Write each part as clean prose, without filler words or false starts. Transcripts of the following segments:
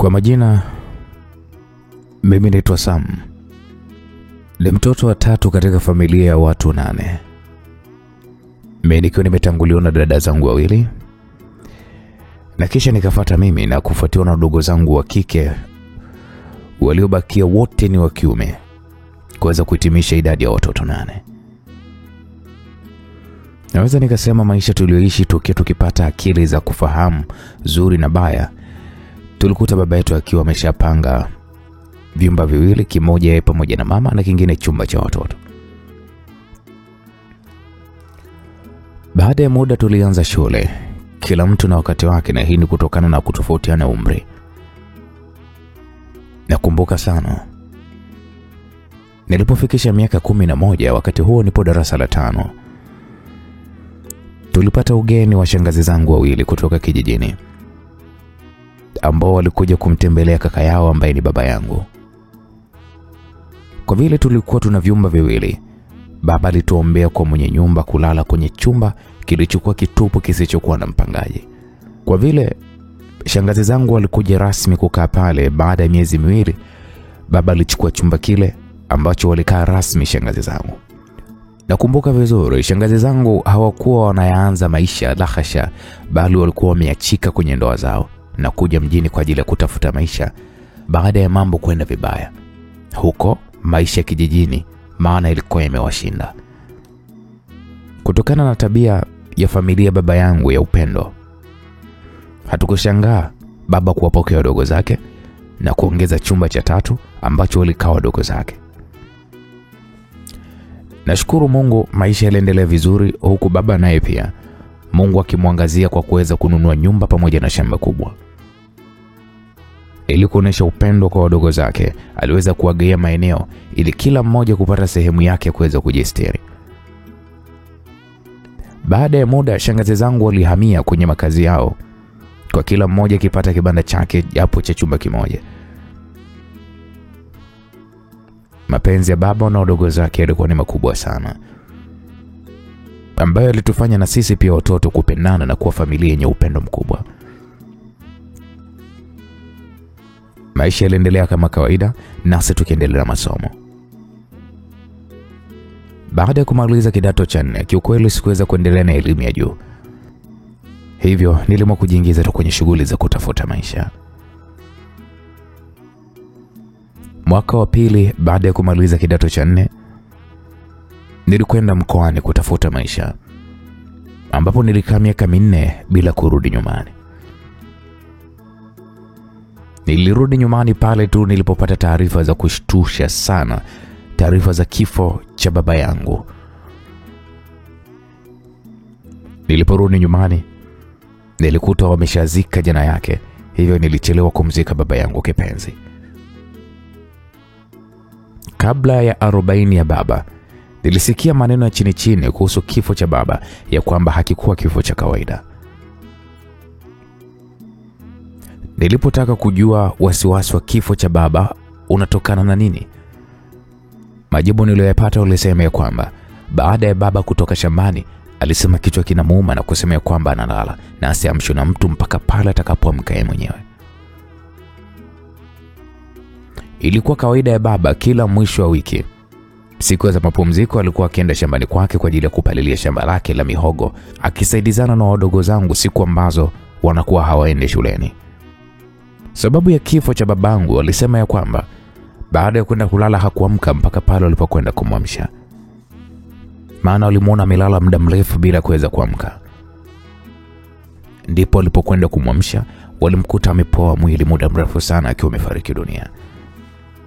Kwa majina, mimi naitwa Sam. Ni mtoto wa tatu katika familia ya watu 8. Mimi nikiwa nimetanguliwa na dada zangu wawili, na kisha nikafuata mimi na kufuatiwa na ndugu zangu wa kike. Waliobakia wote ni wa kiume, kuweza kuhitimisha idadi ya watoto 8. Naweza nikasema maisha tulioishi tokea tukipata akili za kufahamu zuri na baya, tulikuta baba yetu akiwa ameshapanga vyumba viwili, kimoja yeye pamoja na mama na kingine chumba cha watoto. Baada ya muda tulianza shule, kila mtu na wakati wake, na hii ni kutokana na kutofautiana umri. Nakumbuka sana nilipofikisha miaka 11, wakati huo nipo darasa la 5. Tulipata ugeni wa shangazi zangu wawili kutoka kijijini, ambao walikuja kumtembelea kaka yao ambaye ni baba yangu. Kwa vile tulikuwa tuna vyumba viwili, baba alituombea kwa mwenye nyumba kulala kwenye chumba kilichokuwa kitupu kisichokuwa na mpangaji. Kwa vile shangazi zangu walikuja rasmi kukaa pale baada ya miezi 2, baba alichukua chumba kile ambacho walikaa rasmi shangazi zangu. Nakumbuka vizuri, shangazi zangu hawakuwa wanaanza maisha, la hasha, bali walikuwa wameachika kwenye ndoa zao na kuja mjini kwa ajili ya kutafuta maisha baada ya mambo kwenda vibaya huko maisha kijijini, maana ilikuwa imewashinda. Kutokana na tabia ya familia baba yangu ya upendo, hatukushangaa baba kuwapokea wadogo zake na kuongeza chumba cha 3 ambacho walikaa wadogo zake. Nashukuru Mungu, maisha yaliendelea vizuri, huku baba naye pia Mungu akimwangazia kwa kuweza kununua nyumba pamoja na shamba kubwa. Ili kuonesha upendo kwa wadogo zake, aliweza kuwagawia maeneo ili kila mmoja kupata sehemu yake kuweza kujistiri. Baada ya muda, shangazi zangu walihamia kwenye makazi yao, kwa kila mmoja kipata kibanda chake japo cha chumba kimoja. Mapenzi ya baba na wadogo zake yalikuwa ni makubwa sana, ambayo yalitufanya na sisi pia watoto kupendana na kuwa familia yenye upendo mkubwa. Maisha yaliendelea kama kawaida, nasi tukiendelea na masomo. Baada ya kumaliza kidato cha 4, kiukweli sikuweza kuendelea na elimu ya juu. Hivyo niliamua kujiingiza tu kwenye shughuli za kutafuta maisha. Mwaka wa 2 baada ya kumaliza kidato cha 4, nilikwenda mkoani kutafuta maisha, ambapo nilikaa miaka 4 bila kurudi nyumbani. Nilirudi nyumbani pale tu nilipopata taarifa za kushtusha sana, taarifa za kifo cha baba yangu. Niliporudi nyumbani, nilikuta wameshazika jana yake, hivyo nilichelewa kumzika baba yangu kipenzi. Kabla ya 40 ya baba, nilisikia maneno ya chini chini kuhusu kifo cha baba, ya kwamba hakikuwa kifo cha kawaida. Nilipotaka kujua wasiwasi wa kifo cha baba unatokana na nini, majibu niliyopata ulisema ya kwamba baada ya baba kutoka shambani, alisema kichwa kinamuuma na kusema ya kwamba analala na asiamshwe na mtu mpaka pale atakapoamka yeye mwenyewe. Ilikuwa kawaida ya baba kila mwisho wa wiki, siku za mapumziko, alikuwa akienda shambani kwake kwa ajili ya kupalilia shamba lake la mihogo, akisaidizana na wadogo zangu siku ambazo wanakuwa hawaende shuleni. Sababu ya kifo cha babangu, alisema ya kwamba baada ya kwenda kulala hakuamka mpaka pale walipokwenda kumwamsha, maana walimuona amelala muda mrefu bila kuweza kuamka. Ndipo walipokwenda kumwamsha, walimkuta amepoa mwili muda mrefu sana akiwa amefariki dunia.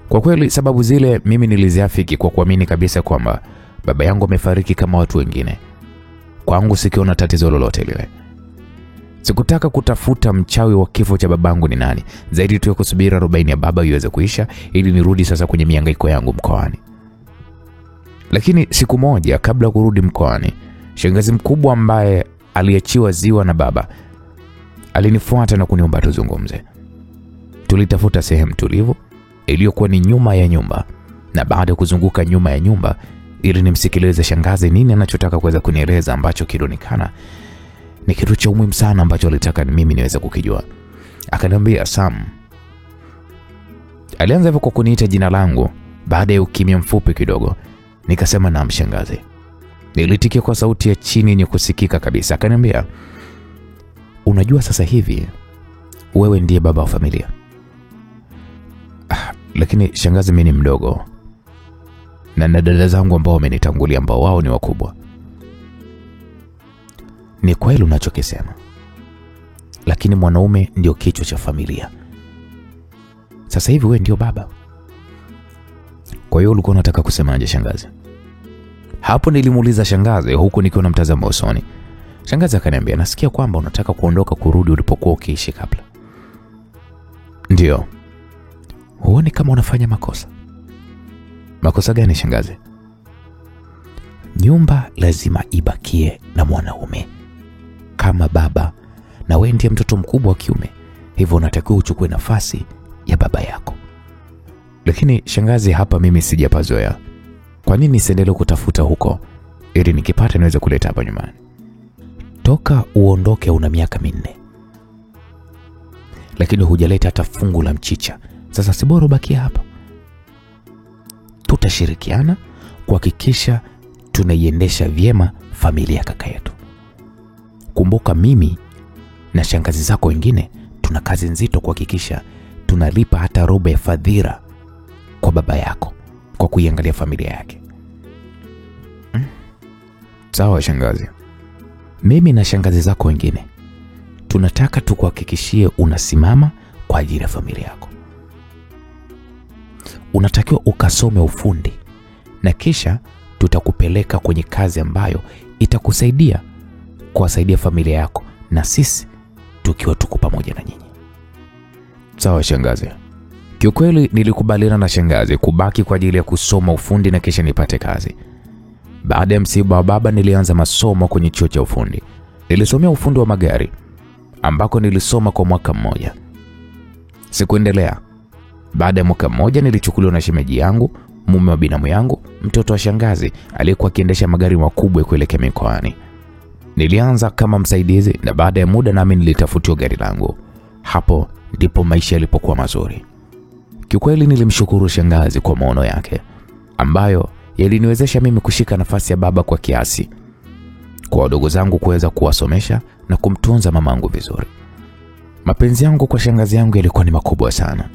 Kwa kweli sababu zile mimi niliziafiki kwa kuamini kabisa kwamba baba yangu amefariki kama watu wengine. Kwangu sikiona tatizo lolote lile. Sikutaka kutafuta mchawi wa kifo cha babangu ni nani, zaidi tu kusubiri 40 ya baba iweze kuisha ili nirudi sasa kwenye mihangaiko yangu mkoani. Lakini siku moja kabla kurudi mkoani, shangazi mkubwa ambaye aliachiwa ziwa na baba alinifuata na kuniomba tuzungumze. Tulitafuta sehemu tulivu iliyokuwa ni nyuma ya nyumba, na baada ya kuzunguka nyuma ya nyumba ili nimsikilize shangazi nini anachotaka kuweza kunieleza, ambacho kilionekana ni kitu cha muhimu sana ambacho alitaka mimi niweze kukijua. Akaniambia, Sam, Alianza hivyo kwa kuniita jina langu. Baada ya ukimya mfupi kidogo, nikasema naam shangazi. Nilitikia kwa sauti ya chini yenye kusikika kabisa. Akaniambia, unajua sasa hivi wewe ndiye baba wa familia. Lakini shangazi, mimi ni mdogo na dada zangu ambao wamenitangulia ambao wao ni wakubwa. Ni kweli unachokisema, lakini mwanaume ndio kichwa cha familia. Sasa hivi wewe ndio baba. Kwa hiyo ulikuwa unataka kusemaje shangazi? Hapo nilimuuliza shangazi huku nikiwa na mtazamo usoni. Shangazi akaniambia, nasikia kwamba unataka kuondoka kurudi ulipokuwa ukiishi kabla. Ndio. Huoni kama unafanya makosa? Makosa gani shangazi? Nyumba lazima ibakie na mwanaume kama baba, na wewe ndiye mtoto mkubwa wa kiume, hivyo unatakiwa uchukue nafasi ya baba yako. Lakini shangazi, hapa mimi sijapazoea. Kwa nini nisiendelee kutafuta huko ili nikipata niweze kuleta hapa nyumbani? Toka uondoke una miaka 4. Lakini hujaleta hata fungu la mchicha. Sasa si bora ubaki hapa. Tutashirikiana kuhakikisha tunaiendesha vyema familia kaka yetu. Kumbuka mimi na shangazi zako wengine tuna kazi nzito kuhakikisha tunalipa hata robo ya fadhila kwa baba yako kwa kuiangalia familia yake. Sawa shangazi. Mimi na shangazi zako wengine tunataka tukuhakikishie unasimama kwa ajili ya familia yako. Unatakiwa ukasome ufundi na kisha tutakupeleka kwenye kazi ambayo itakusaidia kuwasaidia familia yako na sisi tukiwa tuko pamoja na nyinyi. Sawa shangazi. Kiukweli nilikubaliana na shangazi kubaki kwa ajili ya kusoma ufundi na kisha nipate kazi. Baada ya msiba wa baba nilianza masomo kwenye chuo cha ufundi. Nilisomea ufundi wa magari ambako nilisoma kwa mwaka mmoja. Sikuendelea. Baada ya mwaka mmoja nilichukuliwa na shemeji yangu, mume wa binamu yangu, mtoto wa shangazi aliyekuwa akiendesha magari makubwa kuelekea mikoani. Nilianza kama msaidizi na baada ya muda nami nilitafutiwa gari langu. Hapo ndipo maisha yalipokuwa mazuri. Kiukweli nilimshukuru shangazi kwa maono yake ambayo yaliniwezesha mimi kushika nafasi ya baba kwa kiasi, kwa wadogo zangu kuweza kuwasomesha na kumtunza mamangu vizuri. Mapenzi yangu kwa shangazi yangu yalikuwa ni makubwa sana.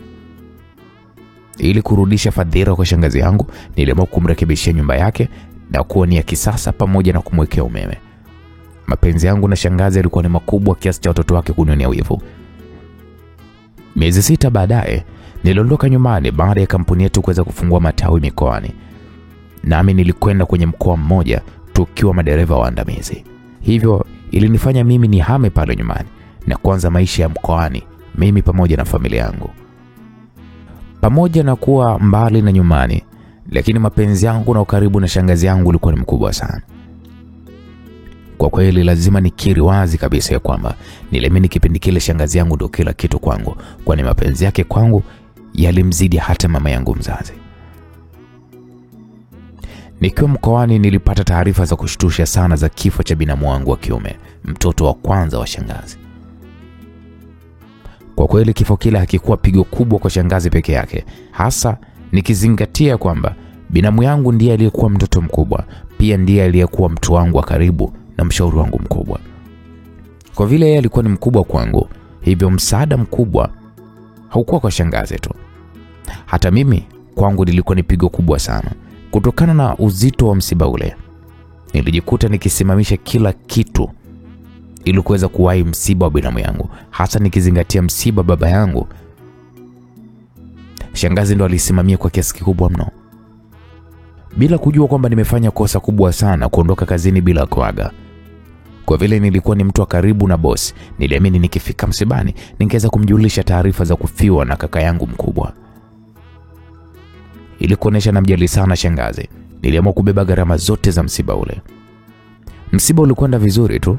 Ili kurudisha fadhila kwa shangazi yangu, niliamua kumrekebishia nyumba yake na kuwa ni ya kisasa pamoja na kumwekea umeme. Mapenzi yangu na shangazi yalikuwa ni makubwa kiasi cha watoto wake kunionea wivu. Miezi 6 baadaye niliondoka nyumbani baada ya kampuni yetu kuweza kufungua matawi mikoani. Nami nilikwenda kwenye mkoa mmoja tukiwa madereva waandamizi. Hivyo ilinifanya mimi nihame pale nyumbani na kuanza maisha ya mkoani mimi pamoja na familia yangu. Pamoja na kuwa mbali na nyumbani, lakini mapenzi yangu na ukaribu na shangazi yangu ulikuwa ni mkubwa sana. Kwa kweli lazima nikiri wazi kabisa ya kwamba niliamini kipindi kile shangazi yangu ndio kila kitu kwangu, kwani mapenzi yake kwangu yalimzidi hata mama yangu mzazi. Nikiwa mkoani nilipata taarifa za kushtusha sana za kifo cha binamu wangu wa kiume, mtoto wa kwanza wa shangazi. Kwa kweli kifo kile hakikuwa pigo kubwa kwa shangazi peke yake, hasa nikizingatia kwamba binamu yangu ndiye aliyekuwa mtoto mkubwa, pia ndiye aliyekuwa mtu wangu wa karibu na mshauri wangu mkubwa. Kwa vile yeye alikuwa ni mkubwa kwangu, hivyo msaada mkubwa haukuwa kwa shangazi tu. Hata mimi kwangu nilikuwa ni pigo kubwa sana. Kutokana na uzito wa msiba ule, nilijikuta nikisimamisha kila kitu ili kuweza kuwahi msiba wa binamu yangu, hasa nikizingatia msiba baba yangu. Shangazi ndo alisimamia kwa kiasi kikubwa mno. Bila kujua kwamba nimefanya kosa kubwa sana kuondoka kazini bila kuaga. Kwa vile nilikuwa ni mtu wa karibu na boss, niliamini nikifika msibani ningeweza kumjulisha taarifa za kufiwa na kaka yangu mkubwa. Ili kuonesha namjali sana shangazi, niliamua kubeba gharama zote za msiba ule. Msiba ulikwenda vizuri tu.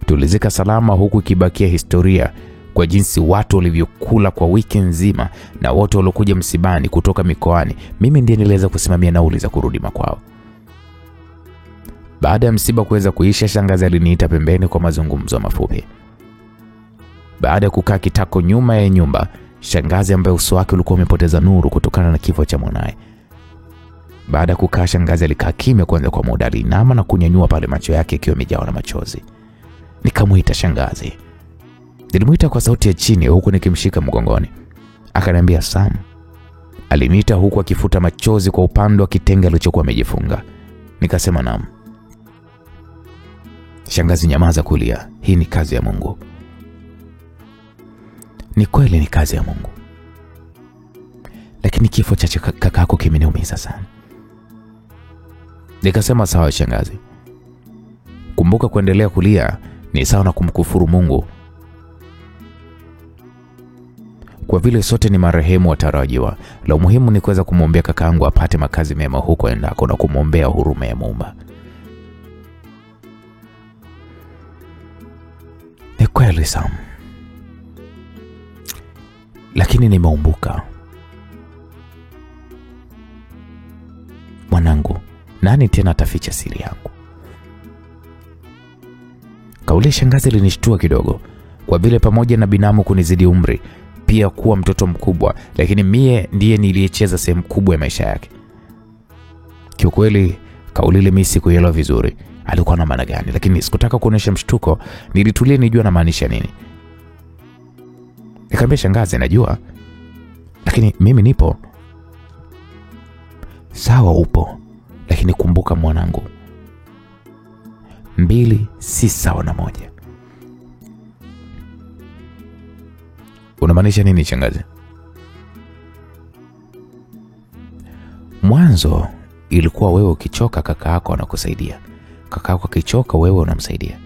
Tulizika salama huku kibakia historia kwa jinsi watu walivyokula kwa wiki nzima na wote waliokuja msibani kutoka mikoani. Mimi ndiye niliweza kusimamia nauli za kurudi makwao. Baada ya msiba kuweza kuisha, shangazi aliniita pembeni kwa mazungumzo mafupi. Baada ya kukaa kitako nyuma ya nyumba, Shangazi ambaye uso wake ulikuwa umepoteza nuru kutokana na kifo cha mwanae. Baada ya kukaa, shangazi alikaa kimya kwanza kwa muda, alinama na kunyanyua pale macho yake yakiwa yamejawa na machozi. Nikamuita shangazi. Nilimuita kwa sauti ya chini huku nikimshika mgongoni. Akaniambia Sam. Aliniita huku akifuta machozi kwa upande wa kitenge alichokuwa amejifunga. Nikasema naam. Shangazi, nyamaza kulia. Hii ni kazi ya Mungu. Ni kweli ni kazi ya Mungu. Lakini kifo cha kakako kimeniumiza sana. Nikasema sawa shangazi. Kumbuka kuendelea kulia ni sawa na kumkufuru Mungu. Kwa vile sote ni marehemu watarajiwa, la muhimu ni kuweza kumwombea kakaangu apate makazi mema huko endako na kumwombea huruma ya Muumba. Ni kweli Sam. Lakini nimeumbuka. Mwanangu, nani tena ataficha siri yangu? Kauli shangazi ilinishtua kidogo, kwa vile pamoja na binamu kunizidi umri, pia kuwa mtoto mkubwa, lakini mie ndiye niliyecheza sehemu kubwa ya maisha yake. Kiukweli kauli ile mimi sikuielewa vizuri alikuwa na maana gani, lakini sikutaka kuonesha mshtuko, nilitulia nijua na maanisha nini. Nikamwambia shangazi, najua, lakini mimi nipo. Sawa upo, lakini kumbuka mwanangu, 2 si sawa na 1. Unamaanisha nini shangazi? Mwanzo ilikuwa wewe ukichoka kaka yako anakusaidia. Kaka yako akichoka wewe unamsaidia.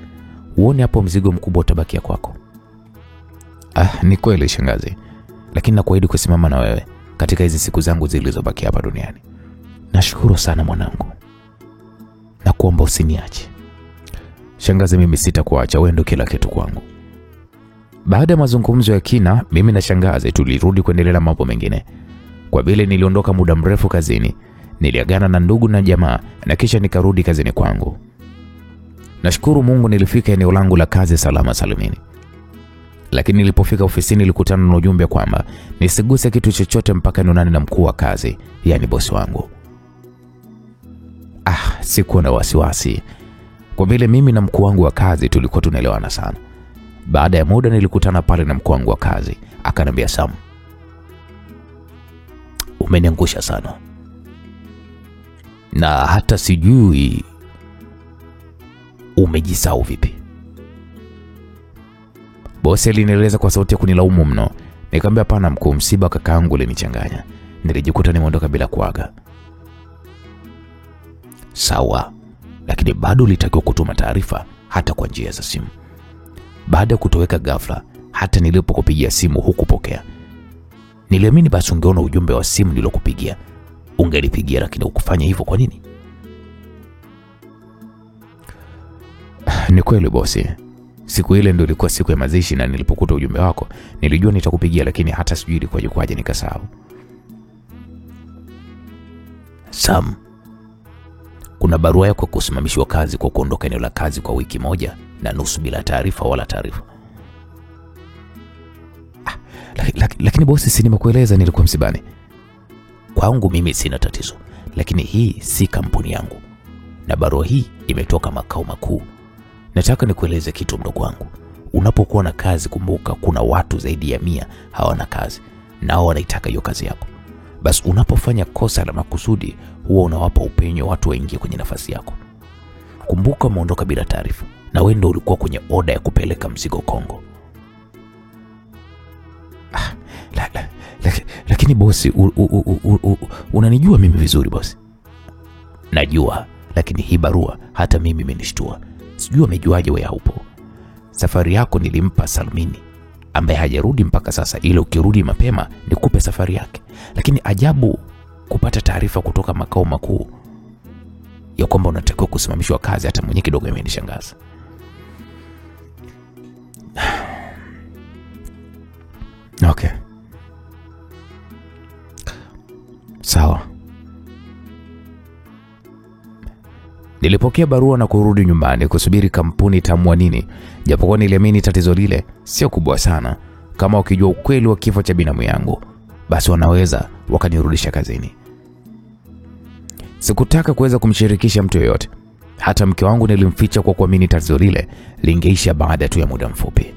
Uone hapo mzigo mkubwa utabakia kwako. Ni kweli shangazi. Lakini nakuahidi kusimama na wewe katika hizi siku zangu zilizobaki hapa duniani. Nashukuru sana mwanangu. Nakuomba usiniache. Shangazi, mimi sitakuacha, wewe ndio kila kitu kwangu. Baada ya mazungumzo ya kina, mimi na shangazi tulirudi kuendelea na mambo mengine. Kwa vile niliondoka muda mrefu kazini, niliagana na ndugu na jamaa na kisha nikarudi kazini kwangu. Nashukuru Mungu nilifika eneo langu la kazi salama salimini. Lakini nilipofika ofisini nilikutana na ujumbe kwamba nisiguse kitu chochote mpaka nionane na mkuu wa kazi, yani bosi wangu. Sikuwa na wasiwasi, kwa vile mimi na mkuu wangu wa kazi tulikuwa tunaelewana sana. Baada ya muda nilikutana pale na mkuu wangu wa kazi, akaniambia Sam, umeniangusha sana. Na hata sijui umejisahau vipi. Bosi alinieleza kwa sauti ya kunilaumu mno. Nikamwambia hapana mkuu, msiba kakaangu ulinichanganya. Nilijikuta nimeondoka bila kuaga. Sawa, lakini bado ulitakiwa kutuma taarifa hata kwa njia za simu. Baada ya kutoweka ghafla, hata nilipokupigia simu hukupokea. Niliamini basi ungeona ujumbe wa simu nilokupigia, ungenipigia, lakini ukufanya hivyo kwa nini? Ni kweli bosi. Siku ile ndio ilikuwa siku ya mazishi na nilipokuta ujumbe wako, nilijua nitakupigia, lakini hata sijui ilikuwaje nikasahau. Sam, kuna barua yako kusimamishwa kazi kwa kuondoka eneo la kazi kwa wiki 1.5 bila taarifa wala taarifa. Lakini bosi, si nimekueleza nilikuwa msibani. Kwangu mimi sina tatizo, lakini hii si kampuni yangu. Na barua hii imetoka makao makuu. Nataka nikueleze kitu mdogo wangu. Unapokuwa na kazi, kumbuka kuna watu zaidi ya 100 hawana kazi, nao wanaitaka hiyo kazi yako. Basi unapofanya kosa la makusudi, huwa unawapa upenyo watu waingie kwenye nafasi yako. Kumbuka umeondoka bila taarifa, na wewe ndio ulikuwa kwenye oda ya kupeleka mzigo Kongo. Lakini bosi, unanijua mimi vizuri bosi. Najua, lakini hii barua hata mimi imenishtua. Sijui umejuaje wewe haupo. Safari yako nilimpa Salmini, ambaye hajarudi mpaka sasa, ile ukirudi mapema nikupe safari yake. Lakini ajabu kupata taarifa kutoka makao makuu ya kwamba unatakiwa kusimamishwa kazi, hata mwenye kidogo imenishangaza. Okay. Sawa. Nilipokea barua na kurudi nyumbani kusubiri kampuni itaamua nini, japokuwa niliamini tatizo lile sio kubwa sana, kama wakijua ukweli wa kifo cha binamu yangu, basi wanaweza wakanirudisha kazini. Sikutaka kuweza kumshirikisha mtu yeyote. Hata mke wangu nilimficha kwa kuamini tatizo lile lingeisha baada tu ya muda mfupi.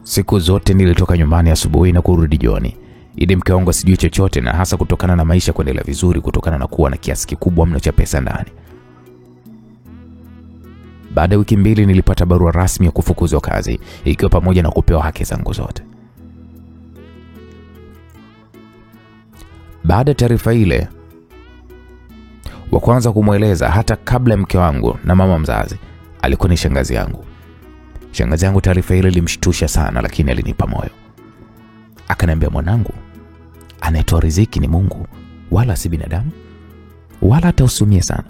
Siku zote nilitoka nyumbani asubuhi na kurudi jioni, ili mke wangu asijue chochote, na hasa kutokana na maisha kuendelea vizuri kutokana na kuwa na kiasi kikubwa mno cha pesa ndani. Baada ya wiki 2 nilipata barua rasmi ya kufukuzwa kazi, ikiwa pamoja na kupewa haki zangu zote. Baada ya taarifa ile, wa kwanza kumweleza hata kabla ya mke wangu na mama mzazi alikuwa ni shangazi yangu. Shangazi yangu taarifa ile ilimshtusha sana, lakini alinipa moyo. Akaniambia, mwanangu, anayetoa riziki ni Mungu, wala si binadamu. Wala hata usumie sana.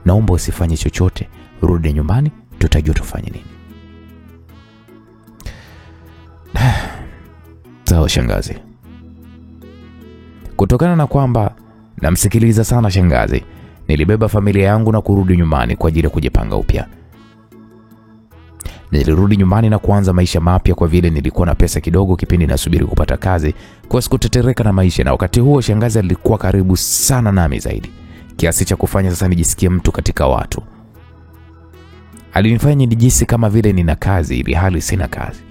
Naomba usifanye chochote, rudi nyumbani, tutajua tufanye nini. Sawa shangazi. Kutokana na kwamba namsikiliza sana shangazi, nilibeba familia yangu na kurudi nyumbani kwa ajili ya kujipanga upya. Nilirudi nyumbani na kuanza maisha mapya kwa vile nilikuwa na pesa kidogo kipindi nasubiri kupata kazi, kwa sikutetereka na maisha, na wakati huo shangazi alikuwa karibu sana nami zaidi, kiasi cha kufanya sasa nijisikie mtu katika watu. Alinifanya nijihisi kama vile nina kazi ili hali sina kazi.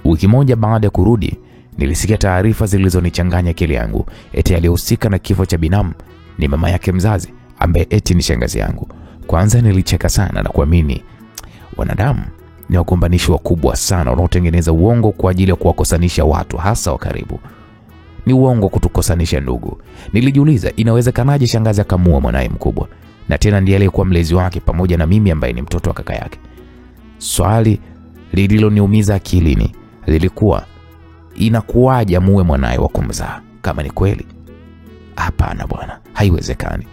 Wiki moja baada ya kurudi, nilisikia taarifa zilizonichanganya akili yangu. Eti aliyehusika na kifo cha binamu ni mama yake mzazi, ambaye eti ni shangazi yangu. Kwanza nilicheka sana na kuamini wanadamu ni wagombanishi wakubwa sana wanaotengeneza uongo kwa ajili ya kuwakosanisha watu, hasa wa karibu. Ni uongo kutukosanisha ndugu. Nilijiuliza, inawezekanaje shangazi akamua mwanae mkubwa, na tena ndiye aliyekuwa mlezi wake pamoja na mimi ambaye ni mtoto wa kaka yake? Swali lililoniumiza akilini lilikuwa, inakuwaje muue mwanae wa kumzaa kama ni kweli? Hapana bwana, haiwezekani.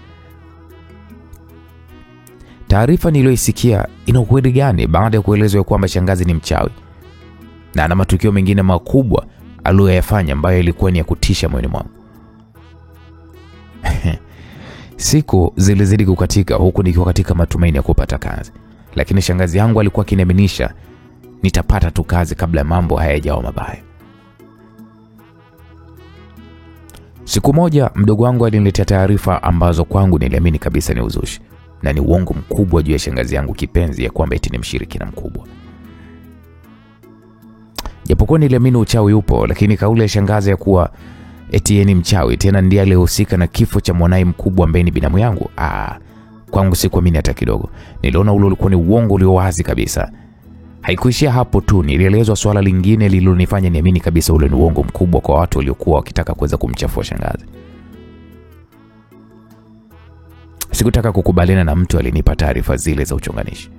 Taarifa niliyoisikia ina ukweli gani baada ya kuelezwa kwamba shangazi ni mchawi na ana matukio mengine makubwa aliyoyafanya ambayo ilikuwa ni ya kutisha moyoni mwangu? Siku zilizidi kukatika huku nikiwa katika matumaini ya kupata kazi, lakini shangazi yangu alikuwa akiniaminisha nitapata tu kazi kabla mambo hayajawa mabaya. Siku moja mdogo wangu aliniletea taarifa ambazo kwangu niliamini kabisa ni uzushi na ni uongo mkubwa juu ya shangazi yangu kipenzi, ya kwamba eti ni mshirikina mkubwa. Japokuwa niliamini uchawi upo, lakini kauli ya shangazi ya kuwa eti yeye ni mchawi tena ndiye aliyehusika na kifo cha mwanae mkubwa ambaye ni binamu yangu, kwangu sikuamini hata kidogo. Niliona ule ulikuwa ni uongo ulio wazi kabisa. Haikuishia hapo tu, nilielezwa swala lingine lililonifanya niamini kabisa ule ni uongo mkubwa kwa watu waliokuwa wakitaka kuweza kumchafua shangazi. Sikutaka kukubaliana na mtu alinipa taarifa zile za uchonganishi.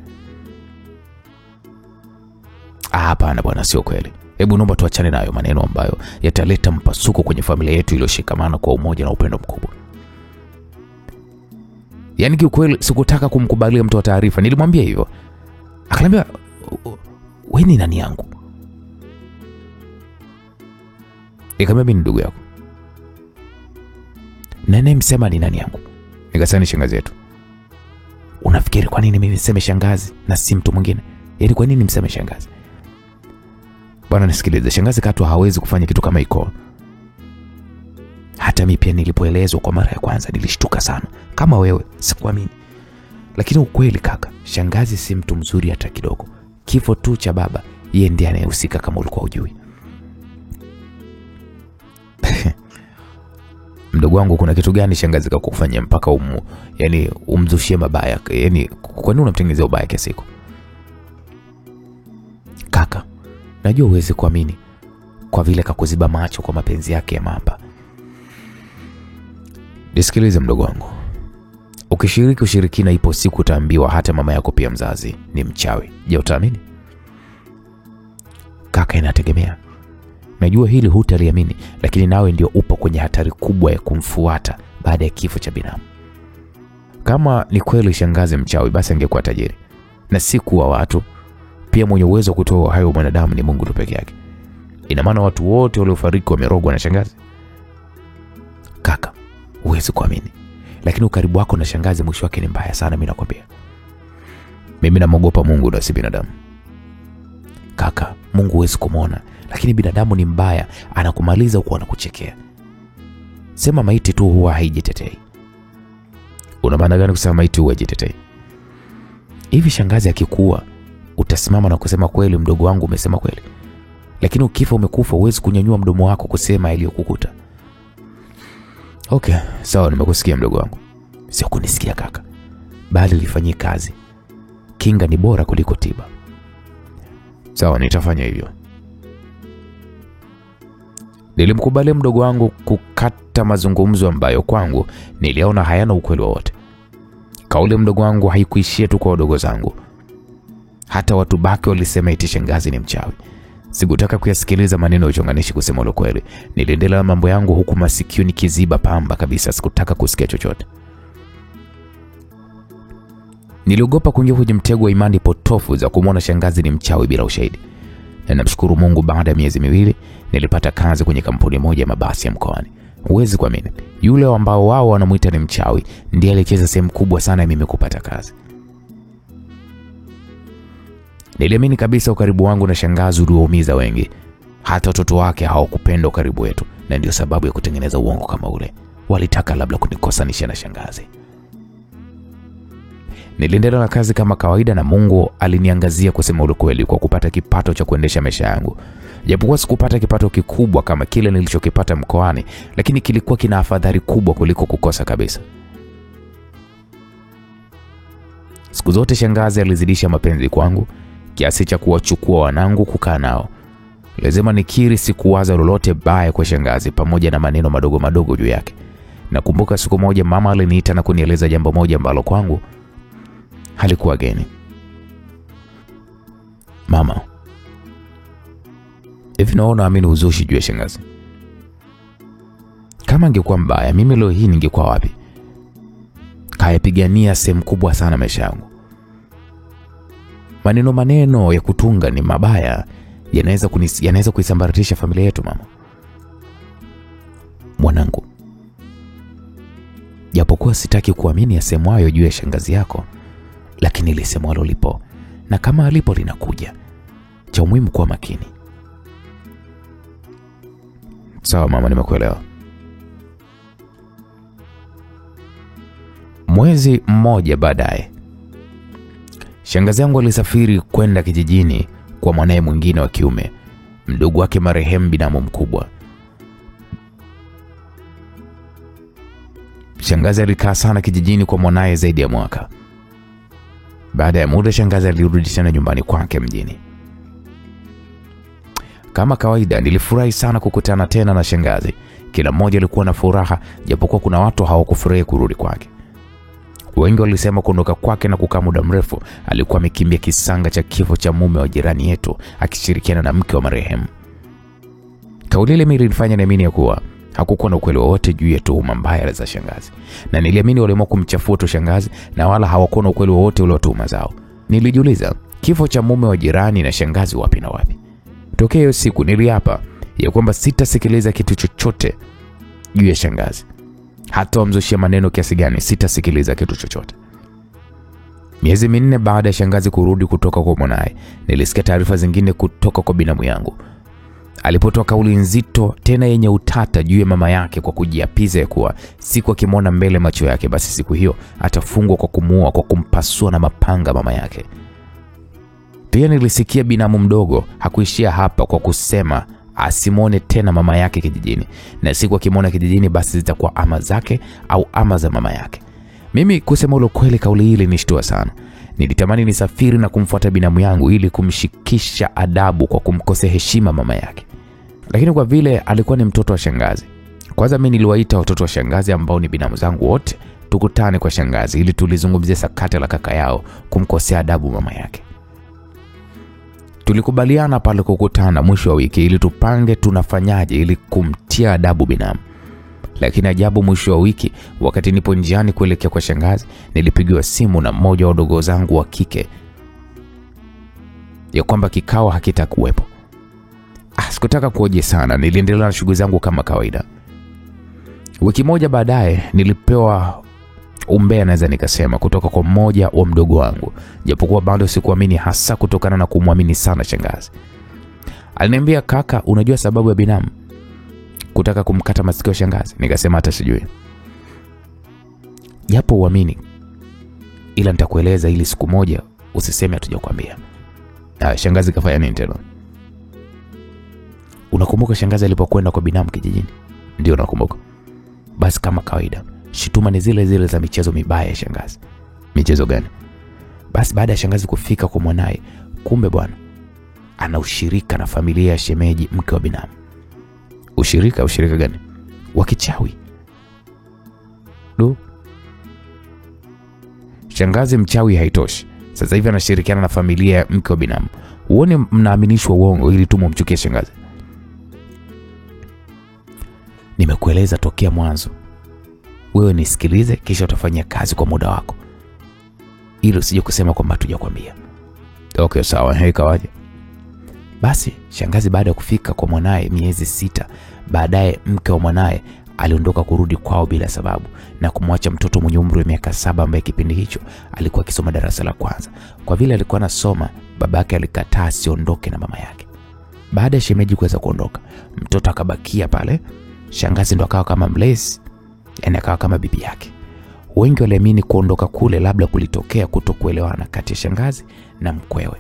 Hapana bwana, sio kweli. Hebu naomba tuachane nayo maneno ambayo yataleta mpasuko kwenye familia yetu iliyoshikamana kwa umoja na upendo mkubwa. Yaani kiukweli sikutaka kumkubalia mtu wa taarifa. Nilimwambia hivyo. Akaniambia, wewe ni nani yangu? Nikamwambia, mimi ni ndugu yako. Nene msema ni nani yangu? Nikasema shangazi yetu. Unafikiri kwa nini mimi niseme shangazi na si mtu mwingine? Yaani kwa nini mseme shangazi? Bwana nisikilize, shangazi katu hawezi kufanya kitu kama iko. Hata mimi pia nilipoelezwa kwa mara ya kwanza nilishtuka sana. Kama wewe, sikuamini. Lakini ukweli kaka, shangazi si mtu mzuri hata kidogo. Kifo tu cha baba, yeye ndiye anayehusika kama ulikuwa hujui. Mdogo wangu, kuna kitu gani shangazi kakufanyia mpaka umzushie mabaya? Yaani kwa nini unamtengenezea ubaya kiasi hiko? Kaka, najua uweze kuamini kwa vile kakuziba macho kwa mapenzi yake ya mamba. Nisikilize mdogo wangu. Ukishiriki ushirikina, ipo siku utaambiwa hata mama yako pia mzazi ni mchawi. Je, utaamini? Kaka, inategemea. Najua hili hutaliamini, lakini nawe ndio upo kwenye hatari kubwa ya kumfuata baada ya kifo cha binamu. Kama ni kweli shangazi mchawi, basi angekuwa tajiri na si kuwa watu. Pia mwenye uwezo kutoa hayo mwanadamu ni Mungu tu peke yake. Ina maana watu wote waliofariki wamerogwa na shangazi? Kaka, huwezi kuamini. lakini ukaribu wako na shangazi mwisho wake ni mbaya sana, mimi nakwambia. Mimi namuogopa Mungu na si binadamu. Kaka, Mungu huwezi kumuona, lakini binadamu ni mbaya, anakumaliza huko anakuchekea. Sema maiti tu huwa haijitetei. Una maana gani kusema maiti huwa haijitetei? Hivi shangazi akikuua, utasimama na kusema kweli mdogo wangu umesema kweli? Lakini ukifa umekufa, huwezi kunyanyua mdomo wako kusema iliyokukuta. Okay, sawa, nimekusikia mdogo wangu. Sio kunisikia kaka, bali lifanyie kazi. Kinga ni bora kuliko tiba. Sawa, nitafanya hivyo. Nilimkubali mdogo wangu kukata mazungumzo ambayo kwangu niliona hayana ukweli wowote. Kauli mdogo wangu haikuishia tu kwa wadogo zangu. Hata watu baki walisema eti shangazi ni mchawi. Sikutaka kuyasikiliza maneno ya uchonganishi kusema ukweli. Niliendelea mambo yangu huku masikio nikiziba pamba kabisa, sikutaka kusikia chochote. Niliogopa kuingia kwenye mtego wa imani potofu za kumwona shangazi ni mchawi bila ushahidi. Na namshukuru Mungu, baada ya miezi 2 nilipata kazi kwenye kampuni moja ya mabasi ya mkoani. Huwezi kuamini, yule ambao wao wanamuita ni mchawi ndiye alicheza sehemu kubwa sana mimi kupata kazi. Niliamini kabisa ukaribu wangu na shangazi uliwaumiza wengi. Hata watoto wake hawakupenda ukaribu wetu, na ndio sababu ya kutengeneza uongo kama ule. Walitaka labda kunikosanisha na shangazi. Niliendelea na kazi kama kawaida na Mungu aliniangazia kusema ukweli kwa kupata kipato cha kuendesha maisha yangu. Japokuwa sikupata kipato kikubwa kama kile nilichokipata mkoani, lakini kilikuwa kina afadhali kubwa kuliko kukosa kabisa. Siku zote shangazi alizidisha mapenzi kwangu kiasi cha kuwachukua wanangu kukaa nao. Lazima nikiri, sikuwaza lolote baya kwa shangazi, pamoja na maneno madogo madogo juu yake. Nakumbuka siku moja mama aliniita na kunieleza jambo moja ambalo kwangu halikuwa geni. Mama, hivi naona amini uzushi juu ya shangazi. Kama angekuwa mbaya, mimi leo hii ningekuwa wapi? Kayapigania sehemu kubwa sana maisha yangu. Maneno ya kutunga ni mabaya, yanaweza kuisambaratisha familia yetu mama. Mwanangu, japokuwa sitaki kuamini yasemwayo hayo juu ya shangazi yako, lakini lisemwalo lipo, na kama alipo linakuja. Cha muhimu kuwa makini. Sawa mama, nimekuelewa. Mwezi mmoja baadaye, shangazi yangu alisafiri kwenda kijijini kwa mwanae mwingine wa kiume, mdogo wake marehemu binamu mkubwa. Shangazi alikaa sana kijijini kwa mwanae zaidi ya mwaka. Baada ya muda, shangazi alirudi tena nyumbani kwake mjini. Kama kawaida, nilifurahi sana kukutana tena na shangazi. Kila mmoja alikuwa na furaha, japokuwa kuna watu hawakufurahi kurudi kwake. Wengi walisema kuondoka kwake na kukaa muda mrefu alikuwa amekimbia kisanga cha kifo cha mume wa jirani yetu akishirikiana na mke wa marehemu. Kauli ile ilinifanya niamini kuwa hakukuwa na ukweli wowote juu ya tuhuma mbaya za shangazi, na niliamini waliamua kumchafua tu shangazi na wala hawakuwa na ukweli wowote ule wa tuhuma zao. Nilijiuliza, kifo cha mume wa jirani na shangazi wapi na wapi? Tokea hiyo siku niliapa ya kwamba sitasikiliza kitu chochote juu ya shangazi. Hata wamzushia maneno kiasi gani, sitasikiliza kitu chochote. Miezi 4 baada ya shangazi kurudi kutoka kwa mwanae, nilisikia taarifa zingine kutoka kwa binamu yangu. Alipotoa kauli nzito tena yenye utata juu ya mama yake kwa kujiapiza ya kuwa siku akimwona mbele macho yake, basi siku hiyo atafungwa kwa kumuua kwa kumpasua na mapanga mama yake. Pia nilisikia binamu mdogo hakuishia hapa kwa kusema asimone tena mama yake kijijini, na siku akimwona kijijini basi zitakuwa ama zake au ama za mama yake. Mimi kusema ule kweli, kauli hili nishtua sana. Nilitamani nisafiri na kumfuata binamu yangu ili kumshikisha adabu kwa kumkosea heshima mama yake. Lakini kwa vile alikuwa ni mtoto wa shangazi, kwanza mimi niliwaita watoto wa shangazi ambao ni binamu zangu wote tukutane kwa shangazi ili tulizungumzie sakata la kaka yao kumkosea adabu mama yake. Tulikubaliana pale kukutana mwisho wa wiki ili tupange tunafanyaje ili kumtia adabu binamu. Lakini ajabu, mwisho wa wiki wakati nipo njiani kuelekea kwa shangazi, nilipigiwa simu na mmoja wa wadogo zangu wa kike ya kwamba kikao hakitakuwepo. Sikutaka kuoje sana, niliendelea na shughuli zangu kama kawaida. Wiki moja baadaye nilipewa umbea naweza nikasema kutoka kwa mmoja wa mdogo wangu, japokuwa bado sikuamini, hasa kutokana na kumwamini sana shangazi. Aliniambia, kaka, unajua sababu ya binamu kutaka kumkata masikio shangazi? Nikasema hata sijui. Japo uamini, ila nitakueleza ili siku moja usiseme hatujakwambia. Shangazi kafanya nini tena? Unakumbuka shangazi alipokwenda kwa binamu kijijini? Ndio nakumbuka. Basi kama kawaida, shutuma ni zile zile za michezo mibaya ya shangazi. Michezo gani? Basi baada ya shangazi kufika kwa mwanae, kumbe bwana ana ushirika na familia ya shemeji mke wa binamu. Ushirika gani? Wa kichawi. Shangazi mchawi haitoshi, sasa hivi anashirikiana na familia ya mke wa binamu. Uone mnaaminishwa uongo ili tumumchukie shangazi. Nimekueleza tokea mwanzo. Wewe nisikilize kisha utafanya kazi kwa muda wako, ili usije kusema kwamba hatujakwambia. Okay, sawa. Ikawaje? Basi shangazi baada ya kufika kwa mwanae miezi 6 baadaye, mke wa mwanae aliondoka kurudi kwao bila sababu na kumwacha mtoto mwenye umri wa miaka 7 ambaye kipindi hicho alikuwa akisoma darasa la kwanza. Kwa vile alikuwa anasoma, babake alikataa asiondoke na mama yake. Baada ya shemeji kuweza kuondoka, mtoto akabakia pale. Shangazi ndo akawa kama mlezi, yani akawa kama bibi yake. Wengi waliamini kuondoka kule labda kulitokea kutokuelewana kati ya shangazi na mkwewe.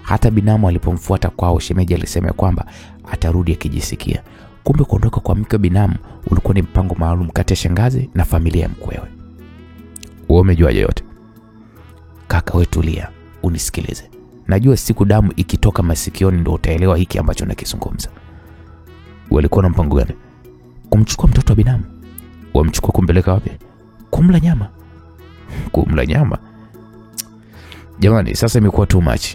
Hata binamu alipomfuata kwao, shemeji alisema kwamba atarudi akijisikia. Kumbe kuondoka kwa mke binamu ulikuwa ni mpango maalum kati ya shangazi na familia ya mkwewe. Wewe umejuaje yote? Kaka wewe tulia, unisikilize. Najua siku damu ikitoka masikioni ndio utaelewa hiki ambacho nakizungumza. Walikuwa na mpango gani? Kumchukua mtoto wa binamu. Wamchukua kumpeleka wapi? Kumla nyama. Kumla nyama? Jamani, sasa imekuwa too much.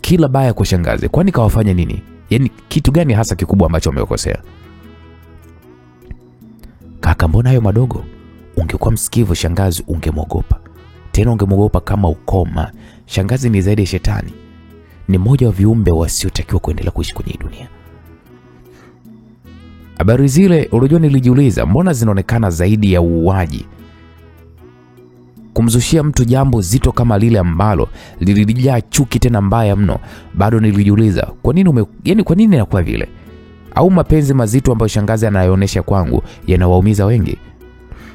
Kila baya kwa shangazi. Kwani kawafanya nini? Yaani kitu gani hasa kikubwa ambacho wamekosea? Kaka, mbona hayo madogo? Ungekuwa msikivu shangazi ungemwogopa. Tena ungemwogopa kama ukoma. Shangazi ni zaidi ya shetani. Ni mmoja wa viumbe wasiotakiwa kuendelea kuishi kwenye dunia. Habari zile unajua nilijiuliza, mbona zinaonekana zaidi ya uuaji? Kumzushia mtu jambo zito kama lile ambalo lilijaa chuki tena mbaya mno. Bado nilijiuliza, kwa nini kwa nini inakuwa vile? Au mapenzi mazito ambayo shangazi anayoonyesha kwangu yanawaumiza wengi?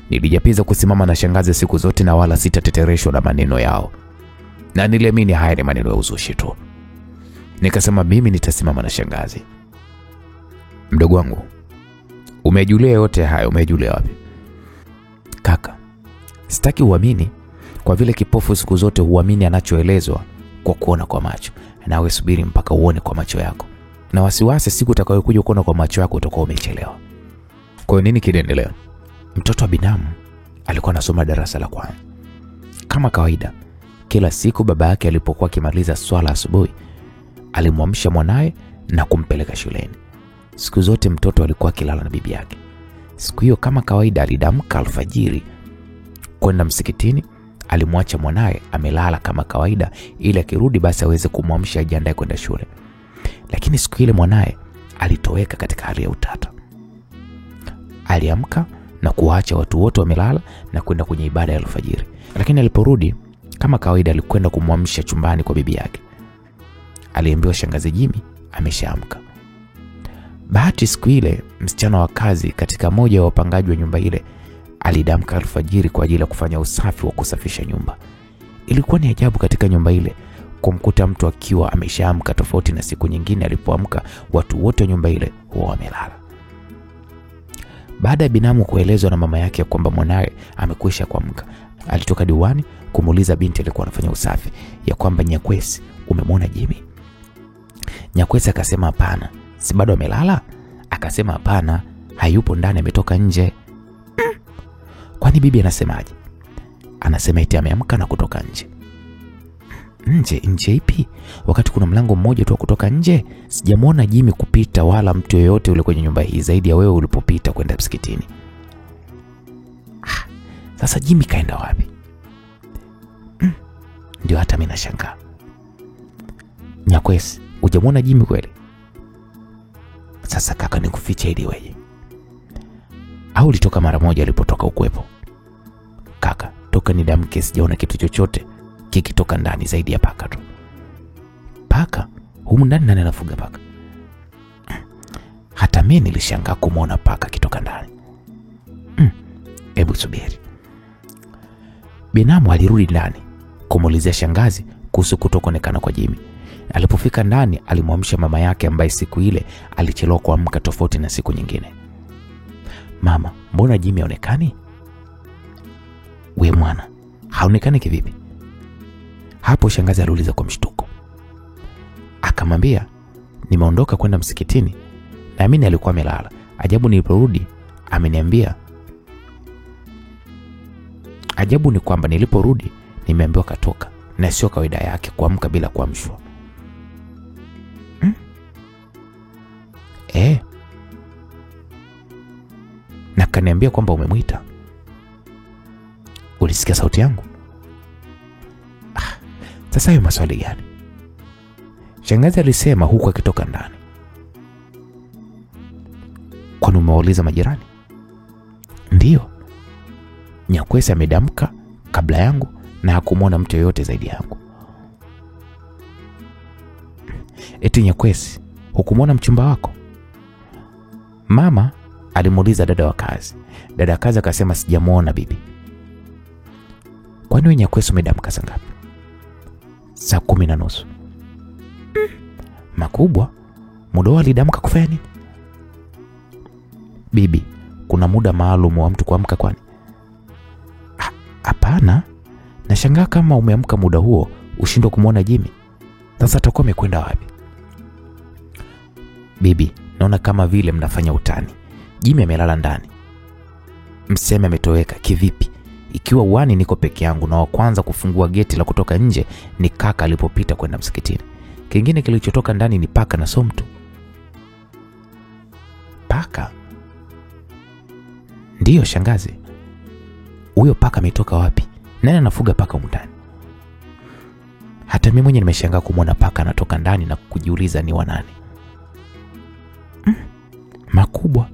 Nilijapiza kusimama na shangazi siku zote na wala sitatetereshwa na maneno yao. Na niliamini haya ni maneno ya uzushi tu. Nikasema mimi nitasimama na shangazi. Mdogo wangu, umejulia yote haya, umejulia wapi? Kaka, sitaki uamini, kwa vile kipofu siku zote huamini anachoelezwa kwa kuona kwa macho. Nawe subiri mpaka uone kwa macho yako. Na wasiwasi siku utakayokuja kuona kwa macho yako utakuwa umechelewa. Kwa hiyo nini kiliendelea? Mtoto wa binamu alikuwa anasoma darasa la kwanza. Kama kawaida, kila siku baba yake alipokuwa akimaliza swala asubuhi, alimwamsha mwanae na kumpeleka shuleni. Siku zote mtoto alikuwa akilala na bibi yake. Siku hiyo kama kawaida alidamka alfajiri kwenda msikitini. Alimwacha mwanae amelala kama kawaida ili akirudi basi aweze kumwamsha ajiandae kwenda shule. Lakini siku ile mwanae alitoweka katika hali ya utata. Aliamka na kuacha watu wote wamelala na kwenda kwenye ibada ya alfajiri. Lakini aliporudi kama kawaida alikwenda kumwamsha chumbani kwa bibi yake. Aliambiwa shangazi Jimmy ameshaamka. Bahati siku ile msichana wa kazi katika moja ya wapangaji wa nyumba ile alidamka alfajiri kwa ajili ya kufanya usafi wa kusafisha nyumba. Ilikuwa ni ajabu katika nyumba ile kumkuta mtu akiwa ameshaamka, tofauti na siku nyingine alipoamka watu wote wa nyumba ile huwa wamelala. Baada ya binamu kuelezwa na mama yake kwamba mwanae amekwisha kuamka, alitoka diwani kumuuliza binti alikuwa anafanya usafi ya kwamba, Nyakwesi, umemwona Jimmy? Nyakwesi akasema hapana. Si bado amelala? Akasema hapana, hayupo ndani, ametoka nje. Kwani bibi anasemaje? Anasema eti ameamka na kutoka nje. Nje ipi? Wakati kuna mlango mmoja tu kutoka nje. Sijamuona Jimmy kupita wala mtu yeyote ule kwenye nyumba hii zaidi ya wewe ulipopita kwenda msikitini. Sasa Jimmy kaenda wapi? Ndio hata mimi nashangaa. Nyakwesi, hujamuona Jimmy kweli? Sasa kaka, nikufiche ili wewe. Au ulitoka mara moja alipotoka ukwepo? Kaka, toka nidamke sijaona kitu chochote kikitoka ndani zaidi ya paka tu. Paka? Humu ndani nani anafuga paka? Hata mimi nilishangaa kumuona paka kitoka ndani. Hebu subiri. Binamu alirudi ndani kumuulizia shangazi kuhusu kutokonekana kwa Jimmy. Alipofika ndani alimwamsha mama yake ambaye siku ile alichelewa kuamka tofauti na siku nyingine. Mama, mbona Jimmy haonekani? We mwana, haonekani kivipi? Hapo shangazi aliuliza kwa mshtuko. Akamwambia, nimeondoka kwenda msikitini na mimi alikuwa amelala. Ajabu niliporudi ameniambia. Ajabu ni kwamba niliporudi nimeambiwa katoka na sio kawaida yake kuamka bila kuamshwa. Na kaniambia kwamba umemwita. Ulisikia sauti yangu? Sasa hiyo maswali gani? Shangazi alisema huku akitoka ndani. Kwani umewauliza majirani? Ndiyo. Nyakwesi amedamka kabla yangu na hakumwona mtu yoyote zaidi yangu. Eti Nyakwesi, hukumwona mchumba wako? Mama alimuuliza dada wa kazi. Dada wa kazi akasema sijamuona bibi. Kwani wewe Nyakwesi umedamka saa ngapi? Saa 10:30. Makubwa, muda alidamka kufanya nini? Bibi, kuna muda maalum wa mtu kuamka kwani? Hapana, nashangaa kama umeamka muda huo ushindwe kumuona Jimmy. Sasa atakuwa amekwenda wapi? Bibi, naona kama vile mnafanya utani. Jimmy amelala ndani. Mseme ametoweka kivipi? Ikiwa uani niko peke yangu na wa kwanza kufungua geti la kutoka nje ni kaka alipopita kwenda msikitini. Kingine kilichotoka ndani ni paka na sio mtu. Paka? Ndiyo shangazi. Huyo paka ametoka wapi? Nani anafuga paka humu ndani? Hata mimi mwenyewe nimeshangaa kumuona paka anatoka ndani na kujiuliza ni wa nani. Makubwa.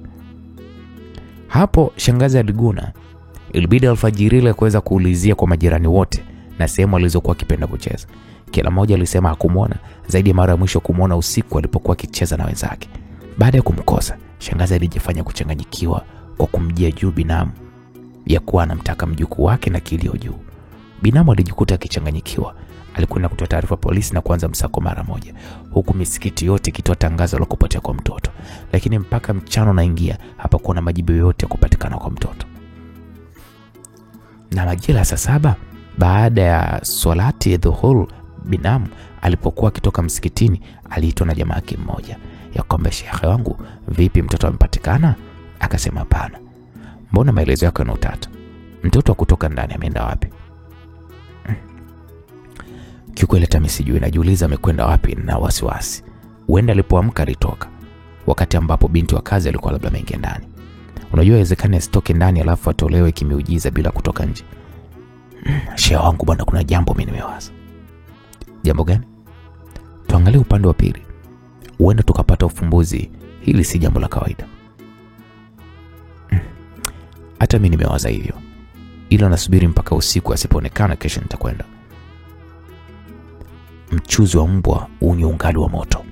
Hapo shangazi aliguna. Ilibidi alfajiri ile kuweza kuulizia kwa majirani wote na sehemu alizokuwa akipenda kucheza. Kila mmoja alisema hakumuona zaidi ya mara ya mwisho kumuona usiku alipokuwa akicheza na wenzake. Baada ya kumkosa, shangazi alijifanya kuchanganyikiwa kwa kumjia juu binamu ya kuwa anamtaka mjukuu wake na kilio juu. Binamu alijikuta akichanganyikiwa. Alikwenda kutoa taarifa polisi na kuanza msako mara moja, huku misikiti yote ikitoa tangazo la kupotea kwa mtoto. Lakini mpaka mchana unaingia hapakuwa na majibu yoyote ya kupatikana kwa mtoto. Na majira saa 7 baada ya swalati ya dhuhur, binamu alipokuwa akitoka msikitini aliitwa na jamaa yake mmoja ya kwamba shekhe wangu, vipi mtoto amepatikana? Akasema hapana. Mbona maelezo yako yana utata? Mtoto kutoka ndani ameenda wapi? Kiukweli hata mimi sijui, najiuliza amekwenda wapi na wasiwasi. Huenda alipoamka alitoka wakati ambapo binti wa kazi alikuwa labda ameingia ndani. Unajua inawezekana asitoke ndani alafu atolewe kimeujiza bila kutoka nje. Shehe wangu bwana, kuna jambo mimi nimewaza. Jambo gani? Tuangalie upande wa pili. Huenda tukapata ufumbuzi. Hili si jambo la kawaida. Hata mimi nimewaza hivyo. Ila nasubiri mpaka usiku asipoonekana, kesho nitakwenda. Mchuzi wa mbwa unywe ungali wa moto,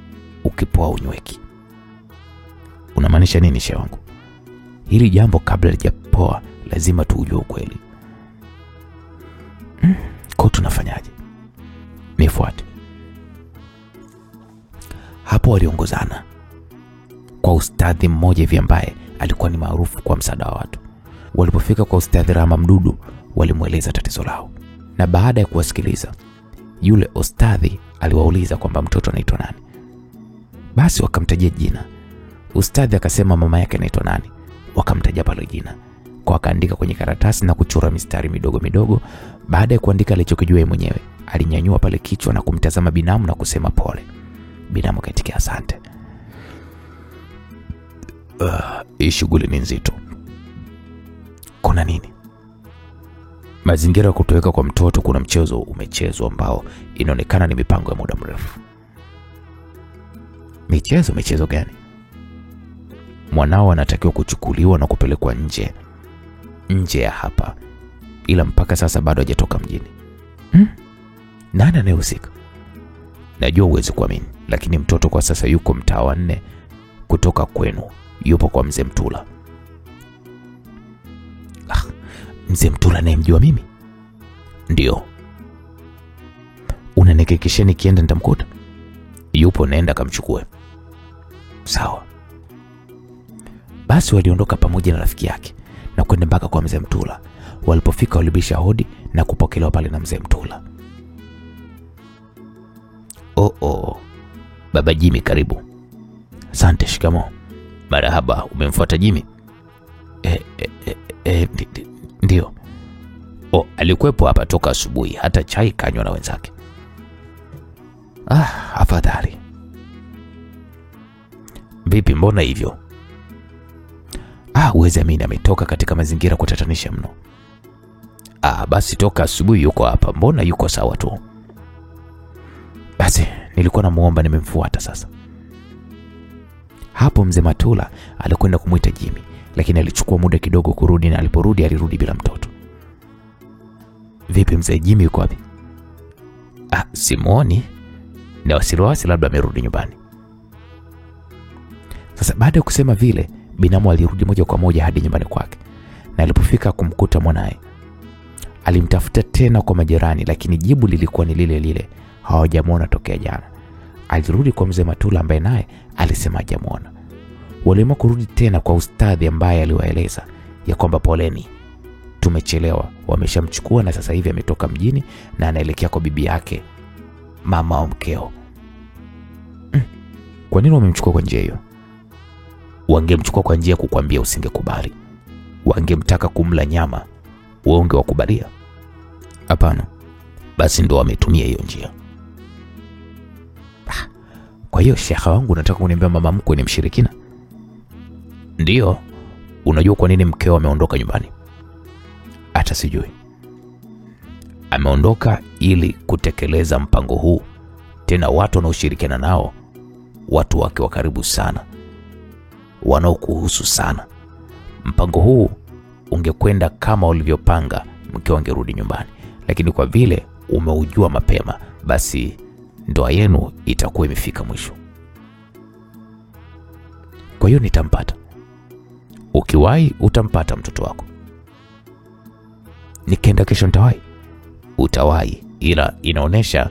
ukipoa unyweki. Unamaanisha nini shehe wangu? Hili jambo kabla lijapoa lazima tuujue ukweli. Kwa tunafanyaje? Nifuate. Hapo waliongozana kwa ustadhi mmoja hivi ambaye alikuwa ni maarufu kwa msaada wa watu. Walipofika kwa ustadhi Rama Mdudu, walimueleza tatizo lao. Na baada ya kuwasikiliza, yule ustadhi aliwauliza kwamba mtoto anaitwa nani. Basi wakamtajia jina. Ustadhi akasema mama yake anaitwa nani. Wakamtaja pale jina. Kwa akaandika kwenye karatasi na kuchora mistari midogo midogo. Baada ya kuandika alichokijua yeye mwenyewe, alinyanyua pale kichwa na kumtazama binamu na kusema pole. Binamu kaitikia asante. Hii shughuli ni nzito. Kuna nini? Mazingira kutoweka kwa mtoto, kuna mchezo umechezwa ambao inaonekana ni mipango ya muda mrefu. Michezo gani? Mwanao anatakiwa kuchukuliwa na kupelekwa nje ya hapa ila mpaka sasa bado hajatoka mjini. Nani anayehusika? Najua huwezi kuamini, lakini mtoto kwa sasa yuko mtaa wa 4 kutoka kwenu, yupo kwa mzee Mtula. Mzee Mtula anayemjua mimi? Ndio. Unanihakikishia nikienda nitamkuta? Yupo, naenda kamchukue. Sawa. Basi waliondoka pamoja na rafiki yake na kwenda mpaka kwa mzee Mtula. Walipofika walibisha hodi na kupokelewa pale na mzee Mtula. Baba Jimmy, karibu. Asante. Shikamo. Marahaba. Umemfuata Jimmy? Ndio. Alikuwepo hapa toka asubuhi, hata chai kanywa na wenzake. Afadhali. Vipi, mbona hivyo? Uwezi amini, ametoka katika mazingira kutatanisha mno. Basi toka asubuhi yuko hapa, mbona yuko sawa tu. Basi nilikuwa namuomba, nimemfuata sasa. Hapo mzee Mtula alikwenda kumuita Jimmy, lakini alichukua muda kidogo kurudi, na aliporudi alirudi bila mtoto. Vipi mzee, Jimmy yuko wapi? Simuoni. Na wasiwasi labda amerudi nyumbani. Sasa baada ya kusema vile, binamu alirudi moja kwa moja hadi nyumbani kwake, na alipofika kumkuta mwanae. Alimtafuta tena kwa majirani, lakini jibu lilikuwa ni lile lile, hawajamuona tokea jana. Alirudi kwa mzee Mtula ambaye naye alisema hajamuona. Waliamua kurudi tena kwa ustadhi ambaye aliwaeleza ya kwamba poleni, tumechelewa, wameshamchukua na sasa hivi ametoka mjini na anaelekea kwa bibi yake, mama wa mkeo. Kwa nini wamemchukua kwa njia hiyo? Wangemchukua kwa njia kukwambia usingekubali. Wangemtaka kumla nyama, wewe ungewakubalia? Hapana. Basi ndo wametumia hiyo njia. Kwa hiyo shekha wangu unataka kuniambia mama mkwe ni mshirikina? Ndio. Unajua kwa nini mkeo ameondoka nyumbani? Hata sijui. Ameondoka ili kutekeleza mpango huu. Tena watu wanaoshirikiana nao, watu wake wa karibu sana, wanaokuhusu sana. Mpango huu ungekwenda kama ulivyopanga, mkeo angerudi nyumbani, lakini kwa vile umeujua mapema, basi ndoa yenu itakuwa imefika mwisho. Kwa hiyo nitampata. Ukiwahi utampata mtoto wako. Nikienda kesho nitawahi? Utawahi, ila inaonesha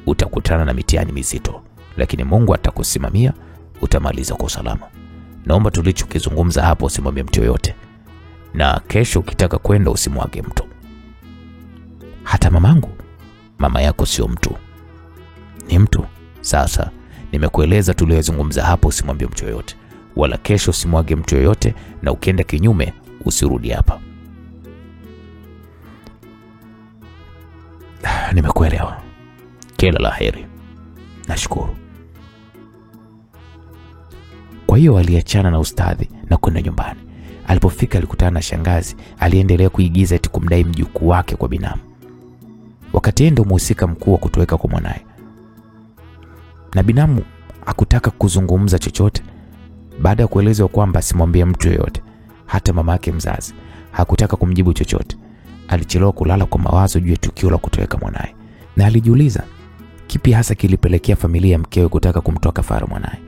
utakutana na mitihani mizito, lakini Mungu atakusimamia, utamaliza kwa usalama. Naomba tulichokizungumza hapo usimwambie mtu yoyote, na kesho ukitaka kwenda usimwage mtu. Hata mamangu? Mama yako sio mtu, ni mtu. Sasa nimekueleza tuliyozungumza hapo, usimwambie mtu yoyote, wala kesho usimwage mtu yoyote, na ukienda kinyume usirudi hapa. Nimekuelewa. Kila la heri. Nashukuru. Kwa hiyo aliachana na ustadhi na kwenda nyumbani. Alipofika alikutana na shangazi, aliendelea kuigiza eti kumdai mjukuu wake kwa binamu, wakati yeye ndio mhusika mkuu wa kutoweka kwa mwanae. Na binamu hakutaka kuzungumza chochote. Baada ya kuelezwa kwamba simwambie mtu yoyote, hata mama yake mzazi, hakutaka kumjibu chochote. Alichelewa kulala kwa mawazo juu ya tukio la kutoweka mwanae, na alijiuliza kipi hasa kilipelekea familia ya mkewe kutaka kumtoa kafara mwanae.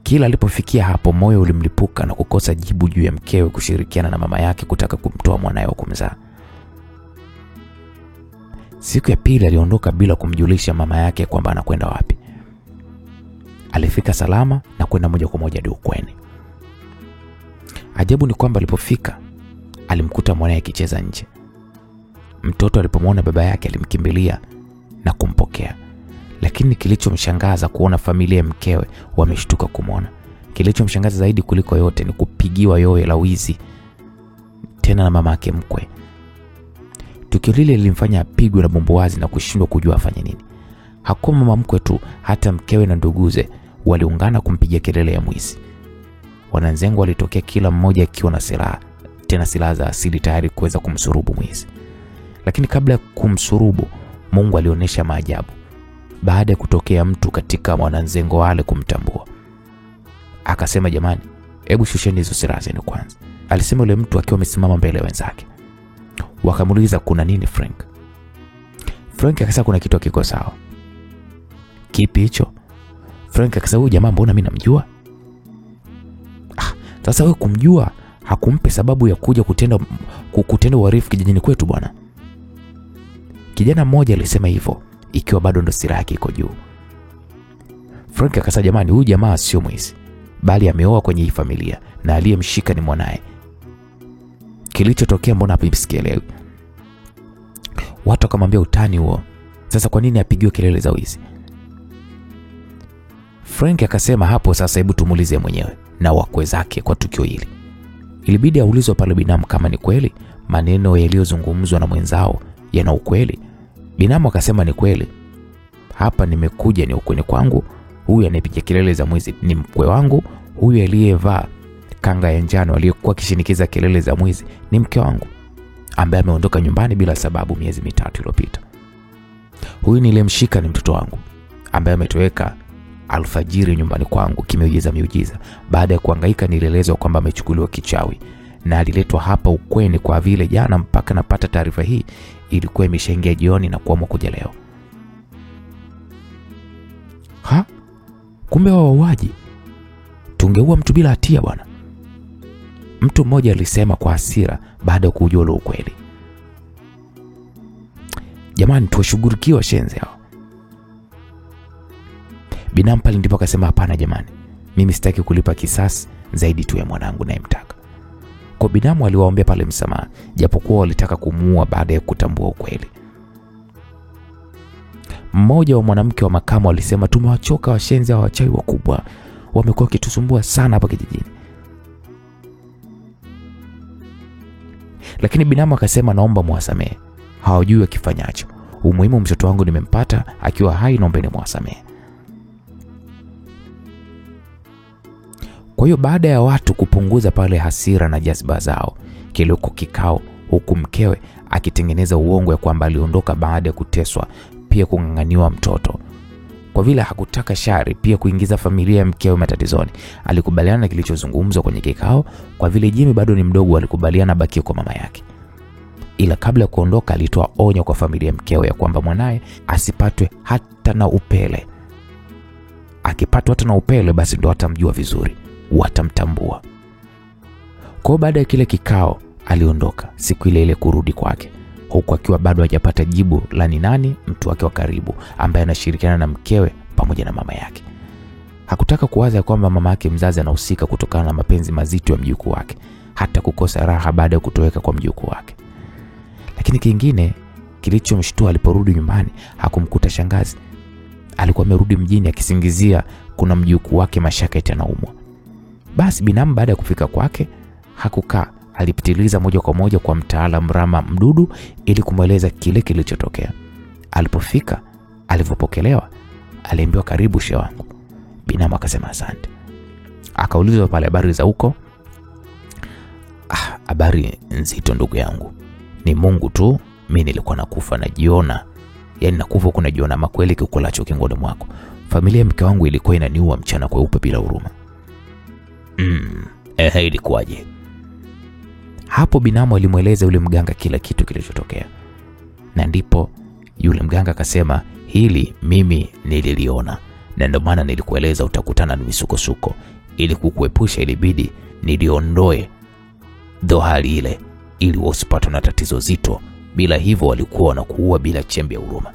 Kila alipofikia hapo, moyo ulimlipuka na kukosa jibu juu ya mkewe kushirikiana na mama yake kutaka kumtoa mwanae wa kumzaa. Siku ya pili aliondoka bila kumjulisha mama yake kwamba anakwenda wapi. Alifika salama na kwenda moja kwa moja hadi ukweni. Ajabu ni kwamba alipofika alimkuta mwanae akicheza nje. Mtoto alipomwona baba yake alimkimbilia na kumpokea. Lakini kilichomshangaza kuona familia ya mkewe wameshtuka kumwona. Kilichomshangaza zaidi kuliko yote ni kupigiwa yowe la wizi, tena na mama yake mkwe. Tukio lile lilimfanya apigwe na bumbuazi na kushindwa kujua afanye nini. Hakuwa mama mkwe tu, hata mkewe na nduguze waliungana kumpigia kelele ya mwizi. Wananzengo walitokea kila mmoja akiwa na silaha, tena silaha za asili tayari kuweza kumsurubu mwizi. Lakini kabla ya kumsurubu, Mungu alionyesha maajabu. Baada ya kutokea mtu katika wananzengo wale kumtambua, akasema, jamani, hebu shusheni hizo silaha zenu kwanza. Alisema yule mtu akiwa amesimama mbele ya wenzake. Wakamuuliza kuna nini Frank? Frank akasema kuna kitu hakiko sawa. Kipi hicho? Frank akasema huyu jamaa mbona mimi namjua? Sasa wewe kumjua hakumpe sababu ya kuja kutenda uhalifu kijijini kwetu bwana. Kijana mmoja alisema hivyo ikiwa bado ndo sira yake iko juu. Frank akasema jamani, huyu jamaa sio mwizi, bali ameoa kwenye hii familia na aliyemshika ni mwanae. Kilichotokea mbona hapa msikielewi? Watu wakamwambia utani huo. Sasa kwa nini apigiwe kelele za wizi? Frank akasema hapo sasa hebu tumuulize mwenyewe na wakwe zake kwa tukio hili. Ilibidi aulizwe pale binamu kama ni kweli maneno yaliyozungumzwa na mwenzao yana ukweli. Binamu akasema ni kweli. Hapa nimekuja ni ukweni kwangu. Huyu anayepiga kelele za mwizi ni mkwe wangu. Huyu aliyevaa kanga ya njano aliyekuwa kishinikiza kelele za mwizi ni mke wangu, ambaye ameondoka nyumbani bila sababu miezi 3 iliyopita. Huyu nilimshika ni mtoto wangu ambaye ametoweka alfajiri nyumbani kwangu miujiza. Baada ya kuhangaika nilielezwa kwamba amechukuliwa kichawi na aliletwa hapa ukweni kwa vile jana mpaka napata taarifa hii ilikuwa imeshaingia jioni na kuamua kuja leo. Kumbe wauaji. Tungeua mtu bila hatia bwana. Mtu mmoja alisema kwa hasira baada ya kujua ule ukweli. Jamani tuwashughulikie washenzi hao. Binamu pale ndipo akasema hapana jamani, mimi sitaki kulipa kisasi zaidi tu ya mwanangu nayemtaka. Kwa binamu aliwaombea pale msamaha, japokuwa walitaka kumuua baada ya kutambua ukweli. Mmoja wa mwanamke wa makamu alisema tumewachoka washenzi hao wachawi wakubwa, wamekuwa wakitusumbua sana hapa kijijini. Lakini binamu akasema naomba muwasamehe, hawajui wakifanyacho. Umuhimu mtoto wangu nimempata akiwa hai, naomba muwasamehe. Kwa hiyo baada ya watu kupunguza pale hasira na jazba zao, kilikuwa kikao huku mkewe akitengeneza uongo ya kwamba aliondoka baada ya kuteswa, pia kung'ang'aniwa mtoto. Kwa vile hakutaka shari pia kuingiza familia ya mkewe matatizoni, alikubaliana na kilichozungumzwa kwenye kikao. Kwa vile Jimmy bado ni mdogo, alikubaliana baki kwa mama yake. Ila kabla ya kuondoka alitoa onyo kwa familia ya mkewe ya kwamba mwanae asipatwe hata na upele. Akipatwa hata na upele basi ndo atamjua vizuri, watamtambua. Kwa baada ya kile kikao aliondoka siku ile ile kurudi kwake, huku akiwa bado hajapata jibu la ni nani mtu wake wa karibu ambaye anashirikiana na mkewe pamoja na mama yake. Hakutaka kuwaza kwamba mama yake mzazi anahusika kutokana na mapenzi mazito ya mjukuu wake, hata kukosa raha baada ya kutoweka kwa mjukuu wake. Lakini kingine kilichomshtua, aliporudi nyumbani hakumkuta shangazi. Alikuwa amerudi mjini akisingizia kuna mjukuu wake Mashaka eti anaumwa. Basi binamu baada ya kufika kwake hakukaa, alipitiliza moja kwa moja kwa mtaalamu Rama Mdudu ili kumweleza kile kilichotokea. Alipofika, alipopokelewa, aliambiwa karibu shehe wangu. Binamu akasema asante. Akaulizwa pale habari za huko. Habari nzito ndugu yangu. Ni Mungu tu, mimi nilikuwa nakufa najiona. Yaani nakufa kunajiona makweli kikulacho kingoni mwako. Familia mke wangu ilikuwa inaniua mchana kweupe bila huruma. Ilikuwaje? Hapo binamu alimueleza yule mganga kila kitu kilichotokea. Na ndipo yule mganga akasema hili mimi nililiona, na ndio maana nilikueleza utakutana na misukosuko. Ili kukuepusha ilibidi niliondoe hali ile ili usipatwe na tatizo zito. Bila hivyo walikuwa wanakuua bila chembe ya huruma.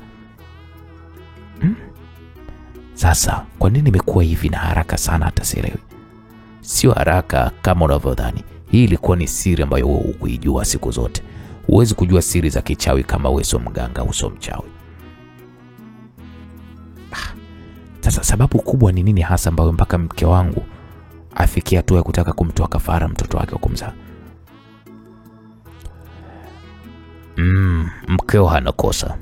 Sasa kwa nini imekuwa hivi na haraka sana hata sielewi? Sio haraka kama unavyodhani. Hii ilikuwa ni siri ambayo wewe hukuijua siku zote. Huwezi kujua siri za kichawi kama wewe sio mganga au sio mchawi. Sasa sababu kubwa ni nini hasa ambayo mpaka mke wangu afikia hatua ya kutaka kumtoa kafara mtoto wake wa kumzaa? Mkeo hana kosa,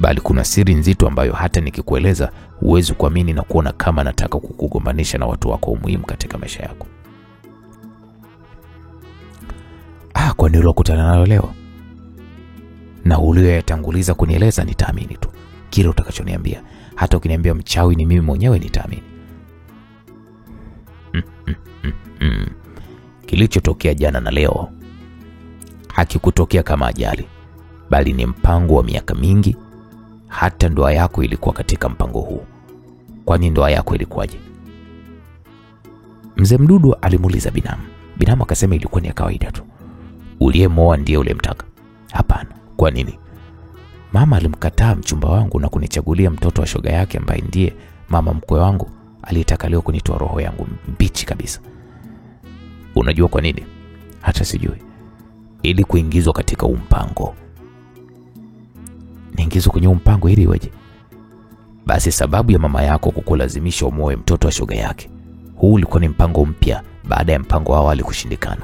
bali kuna siri nzito ambayo hata nikikueleza huwezi kuamini na kuona kama nataka kukugombanisha na watu wako muhimu katika maisha yako. Kwa nini ukutana nayo leo? Na uliyoyatanguliza kunieleza nitaamini tu kile utakachoniambia. Hata ukiniambia mchawi ni mimi mwenyewe nitaamini. Kilichotokea jana na leo hakikutokea kama ajali, bali ni mpango wa miaka mingi. Hata ndoa yako ilikuwa katika mpango huu. Kwani ndoa yako ilikuwaje? Mzee Mdudu alimuuliza binamu. Binamu akasema ilikuwa ni ya kawaida tu. Uliyemoa ndiye ulemtaka? Hapana. Kwa nini? Mama alimkataa mchumba wangu na kunichagulia mtoto wa shoga yake ambaye ndiye mama mkwe wangu aliyetaka leo kunitoa roho yangu mbichi kabisa. Unajua kwa nini? Hata sijui. Ili kuingizwa katika mpango. Niingizwe kwenye mpango ili iweje? Basi sababu ya mama yako kukulazimisha umoe mtoto wa shoga yake, huu ulikuwa ni mpango mpya baada ya mpango wa awali kushindikana.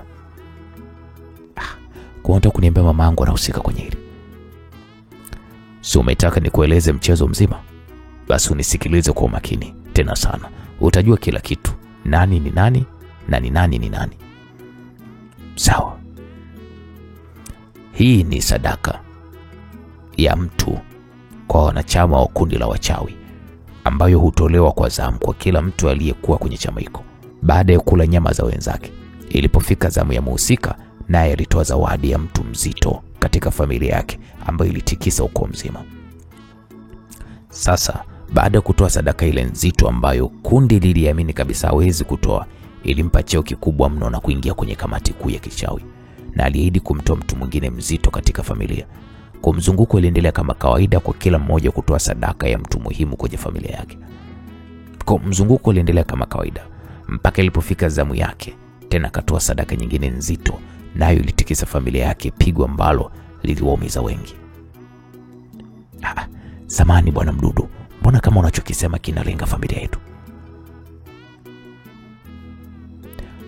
Kwa nini kuniambia mama yangu anahusika kwenye hili? Si umetaka nikueleze mchezo mzima? Basi unisikilize kwa makini tena sana. Utajua kila kitu. Nani ni nani na ni nani ni nani. Sawa. Hii ni sadaka ya mtu kwa wanachama wa kundi la wachawi, ambayo hutolewa kwa zamu kwa kila mtu aliyekuwa kwenye chama hiko baada ya kula nyama za wenzake. Ilipofika zamu ya mhusika, naye alitoa zawadi ya mtu mzito katika familia yake ambayo ilitikisa ukoo mzima. Sasa baada ya kutoa sadaka ile nzito ambayo kundi liliamini kabisa hawezi kutoa, ilimpa cheo kikubwa mno na kuingia kwenye kamati kuu ya kichawi, na aliahidi kumtoa mtu mwingine mzito katika familia. Kwa mzunguko uliendelea kama kawaida kwa kila mmoja kutoa sadaka ya mtu muhimu kwenye familia yake. Kwa mzunguko uliendelea kama kawaida mpaka ilipofika zamu yake, tena akatoa sadaka nyingine nzito, nayo ilitikisa familia yake, pigo ambalo liliwaumiza wengi. Samahani bwana Mdudu, mbona kama unachokisema kinalenga familia yetu?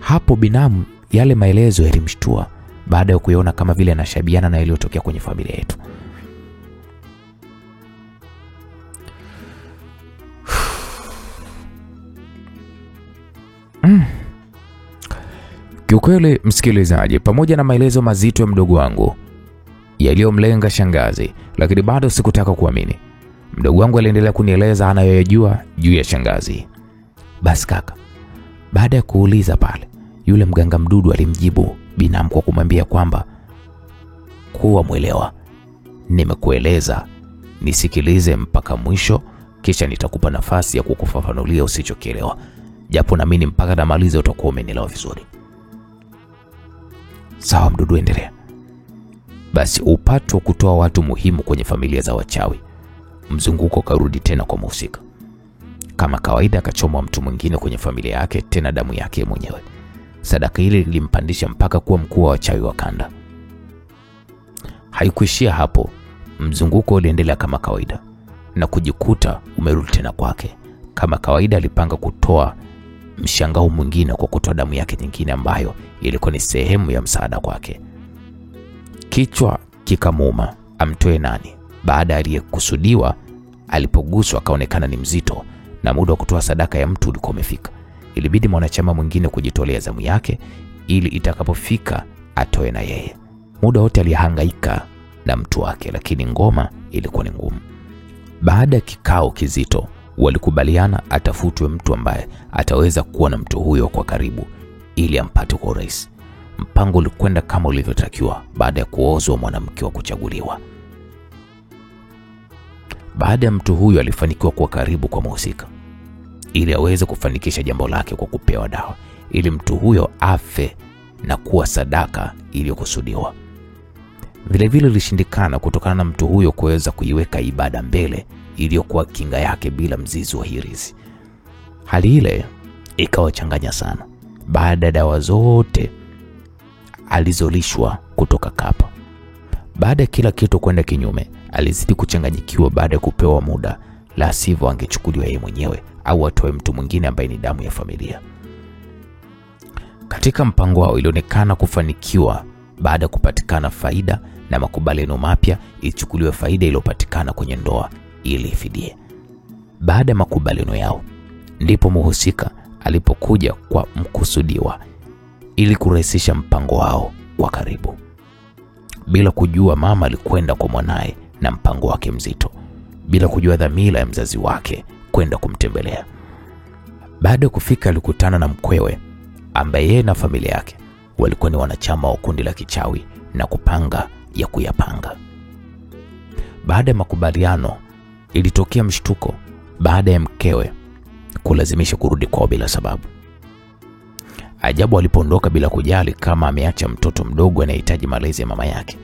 Hapo binamu yale maelezo yalimshtua baada ya kuiona kama vile anashabiana na yaliyotokea kwenye familia yetu. Kiukweli msikilizaji, pamoja na maelezo mazito ya mdogo wangu yaliyomlenga shangazi, lakini bado sikutaka kuamini. Mdogo wangu aliendelea kunieleza anayoyajua juu ya shangazi. Basi kaka, baada ya kuuliza pale, yule mganga Mdudu alimjibu binamu kwa kumwambia kwamba kuwa mwelewa, nimekueleza nisikilize mpaka mwisho, kisha nitakupa nafasi ya kukufafanulia usichokielewa, japo naamini mpaka namaliza utakuwa umenielewa vizuri. Sawa Mdudu, endelea. Basi upato kutoa watu muhimu kwenye familia za wachawi, mzunguko karudi tena kwa mhusika. Kama kawaida akachomwa mtu mwingine kwenye familia yake, tena damu yake mwenyewe. Sadaka ile ilimpandisha mpaka kuwa mkuu wa wachawi wa kanda. Haikuishia hapo, mzunguko uliendelea kama kawaida na kujikuta umerudi tena kwake. Kama kawaida alipanga kutoa mshangao mwingine kwa kutoa damu yake nyingine ambayo ilikuwa ni sehemu ya msaada kwake. Kichwa kikamuuma amtoe nani baada aliyekusudiwa alipoguswa akaonekana ni mzito na muda wa kutoa sadaka ya mtu ulikuwa umefika. Ilibidi mwanachama mwingine kujitolea zamu yake ili itakapofika atoe na yeye. Muda wote alihangaika na mtu wake, lakini ngoma ilikuwa ni ngumu. Baada ya kikao kizito, walikubaliana atafutwe mtu ambaye ataweza kuwa na mtu huyo kwa karibu ili ampate kwa urahisi. Mpango ulikwenda kama ulivyotakiwa baada ya kuozwa mwanamke wa kuchaguliwa. Baada ya mtu huyo alifanikiwa kuwa karibu kwa mhusika ili aweze kufanikisha jambo lake kwa kupewa dawa ili mtu huyo afe na kuwa sadaka iliyokusudiwa. Vile vile ilishindikana kutokana na mtu huyo kuweza kuiweka ibada mbele iliyokuwa kinga yake bila mzizi wa hirizi. Hali ile ikawachanganya sana. Baada ya dawa zote alizolishwa kutoka Kapa, baada ya kila kitu kwenda kinyume, alizidi kuchanganyikiwa baada ya kupewa muda, la sivyo angechukuliwa yeye mwenyewe au atoe mtu mwingine ambaye ni damu ya familia. Katika mpango wao ilionekana kufanikiwa baada ya kupatikana faida na makubaliano mapya, ichukuliwe faida iliyopatikana kwenye ndoa ili ifidie. Baada ya makubaliano yao, ndipo mhusika alipokuja kwa mkusudiwa ili kurahisisha mpango wao wa karibu. Bila kujua, mama alikwenda kwa mwanae na mpango wake mzito, bila kujua dhamira ya mzazi wake kwenda kumtembelea. Baada ya kufika, alikutana na mkwewe ambaye yeye na familia yake walikuwa ni wanachama wa kundi la kichawi na kupanga ya kuyapanga. Baada ya makubaliano, ilitokea mshtuko baada ya mkewe kulazimisha kurudi kwao bila sababu. Ajabu alipoondoka bila kujali kama ameacha mtoto mdogo anayehitaji malezi ya mama yake.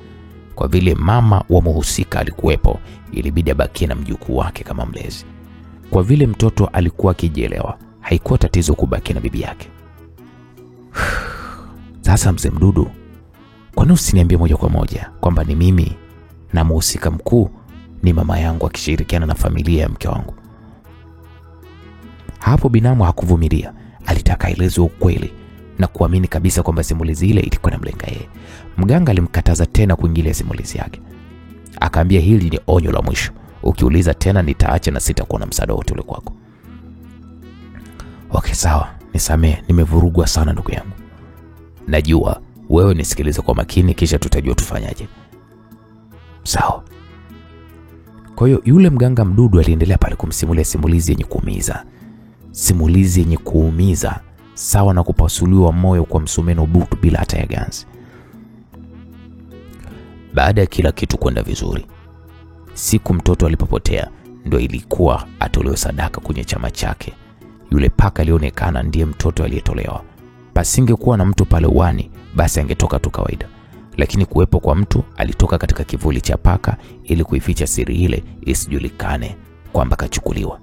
Kwa vile mama wa mhusika alikuwepo, ilibidi abakie na mjukuu wake kama mlezi. Kwa vile mtoto alikuwa akijielewa, haikuwa tatizo kubaki na bibi yake. Sasa mzee Mdudu, kwa nini usiniambie moja kwa moja kwamba ni mimi na mhusika mkuu ni mama yangu akishirikiana na familia ya mke wangu? Hapo binamu hakuvumilia, alitaka aelezwe ukweli na kuamini kabisa kwamba simulizi ile ilikuwa inamlenga yeye. Mganga alimkataza tena kuingilia simulizi yake. Akaambia hili ni onyo la mwisho. Ukiuliza tena nitaacha na sitakuwa na msaada wote ule kwako. Okay, sawa. Nisamee, nimevurugwa sana ndugu yangu. Najua, wewe nisikilize kwa makini kisha tutajua tufanyaje. Sawa. Kwa hiyo yule mganga Mdudu aliendelea pale kumsimulia simulizi yenye kuumiza. Simulizi yenye kuumiza sawa na kupasuliwa moyo kwa msumeno butu bila hata ya ganzi. Baada ya kila kitu kwenda vizuri, siku mtoto alipopotea ndio ilikuwa atolewe sadaka kwenye chama chake. Yule paka alionekana ndiye mtoto aliyetolewa. Pasingekuwa na mtu pale uani, basi angetoka tu kawaida. Lakini kuwepo kwa mtu, alitoka katika kivuli cha paka ili kuificha siri ile isijulikane kwamba kachukuliwa.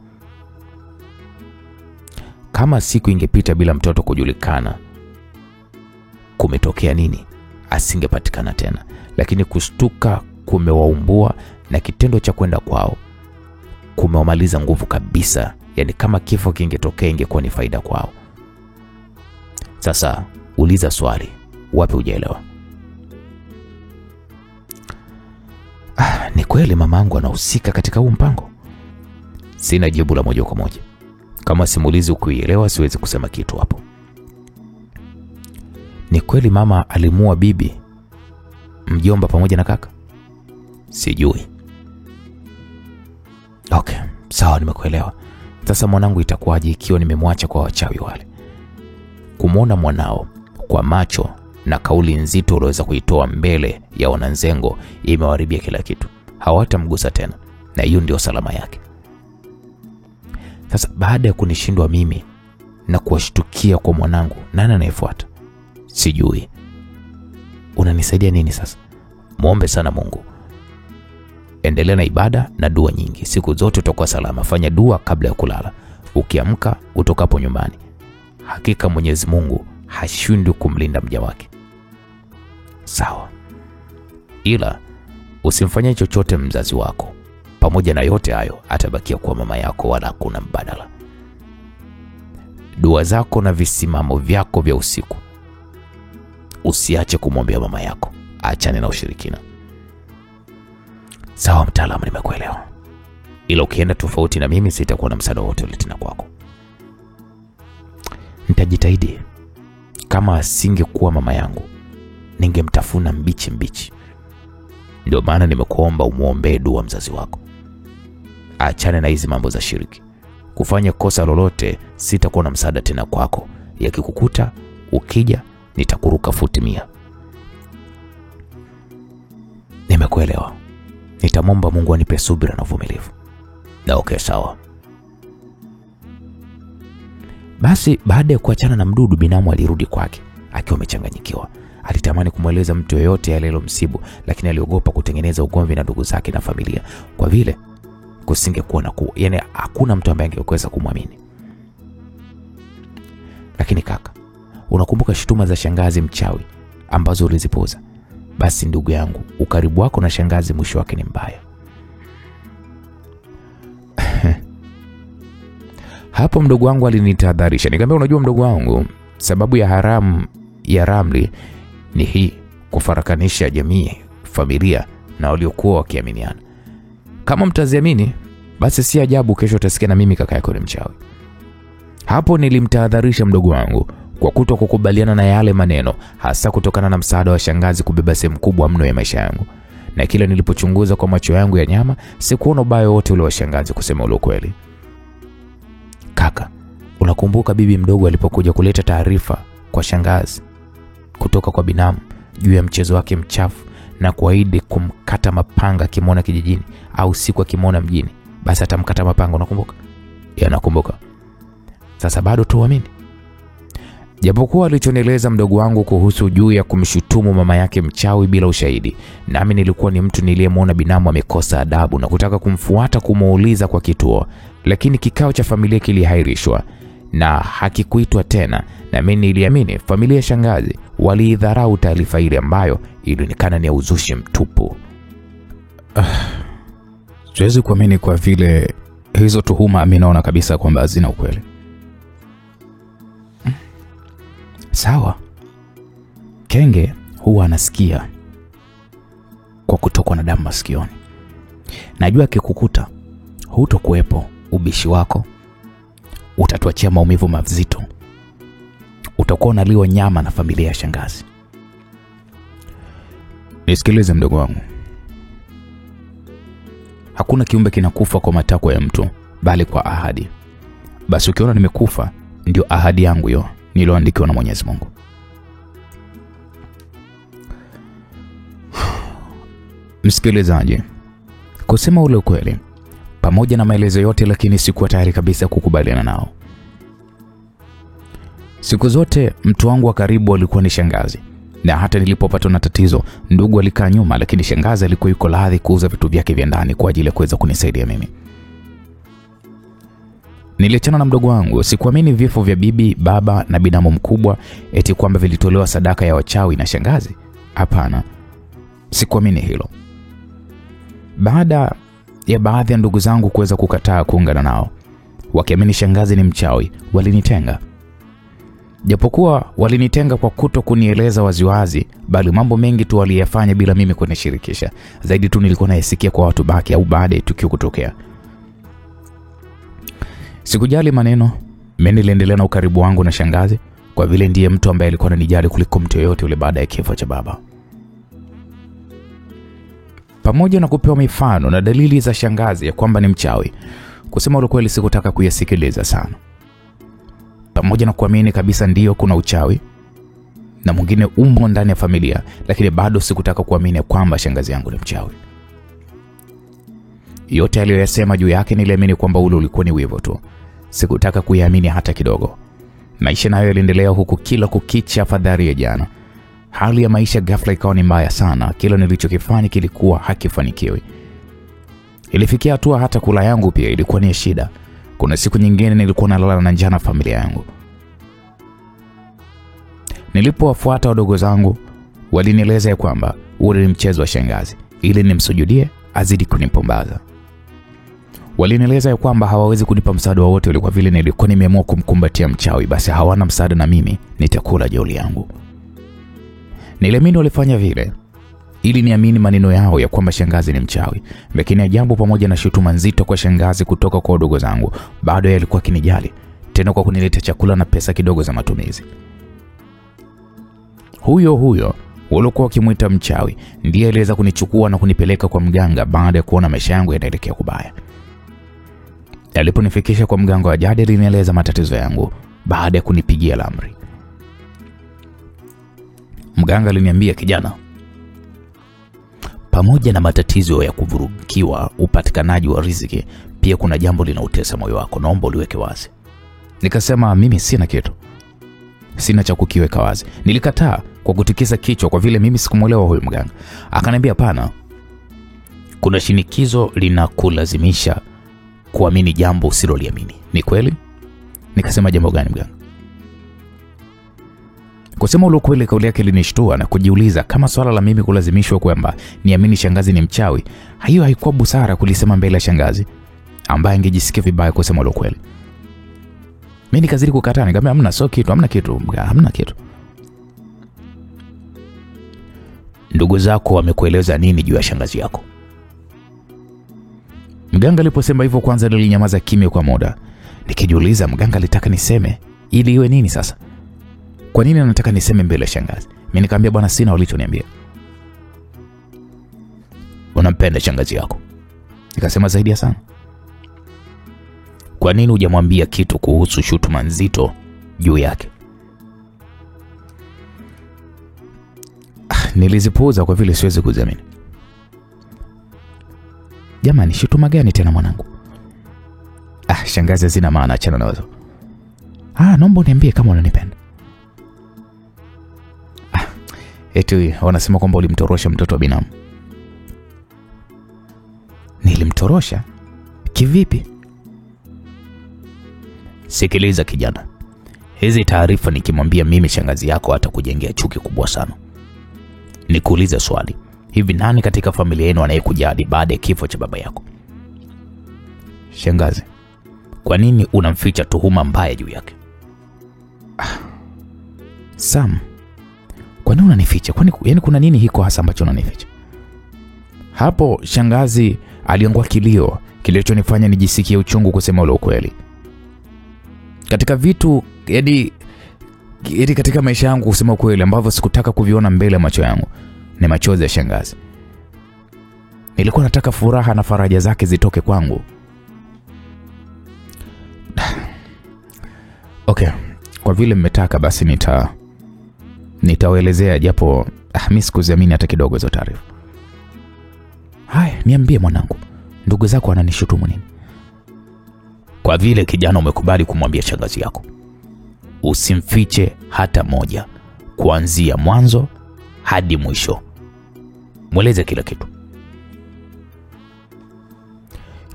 Kama siku ingepita bila mtoto kujulikana kumetokea nini, asingepatikana tena. Lakini kushtuka kumewaumbua na kitendo cha kwenda kwao kumewamaliza nguvu kabisa. Yani kama kifo kingetokea ingekuwa ni faida kwao. Sasa uliza swali, wapi hujaelewa? Ni kweli mamangu anahusika katika huu mpango? Sina jibu la moja kwa moja. Kama simulizi ukuielewa siwezi kusema kitu hapo. Ni kweli mama alimuua bibi, mjomba pamoja na kaka? Sijui. Okay, sawa, nimekuelewa. Sasa mwanangu itakuwaje ikiwa nimemwacha kwa wachawi wale? Kumuona mwanao kwa macho na kauli nzito uliweza kuitoa mbele ya wananzengo imewaribia kila kitu. Hawatamgusa tena na hiyo ndio salama yake. Sasa baada ya kunishindwa mimi na kuwashtukia kwa mwanangu, nani anayefuata? Sijui. Unanisaidia nini sasa? Muombe sana Mungu. Endelea na ibada na dua nyingi. Siku zote utakuwa salama. Fanya dua kabla ya kulala, ukiamka, utokapo nyumbani. Hakika Mwenyezi Mungu hashindwi kumlinda mja wake. Sawa. Ila usimfanyie chochote mzazi wako. Pamoja na yote hayo atabakia kuwa mama yako, wala hakuna mbadala. Dua zako na visimamo vyako vya usiku usiache kumwombea mama yako. Achane na ushirikina. Sawa mtaalamu, nimekuelewa. Ila ukienda tofauti na mimi sitakuwa na msaada wote ule tena kwako. Nitajitahidi. Kama asingekuwa mama yangu, ningemtafuna mbichi mbichi. Ndio maana nimekuomba umuombee dua mzazi wako. Achane na hizi mambo za shiriki. Kufanya kosa lolote sitakuwa na msaada tena kwako. Yakikukuta ukija nitakuruka futi 100. Nimekuelewa. Nitamwomba Mungu anipe subira na uvumilivu. Na okay, sawa. Basi baada ya kuachana na Mdudu, binamu alirudi kwake akiwa amechanganyikiwa. Alitamani kumweleza mtu yeyote yale msibu, lakini aliogopa kutengeneza ugomvi na ndugu zake na familia, kwa vile kusingekuwa na yani hakuna mtu ambaye angeweza kumwamini. Lakini kaka, unakumbuka shutuma za shangazi mchawi ambazo ulizipuuza? Basi ndugu yangu, ukaribu wako na shangazi mwisho wake ni mbaya. Hapo mdogo wangu alinitahadharisha. Nikamwambia, unajua mdogo wangu, sababu ya haramu ya ramli ni hii: kufarakanisha jamii, familia na waliokuwa wakiaminiana. Kama mtaziamini, basi si ajabu kesho utasikia na mimi kaka yako ni mchawi. Hapo nilimtahadharisha mdogo wangu kwa kutokukubaliana na yale maneno, hasa kutokana na msaada wa shangazi kubeba sehemu kubwa mno ya maisha yangu. Na kila nilipochunguza kwa macho yangu ya nyama, sikuona ubaya wote ule wa shangazi, kusema ule kweli. Kaka, unakumbuka bibi mdogo alipokuja kuleta taarifa kwa shangazi kutoka kwa binamu juu ya mchezo wake mchafu na kuahidi kumkata mapanga akimwona kijijini au siku akimwona mjini basi atamkata mapanga. Unakumbuka? Nakumbuka. Sasa bado tuamini? Japokuwa alichonieleza mdogo wangu kuhusu juu ya kumshutumu mama yake mchawi bila ushahidi, nami nilikuwa ni mtu niliyemwona binamu amekosa adabu na kutaka kumfuata kumuuliza kwa kituo, lakini kikao cha familia kilihairishwa na hakikuitwa tena, na mimi niliamini familia ya shangazi waliidharau taarifa ile ambayo ilionekana ni ya uzushi mtupu. Siwezi kuamini kwa vile hizo tuhuma mimi naona kabisa kwamba hazina ukweli. Sawa. Kenge huwa anasikia kwa kutokwa na damu masikioni. Najua akikukuta hutokuepo ubishi wako, utatuachia maumivu mazito. Utakuwa unaliwa nyama na familia ya shangazi. Nisikilize mdogo wangu. Hakuna kiumbe kinakufa kwa matakwa ya mtu, bali kwa ahadi. Basi ukiona nimekufa, ndio ahadi yangu hiyo niloandikiwa na Mwenyezi Mungu. Msikilizaji, kusema ule ukweli, pamoja na maelezo yote, lakini sikuwa tayari kabisa kukubaliana nao. Siku zote mtu wangu wa karibu alikuwa ni shangazi, na hata nilipopatwa na tatizo, ndugu alikaa nyuma, lakini shangazi alikuwa yuko radhi kuuza vitu vyake vya ndani kwa ajili ya kuweza kunisaidia mimi. Niliachana na mdogo wangu. Sikuamini vifo vya bibi, baba na binamu mkubwa eti kwamba vilitolewa sadaka ya wachawi na shangazi. Hapana. Sikuamini hilo. Baada ya baadhi ya ndugu zangu kuweza kukataa kuungana nao, wakiamini shangazi ni mchawi, walinitenga. Japokuwa walinitenga kwa kuto kunieleza waziwazi, bali mambo mengi tu waliyafanya bila mimi kunishirikisha. Zaidi tu nilikuwa nayasikia kwa watu baki au baada ya tukio kutokea. Sikujali maneno, mimi niliendelea na ukaribu wangu na shangazi kwa vile ndiye mtu ambaye alikuwa ananijali kuliko mtu yoyote yule baada ya kifo cha baba. Pamoja na kupewa mifano na dalili za shangazi ya kwamba ni mchawi, kusema ule kweli sikutaka kuyasikiliza sana. Pamoja na kuamini kabisa ndio kuna uchawi na mwingine umo ndani ya familia, lakini bado sikutaka kuamini kwamba shangazi yangu ni mchawi. Yote aliyoyasema juu yake niliamini kwamba ule ulikuwa ni wivu tu. Sikutaka kuyaamini hata kidogo. Maisha nayo yaliendelea huku kila kukicha afadhali ya jana. Hali ya maisha ghafla ikawa ni mbaya sana. Kila nilichokifanya kilikuwa hakifanikiwi. Ilifikia hatua hata kula yangu pia ilikuwa ni shida. Kuna siku nyingine nilikuwa nalala na njaa na familia yangu. Nilipowafuata wadogo zangu, walinieleza kwamba ule ni mchezo wa shangazi ili nimsujudie azidi kunipombaza. Walinieleza kwamba hawawezi kunipa msaada wowote ule kwa vile nilikuwa nimeamua kumkumbatia mchawi, basi hawana msaada na mimi nitakula jeuri yangu. Niliamini walifanya vile ili niamini maneno yao ya kwamba shangazi ni mchawi, lakini ajabu, pamoja na shutuma nzito kwa shangazi kutoka kwa wadogo zangu, bado yalikuwa kinijali, tena kwa kuniletea chakula na pesa kidogo za matumizi. Huyo walikuwa wakimuita mchawi ndiye aliweza kunichukua na kunipeleka kwa mganga baada ya kuona maisha yangu yanaelekea kubaya. Aliponifikisha kwa mganga wa jadi, alinieleza matatizo yangu baada ya kunipigia lamri. Mganga aliniambia, kijana, pamoja na matatizo ya kuvurugiwa upatikanaji wa riziki, pia kuna jambo linautesa moyo wako, naomba uliweke wazi. Nikasema mimi sina kitu, sina cha kukiweka wazi. Nilikataa kwa kutikisa kichwa kwa vile mimi sikumuelewa huyo mganga. Akaniambia, pana, kuna shinikizo linakulazimisha kuamini jambo usiloliamini. Ni kweli? Nikasema, jambo gani mganga? Kusema ule kweli, kauli yake ilinishtua na kujiuliza kama swala la mimi kulazimishwa kwamba niamini shangazi ni mchawi, hiyo haikuwa busara kulisema mbele ya shangazi ambaye angejisikia vibaya kusema ule kweli. Mimi nikazidi kukataa, nikamwambia hamna, sio kitu, hamna kitu, hamna kitu. Ndugu zako wamekueleza nini juu ya shangazi yako? Mganga aliposema hivyo, kwanza nilinyamaza kimya kwa muda. Nikijiuliza mganga alitaka niseme ili iwe nini sasa? Kwa nini anataka niseme mbele ya shangazi? Mimi nikamwambia, bwana, sina walichoniambia. Unampenda shangazi yako? Nikasema, zaidi sana. Kwa nini hujamwambia kitu kuhusu shutuma nzito juu yake? Nilizipuuza kwa vile siwezi kuziamini. Jamani, shutuma gani tena mwanangu? Shangazi zina maana, achana nazo. Naomba uniambie kama unanipenda. Eti wanasema kwamba ulimtorosha mtoto wa binamu. Nilimtorosha? Kivipi? Sikiliza kijana. Hizi taarifa nikimwambia mimi shangazi yako hata kujengea chuki kubwa sana. Nikuulize swali. Hivi nani katika familia yenu anayekujali baada ya kifo cha baba yako? Shangazi, kwa nini unamficha tuhuma mbaya juu yake? Sam, kwa nini unanificha? Yaani kuna nini hiko hasa ambacho unanificha? Hapo shangazi aliangua kilio kilichonifanya nijisikie uchungu kusema ule ukweli. Katika vitu yaani katika maisha yangu kusema ukweli ambavyo sikutaka kuviona mbele ya macho yangu ni machozi ya shangazi. Nilikuwa nataka furaha na faraja zake zitoke kwangu. Okay, kwa vile mmetaka basi nitawaelezea japo mimi sikuziamini hata kidogo hizo taarifa. Haya, niambie mwanangu, ndugu zako wananishutumu nini? Kwa vile kijana umekubali kumwambia shangazi yako, usimfiche hata moja, kuanzia mwanzo hadi mwisho. Mweleze kila kitu.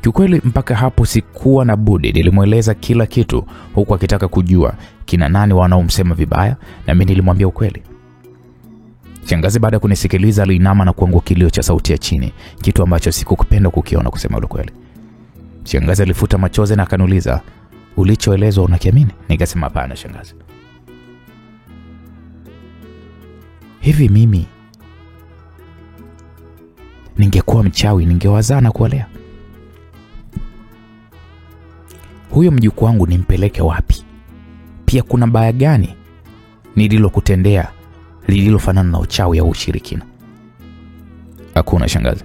Kiukweli mpaka hapo sikuwa na budi, nilimweleza kila kitu huku akitaka kujua kina nani wanaomsema vibaya, na mimi nilimwambia ukweli. Shangazi baada ya kunisikiliza aliinama na kuangua kilio cha sauti ya chini, kitu ambacho sikupenda kukiona kusema ukweli. Shangazi alifuta machozi na akaniuliza, ulichoelezwa unakiamini? Nikasema hapana shangazi. Hivi mimi ningekuwa mchawi ningewazaa na kuwalea? Huyo mjukuu wangu nimpeleke wapi? Pia kuna baya gani nililokutendea lililofanana na uchawi au ushirikina? Hakuna shangazi.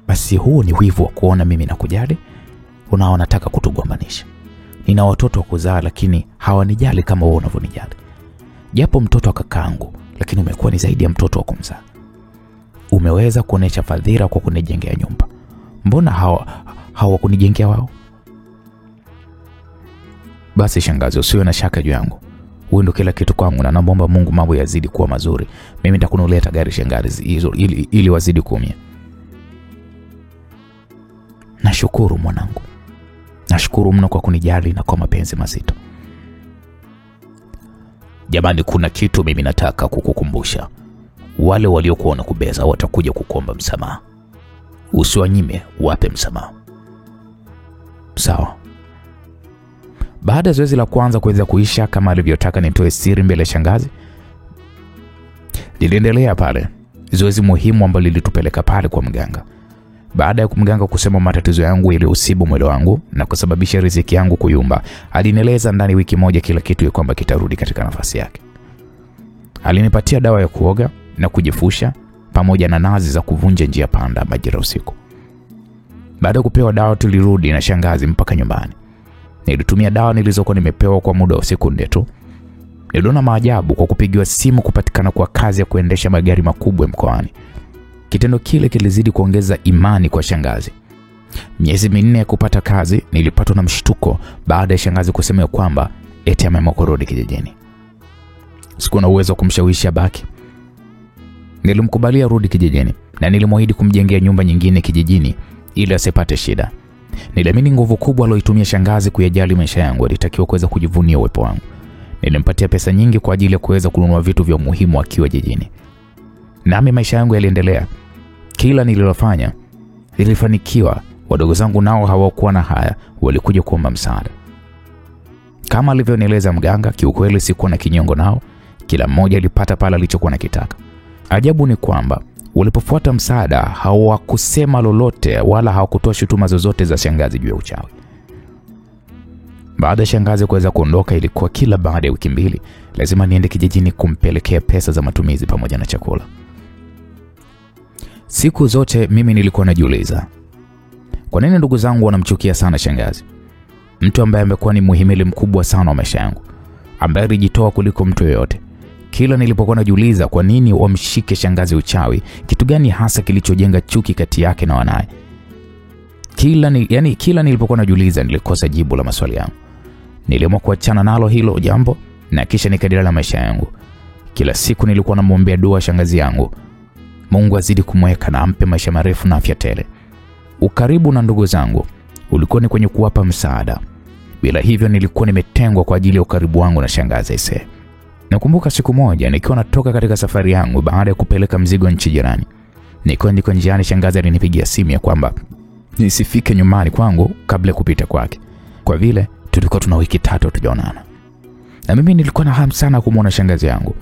Basi huo ni wivu wa kuona mimi nakujali, unataka kutugombanisha. Nina watoto wa kuzaa lakini hawanijali kama wewe unavyonijali. Japo mtoto wa kakaangu, lakini umekuwa ni zaidi ya mtoto wa kumzaa. Umeweza kuonesha fadhila kwa kunijengea nyumba. Mbona hawakunijengea wao? Basi shangazi, usiwe na shaka juu yangu. Wewe ndio kila kitu kwangu na naomba Mungu mambo yazidi kuwa mazuri. Mimi nitakununulia gari shangazi hizo ili wazidi kuumia. Nashukuru mwanangu. Nashukuru mno kwa kunijali na kwa mapenzi mazito. Jamani, kuna kitu mimi nataka kukukumbusha. Wale waliokuwa wanakubeza watakuja kukuomba msamaha. Usiwanyime, wape msamaha. Sawa? Baada ya zoezi la kwanza kuweza kuisha kama alivyotaka nitoe siri mbele ya shangazi, niliendelea pale. Zoezi muhimu ambalo lilitupeleka pale kwa mganga. Baada ya kumganga kusema matatizo yangu yaliusibu mwili wangu na kusababisha riziki yangu kuyumba, alinieleza ndani wiki moja kila kitu kwamba kitarudi katika nafasi yake. Alinipatia dawa ya kuoga na kujifusha pamoja na nazi za kuvunja njia panda majira usiku. Baada ya kupewa dawa tulirudi na shangazi mpaka nyumbani. Nilitumia dawa nilizokuwa nimepewa kwa muda wa sekunde tu. Niliona maajabu kwa kupigiwa simu kupatikana kwa kazi ya kuendesha magari makubwa mkoani. Kitendo kile kilizidi kuongeza imani kwa shangazi. Miezi 4 ya kupata kazi nilipatwa na mshtuko baada ya shangazi kusema kwamba eti ameamua kurudi kijijini. Sikuwa na uwezo kumshawishi abaki. Nilimkubalia rudi kijijini na nilimwahidi kumjengea nyumba nyingine kijijini ili asipate shida. Niliamini nguvu kubwa aliyoitumia shangazi kuyajali maisha yangu alitakiwa kuweza kujivunia uwepo wangu. Nilimpatia pesa nyingi kwa ajili ya kuweza kununua vitu vya muhimu akiwa jijini. Nami maisha yangu yaliendelea. Kila nililofanya nilifanikiwa. Wadogo zangu nao hawakuwa na haya, walikuja kuomba msaada. Kama alivyonieleza mganga, kiukweli sikuwa na kinyongo nao. Kila mmoja alipata pale alichokuwa nakitaka. Ajabu ni kwamba walipofuata msaada hawakusema lolote wala hawakutoa shutuma zozote za shangazi juu ya uchawi. Baada ya shangazi kuweza kuondoka, ilikuwa kila baada ya wiki 2 lazima niende kijijini kumpelekea pesa za matumizi pamoja na chakula. Siku zote mimi nilikuwa najiuliza, kwa nini ndugu zangu wanamchukia sana shangazi? Mtu ambaye amekuwa ni muhimili mkubwa sana wa maisha yangu, ambaye alijitoa kuliko mtu yoyote. Kila nilipokuwa najiuliza kwa nini wamshike shangazi uchawi, kitu gani hasa kilichojenga chuki kati yake na wanae, kila nilipokuwa najiuliza nilikosa jibu la maswali yangu. Niliamua kuachana nalo hilo jambo na kisha nikaendelea na maisha yangu. Kila siku nilikuwa namuombea dua shangazi yangu, Mungu azidi kumweka na ampe maisha marefu na afya tele. Ukaribu na ndugu zangu ulikuwa ni kwenye kuwapa msaada. Bila hivyo nilikuwa nimetengwa kwa ajili ya ukaribu wangu na shangazi ise. Nakumbuka siku moja nikiwa natoka katika safari yangu baada ya kupeleka mzigo nchi jirani. Nikiwa ndiko njiani, shangazi alinipigia simu ya kwamba nisifike nyumbani kwangu kabla ya kupita kwake, kwa vile tulikuwa tuna wiki 3 tujaonana. Na mimi nilikuwa na hamu sana kumuona shangazi yangu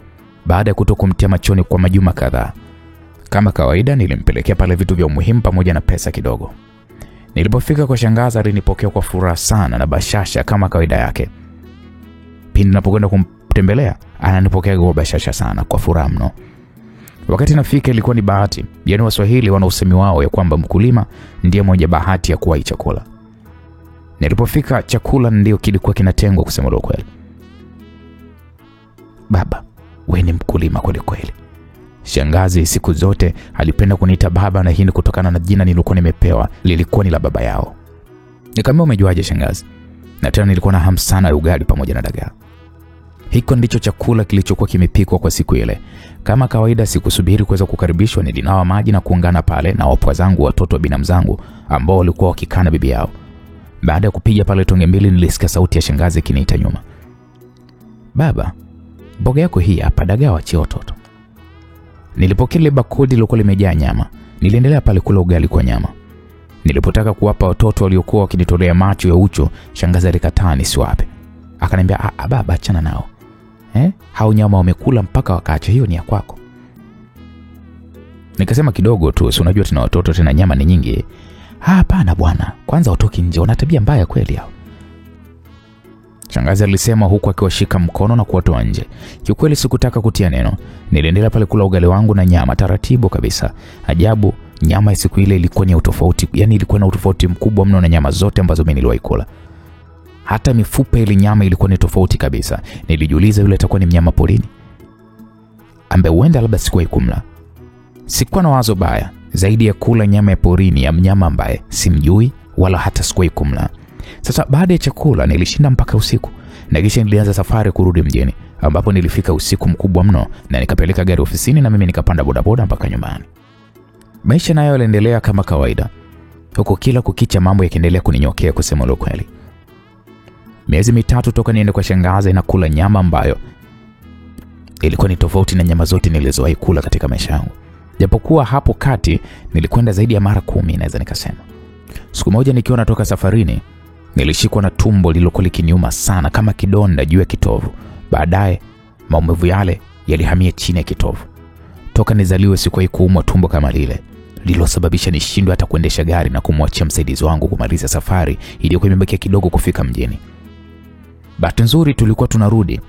baada ya kutokumtia machoni kwa majuma kadhaa. Kama kawaida nilimpelekea pale vitu vya umuhimu pamoja na pesa kidogo. Nilipofika kwa shangazi alinipokea kwa furaha sana na bashasha kama kawaida yake. Pindi ninapokwenda kumtembelea ananipokea kwa bashasha sana, kwa furaha mno. Wakati nafika ilikuwa ni bahati. Yaani Waswahili wana usemi wao ya kwamba mkulima ndiye mwenye bahati ya kuwahi chakula. Nilipofika chakula ndio kilikuwa kinatengwa, kusema ukweli. Baba, wewe ni mkulima kweli kweli. Shangazi siku zote alipenda kuniita baba, na hii ni kutokana na jina nilikuwa nimepewa, lilikuwa ni la baba yao. Nikamwambia umejuaje shangazi? Na tena nilikuwa na hamu sana ya ugali pamoja na dagaa. Hiko ndicho chakula kilichokuwa kimepikwa kwa siku ile. Kama kawaida sikusubiri kuweza kukaribishwa, nilinawa maji na kuungana pale na wapwa zangu, watoto wa binamu zangu ambao walikuwa wakikana bibi yao. Baada ya kupiga pale tonge mbili, nilisikia sauti ya shangazi kiniita nyuma. Baba, mboga yako hii hapa, dagaa wachie watoto. Nilipokea ile bakuli lilokuwa limejaa nyama. Niliendelea pale kula ugali kwa nyama. Nilipotaka kuwapa watoto waliokuwa wakinitolea macho ya ucho, shangazi alikataa nisiwape. Akaniambia, baba achana nao. Hao nyama wamekula mpaka wakaacha, hiyo ni ya kwako. Nikasema kidogo tu, si unajua tuna watoto tena nyama ni nyingi. Hapana bwana, kwanza utoki nje, una tabia mbaya kweli hao. Shangazi alisema huku akiwashika mkono na kuwatoa nje. Kiukweli sikutaka kutia neno. Niliendelea pale kula ugali wangu na nyama taratibu kabisa. Ajabu, nyama siku ile ilikuwa ni utofauti, yani ilikuwa na utofauti mkubwa mno na nyama zote ambazo mimi niliwahi kula. Hata mifupa ile nyama ilikuwa ni tofauti kabisa. Nilijiuliza yule atakuwa ni mnyama porini ambaye huenda labda sikuwahi kumla. Sikuwa na wazo baya zaidi ya kula nyama ya porini ya mnyama ambaye simjui wala hata sikuwahi kumla. Sasa baada ya chakula nilishinda mpaka usiku, na kisha nilianza safari kurudi mjini, ambapo nilifika usiku mkubwa mno na nikapeleka gari ofisini na mimi nikapanda bodaboda mpaka nyumbani. Maisha nayo yaliendelea kama kawaida, huko kila kukicha mambo yakiendelea kuninyokea, kusema ukweli. Miezi 3 toka niende kwa shangazi na kula nyama ambayo ilikuwa ni tofauti na nyama zote nilizowahi kula katika maisha yangu. Japokuwa hapo kati nilikwenda zaidi ya mara 10 naweza nikasema. Siku moja nikiwa natoka safarini, nilishikwa na tumbo lililokuwa likiniuma sana kama kidonda juu ya kitovu. Baadaye maumivu yale yalihamia chini ya kitovu. Toka nizaliwe sikuwahi kuumwa tumbo kama lile, lililosababisha nishindwe hata kuendesha gari na kumwachia msaidizi wangu kumaliza safari iliyokuwa imebakia kidogo kufika mjini. Bahati nzuri tulikuwa tunarudi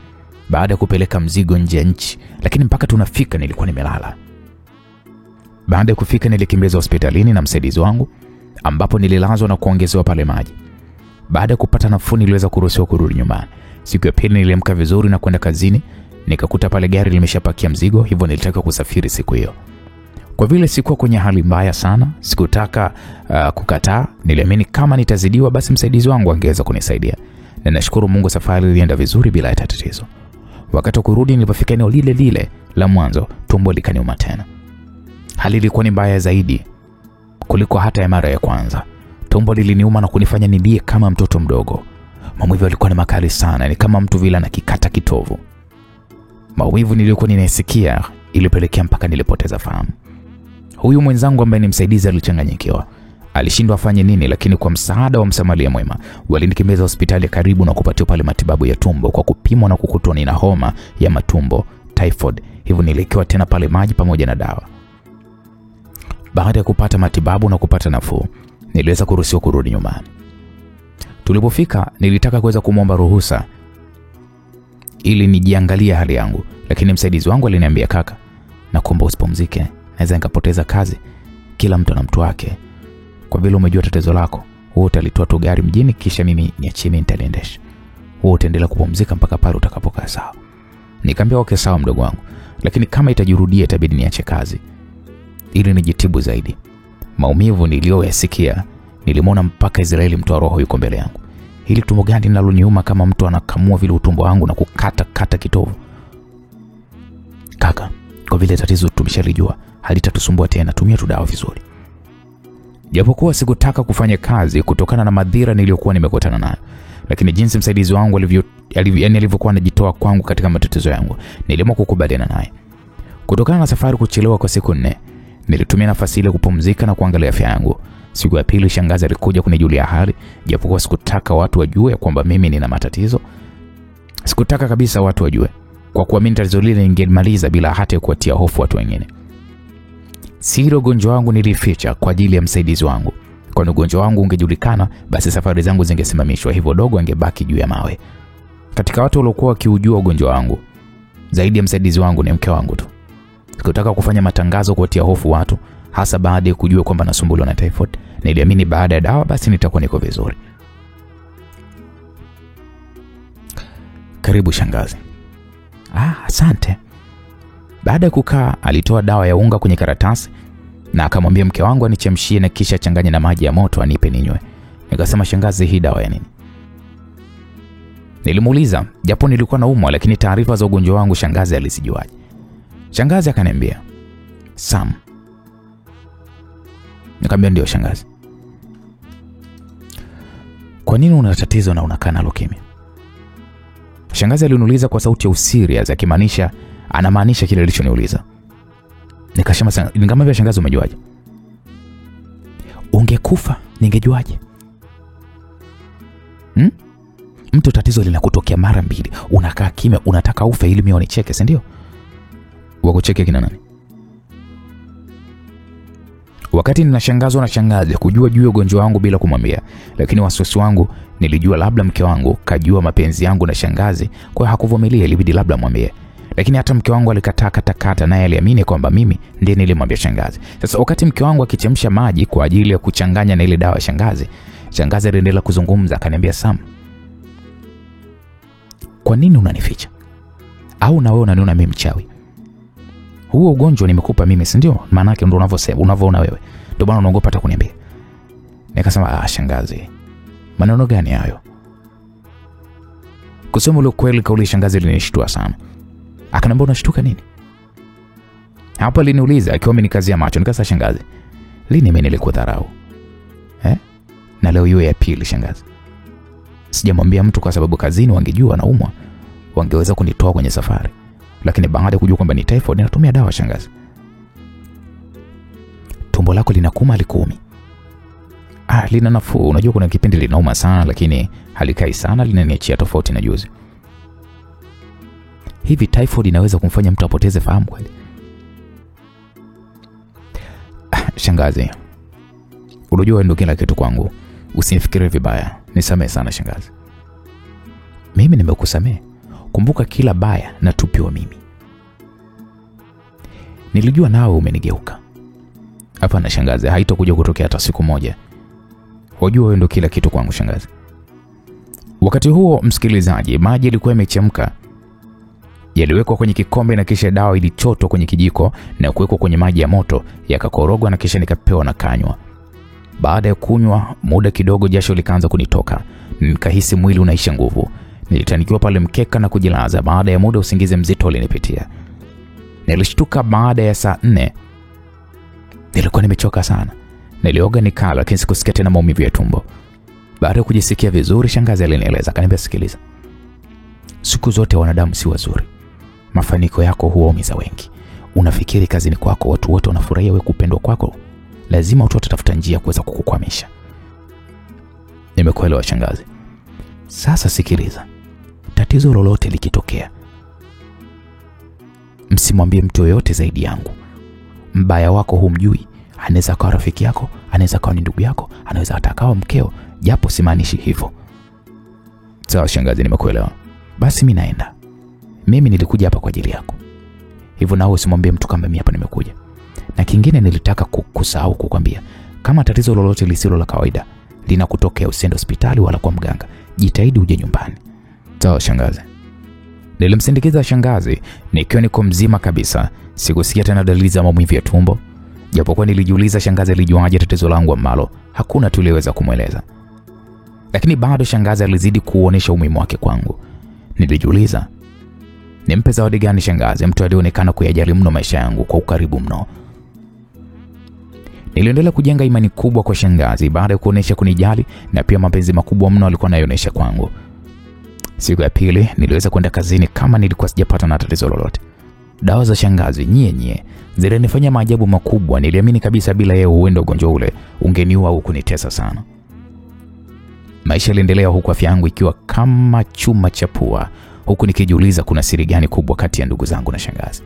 baada ya kupeleka mzigo nje ya nchi, lakini mpaka tunafika nilikuwa nimelala. Baada ya kufika nilikimbizwa hospitalini na msaidizi wangu, ambapo nililazwa na kuongezewa pale maji. Baada ya kupata nafuu niliweza kuruhusiwa kurudi nyumbani. Siku ya pili niliamka vizuri na kwenda kazini, nikakuta pale gari limeshapakia mzigo, hivyo nilitaka kusafiri siku hiyo. Kwa vile sikuwa kwenye hali mbaya sana, sikutaka kukataa. Niliamini kama nitazidiwa basi msaidizi wangu angeweza kunisaidia. Na nashukuru Mungu safari ilienda vizuri bila tatizo. Wakati kurudi nilipofika eneo lile lile la mwanzo, tumbo likaniuma tena. Hali ilikuwa ni mbaya zaidi kuliko hata ya mara ya kwanza. Tumbo liliniuma na kunifanya nilie kama mtoto mdogo. Maumivu yalikuwa ni makali sana, ni kama mtu vile anakikata kitovu. Maumivu niliyokuwa ninasikia ilipelekea mpaka nilipoteza fahamu. Huyu mwenzangu ambaye ni msaidizi alichanganyikiwa. Alishindwa afanye nini, lakini kwa msaada wa msamaria mwema walinikimbiza hospitali karibu na kupatiwa pale matibabu ya tumbo kwa kupimwa na kukutwa nina homa ya matumbo, typhoid. Hivyo nilikiwa tena pale maji pamoja na dawa. Baada ya kupata matibabu na kupata nafuu, niliweza kuruhusiwa kurudi nyumbani. Tulipofika nilitaka kuweza kumwomba ruhusa ili nijiangalie hali yangu, lakini msaidizi wangu aliniambia, kaka, nakuomba usipumzike, naweza nikapoteza kazi. Kila mtu ana mtu wake. Kwa vile umejua tatizo lako, wewe utalitoa tu gari mjini kisha mimi niachie mimi nitaliendesha. Wewe utaendelea kupumzika mpaka pale utakapokaa sawa. Nikamwambia okay sawa mdogo wangu, lakini kama itajirudia itabidi niache kazi ili nijitibu zaidi. Maumivu niliyoyasikia, nilimwona mpaka Israeli mtoa roho yuko mbele yangu. Hili tumbo gani linaloniuma kama mtu anakamua vile utumbo wangu na kukata kitovu. Kaka, kwa vile tatizo tumeshalijua, halitatusumbua tena, tumia tu dawa vizuri. Japokuwa sikutaka kufanya kazi kutokana na madhira niliyokuwa nimekutana nayo, lakini jinsi msaidizi wangu alivyokuwa anajitoa kwangu katika matatizo yangu, niliamua kukubaliana naye. Kutokana na safari kuchelewa kwa siku 4, nilitumia nafasi ile kupumzika na kuangalia afya yangu. Siku ya pili shangazi alikuja kunijulia hali, japokuwa sikutaka watu wajue kwamba mimi nina matatizo. Sikutaka kabisa watu wajue, kwa kuwa mimi tatizo lile ningemaliza bila hata kuwatia hofu watu wengine. Siri ugonjwa wangu nilificha kwa ajili ya msaidizi wangu. Kwa ugonjwa wangu ungejulikana, basi safari zangu zingesimamishwa, hivyo dogo angebaki juu ya mawe. Katika watu waliokuwa wakiujua ugonjwa wangu, zaidi ya msaidizi wangu ni mke wangu tu. Sikutaka kufanya matangazo kuwatia hofu watu, hasa baada ya kujua kwamba nasumbuliwa na typhoid. Niliamini baada ya dawa basi nitakuwa niko vizuri. Karibu shangazi. Asante. Baada ya kukaa, alitoa dawa ya unga kwenye karatasi na akamwambia mke wangu anichemshie na kisha changanye na maji ya moto anipe ninywe. Nikasema shangazi, hii dawa ya nini? Nilimuuliza, japo nilikuwa naumwa lakini taarifa za ugonjwa wangu shangazi alizijuaje? Shangazi akaniambia, Sam. Nikamwambia ndio shangazi. Kwa nini una tatizo na unakaa nalo kimya? Shangazi aliniuliza kwa sauti ya usiri, akimaanisha anamaanisha kile alichoniuliza. Nikamwambia shangazi, umejuaje? Ungekufa ningejuaje? Mtu tatizo linakutokea mara 2, unakaa kimya, unataka ufe ili mimi nicheke, si ndio? Wakucheke kina nani? Wakati ninashangazwa na shangazi kujua juu ya ugonjwa wangu bila kumwambia, lakini wasiwasi wangu nilijua labda mke wangu kajua mapenzi yangu na shangazi, kwa hiyo hakuvumilia, ilibidi labda mwambie. Lakini hata mke wangu alikataa katakata, naye aliamini kwamba mimi ndiye nilimwambia shangazi. Sasa wakati mke wangu akichemsha maji kwa ajili ya kuchanganya na ile dawa ya shangazi, shangazi aliendelea kuzungumza, akaniambia, Sam, kwa nini unanificha? Au na wewe unaniona mimi mchawi? Huo ugonjwa nimekupa mimi, si ndio? Maana yake ndio unavyoona wewe. Ndio maana unaogopa hata kuniambia. Nikasema, shangazi, maneno gani hayo? Kusema ule kweli, kauli shangazi ilinishtua sana. Akaniambia, unashtuka nini? Hapa aliniuliza akiwa amenikazia macho. Nikasema, shangazi, lini mimi nilikudharau? Na leo hiyo ya pili shangazi. Sijamwambia mtu kwa sababu kazini wangejua naumwa, wangeweza kunitoa kwenye safari. Lakini baada ya kujua kwamba ni typhoid ninatumia dawa shangazi. Tumbo lako linakuma likumi? Lina nafuu. Unajua kuna kipindi linauma sana lakini halikai sana, linaniachia tofauti na juzi. Hivi typhoid inaweza kumfanya mtu apoteze fahamu kweli? Shangazi, unajua ndio kila kitu kwangu. Usinifikirie vibaya. Nisamehe sana shangazi. Mimi nimekusamehe. Kumbuka kila baya na tupiwa mimi. Nilijua nawe umenigeuka. Hapa na shangazi, haitakuja kutokea hata siku moja. Wajua wewe ndio kila kitu kwangu shangazi. Wakati huo msikilizaji, maji yalikuwa yamechemka. Yaliwekwa kwenye kikombe na kisha dawa ilichotwa kwenye kijiko na kuwekwa kwenye maji ya moto, yakakorogwa na kisha nikapewa na kanywa. Baada ya kunywa muda kidogo, jasho likaanza kunitoka. Nikahisi mwili unaisha nguvu. Nilitanikiwa pale mkeka na kujilaza. Baada ya muda usingizi mzito ulinipitia. Nilishtuka baada ya saa 4. Nilikuwa nimechoka sana. Nilioga nikala lakini sikusikia tena maumivu ya tumbo. Baada ya kujisikia vizuri, shangazi alinieleza, akaniambia, sikiliza. Siku zote wanadamu si wazuri. Mafanikio yako huwaumiza wengi. Unafikiri kazini kwako watu wote wanafurahia wewe kupendwa kwako? Lazima watu watatafuta njia kuweza kukukwamisha. Nimekuelewa shangazi. Sasa sikiliza. Tatizo lolote likitokea, msimwambie mtu yoyote zaidi yangu. Mbaya wako humjui. Anaweza kuwa rafiki yako, anaweza kuwa ni ndugu yako, anaweza hata kuwa mkeo, japo simaanishi hivyo. Sawa shangazi, nimekuelewa. Basi mimi naenda. Mimi nilikuja hapa kwa ajili yako. Hivyo nawe usimwambie mtu kama mimi hapa nimekuja. Na kingine nilitaka kusahau kukwambia, kama tatizo lolote lisilo la kawaida linakutokea, usiende hospitali wala kwa mganga. Jitahidi uje nyumbani. Sawa shangazi. Nilimsindikiza shangazi nikiwa niko mzima kabisa. Sikusikia tena dalili za maumivu ya tumbo. Japokuwa nilijiuliza shangazi alijuaje tatizo langu ambalo hakuna tuliweza kumweleza. Lakini bado shangazi alizidi kuonesha umuhimu wake kwangu. Nilijiuliza, nimpe zawadi gani shangazi, mtu alionekana kuyajali mno maisha yangu kwa ukaribu mno. Niliendelea kujenga imani kubwa kwa shangazi baada ya kuonesha kunijali na pia mapenzi makubwa mno alikuwa anayoonyesha kwangu. Siku ya pili niliweza kwenda kazini kama nilikuwa sijapata na tatizo lolote. Dawa za shangazi nyie zilinifanya maajabu makubwa. Niliamini kabisa bila yeye huenda ugonjwa ule ungeniua au kunitesa sana. Maisha yaliendelea huku afya yangu ikiwa kama chuma cha pua, huku nikijiuliza kuna siri gani kubwa kati ya ndugu zangu na shangazi.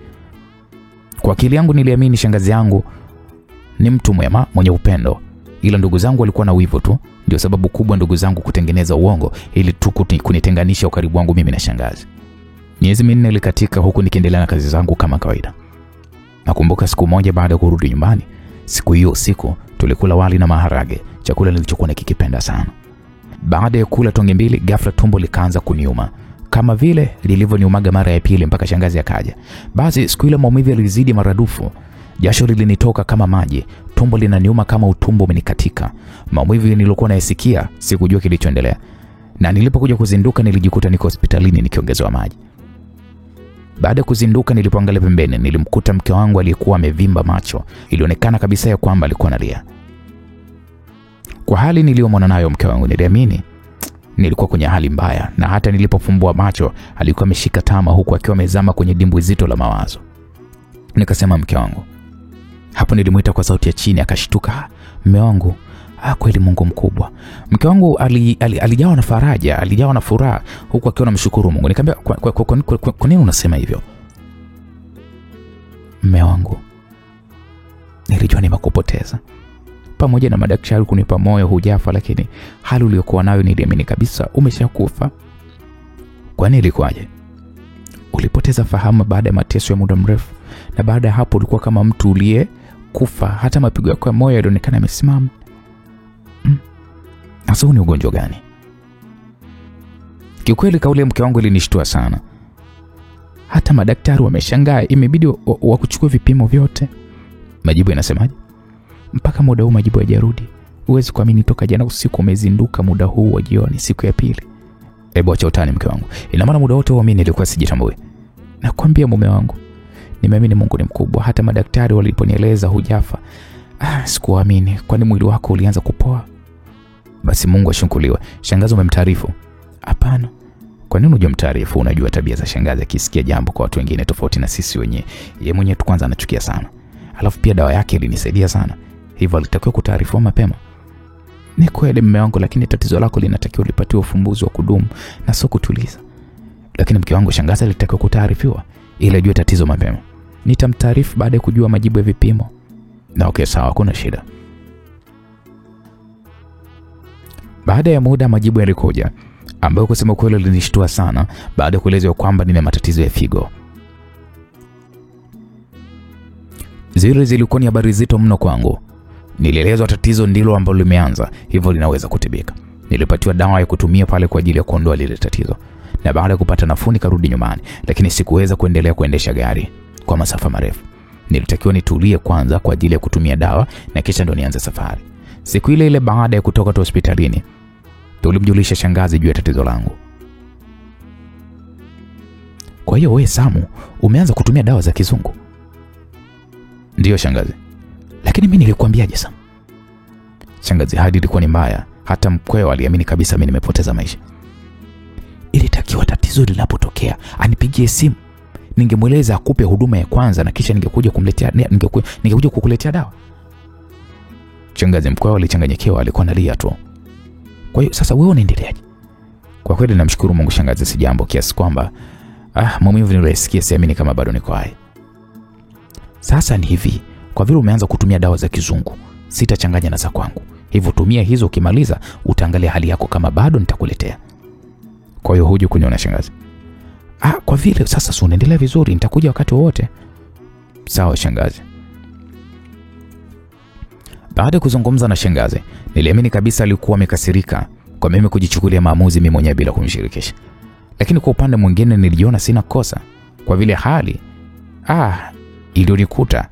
Kwa akili yangu niliamini shangazi yangu ni mtu mwema mwenye upendo, ila ndugu zangu walikuwa na wivu tu. Ndio sababu kubwa ndugu zangu kutengeneza uongo ili tu kunitenganisha ukaribu wangu mimi na shangazi. Miezi 4 ilikatika huku nikiendelea na kazi zangu kama kawaida. Nakumbuka siku moja baada ya kurudi nyumbani, siku hiyo usiku tulikula wali na maharage, chakula nilichokuwa nikikipenda sana. Baada ya kula tonge mbili, ghafla tumbo likaanza kuniuma, kama vile lilivyoniumaga mara ya pili mpaka shangazi akaja. Basi siku ile maumivu yalizidi maradufu. Jasho lilinitoka kama maji, tumbo linaniuma kama utumbo umenikatika. Maumivu nilikuwa nayasikia, sikujua kilichoendelea. Na nilipokuja kuzinduka nilijikuta niko hospitalini nikiongezewa maji. Baada ya kuzinduka nilipoangalia pembeni, nilimkuta mke wangu aliyekuwa amevimba macho. Ilionekana kabisa ya kwamba alikuwa analia. Kwa hali niliyomwona nayo mke wangu niliamini nilikuwa kwenye hali mbaya, na hata nilipofumbua macho alikuwa ameshika tama huku akiwa amezama kwenye dimbwi zito la mawazo. Nikasema mke wangu. Hapo nilimuita kwa sauti ya chini, akashtuka. Mume wangu, kweli Mungu mkubwa. Mke wangu alijawa na faraja, alijawa na furaha huku akiwa anamshukuru Mungu. Nikamwambia, kwa nini unasema hivyo? Mume wangu, nilijua nimekupoteza. Pamoja na madaktari kunipa moyo hujafa, lakini hali uliyokuwa nayo niliamini kabisa umeshakufa. Kwa nini ilikuwaje? Ulipoteza fahamu baada ya mateso ya muda mrefu, na baada ya hapo ulikuwa kama mtu uliye kufa, hata mapigo yako ya moyo yalionekana yamesimama. Sasa ni ugonjwa gani? Kiukweli kauli ya mke wangu ilinishtua sana. Hata madaktari wameshangaa, imebidi wakuchukue vipimo vyote. Majibu yanasemaje? Mpaka muda huu majibu hayajarudi. Huwezi kuamini, toka jana usiku umezinduka muda huu wa jioni, siku ya pili. Hebu acha utani mke wangu. Ina maana muda wote mimi nilikuwa sijitambui. Nakwambia mume wangu, nimeamini Mungu ni mkubwa. Hata madaktari waliponieleza hujafa, sikuamini, kwani mwili wako ulianza kupoa. Basi Mungu ashukuriwe. Shangazi umemtaarifu? Hapana. Kwa nini hujamtaarifu? Unajua tabia za shangazi, akisikia jambo kwa watu wengine tofauti na sisi wenyewe, yeye mwenyewe tu kwanza anachukia sana. Alafu pia dawa yake ilinisaidia sana. Hivyo alitakiwa kutaarifu mapema. Ni kweli mume wangu, lakini tatizo lako linatakiwa lipatiwe ufumbuzi wa kudumu na sio kutuliza. Lakini mke wangu, shangazi alitakiwa kutaarifiwa ili ajue tatizo mapema. Nitamtaarifu baada ya kujua majibu ya vipimo. Na okay, sawa, kuna shida. Baada ya muda majibu yalikuja, ambayo kusema kweli linishtua sana baada ya kuelezwa kwamba nina matatizo ya figo. Zile zilikuwa ni habari zito mno kwangu. Nilielezwa tatizo ndilo ambalo limeanza, hivyo linaweza kutibika. Nilipatiwa dawa ya kutumia pale kwa ajili ya kuondoa lile tatizo. Na baada ya kupata nafuu nikarudi nyumbani, lakini sikuweza kuendelea kuendesha gari kwa masafa marefu. Nilitakiwa nitulie kwanza kwa ajili ya kutumia dawa na kisha ndo nianze safari. Siku ile ile baada ya kutoka hospitalini, tulimjulisha shangazi juu ya tatizo langu. Kwa hiyo wewe Samu, umeanza kutumia dawa za kizungu? Ndiyo shangazi. Lakini mimi nilikwambiaje Samu? Shangazi, hadi ilikuwa ni mbaya, hata mkweo aliamini kabisa mimi nimepoteza maisha. Ilitakiwa tatizo linapotokea anipigie simu, ningemweleza akupe huduma ya kwanza na kisha ningekuja kukuletea dawa. Shangazi, mkweo alichanganyikiwa, alikuwa analia tu. Kwa hiyo sasa wewe unaendeleaje? Kwa kweli namshukuru Mungu shangazi, si jambo kiasi kwamba maumivu nilisikia siamini kama bado niko hai. Sasa ni hivi, kwa vile umeanza kutumia dawa za kizungu, sitachanganya na za kwangu. Hivyo tumia hizo, ukimaliza utaangalia hali yako, kama bado nitakuletea. Kwa hiyo huje kuniona shangazi? Kwa vile sasa si unaendelea vizuri, nitakuja wakati wowote. Sawa shangazi. Baada ya kuzungumza na shangazi, niliamini kabisa alikuwa amekasirika kwa mimi kujichukulia maamuzi mimi mwenyewe bila kumshirikisha. Lakini kwa upande mwingine nilijiona sina kosa kwa vile hali iliyonikuta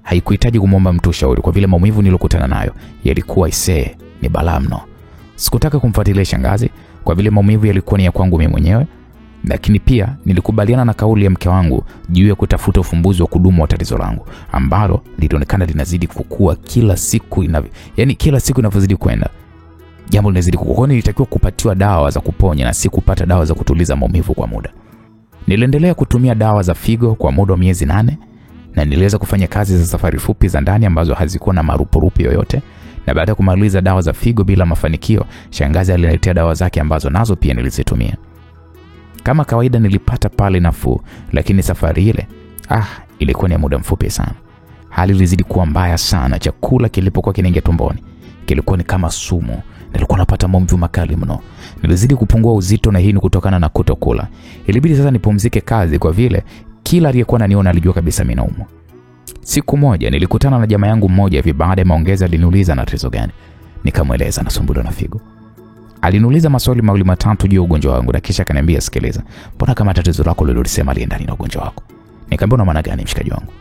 haikuhitaji kumwomba mtu ushauri, kwa vile maumivu nilokutana nayo yalikuwa ni balaa mno. Sikutaka kumfuatilia shangazi kwa vile maumivu yalikuwa ni ya kwangu mimi mwenyewe, lakini pia nilikubaliana na kauli ya mke wangu juu ya kutafuta ufumbuzi wa kudumu wa tatizo langu ambalo lilionekana linazidi kukua kila siku kila siku inavyozidi kwenda. Jambo linazidi kukua. Nilitakiwa kupatiwa dawa za kuponya na si kupata dawa za kutuliza maumivu kwa muda. Niliendelea kutumia dawa za figo kwa muda wa miezi 8 na niliweza kufanya kazi za safari fupi za ndani ambazo hazikuwa na marupurupu yoyote. Na baada ya kumaliza dawa za figo bila mafanikio, shangazi aliniletea dawa zake ambazo nazo pia nilizitumia. Kama kawaida nilipata pale nafuu, lakini safari ile ilikuwa ni muda mfupi sana. Hali ilizidi kuwa mbaya sana. Chakula kilipokuwa kinaingia tumboni kilikuwa ni kama sumu. Nilikuwa napata maumivu makali mno. Nilizidi kupungua uzito na hii ni kutokana na kutokula. Ilibidi sasa nipumzike kazi kwa vile kila aliyekuwa ananiona alijua kabisa mimi naumwa. Siku moja nilikutana na jamaa yangu mmoja hivi. Baada ya maongezi aliniuliza na tatizo gani. Nikamweleza nasumbuliwa na figo. Aliniuliza maswali mawili matatu juu ya ugonjwa wangu na kisha akaniambia, sikiliza, mbona kama tatizo lako ulilolisema liendani na ugonjwa wako? Nikamwambia, una maana gani mshikaji wangu?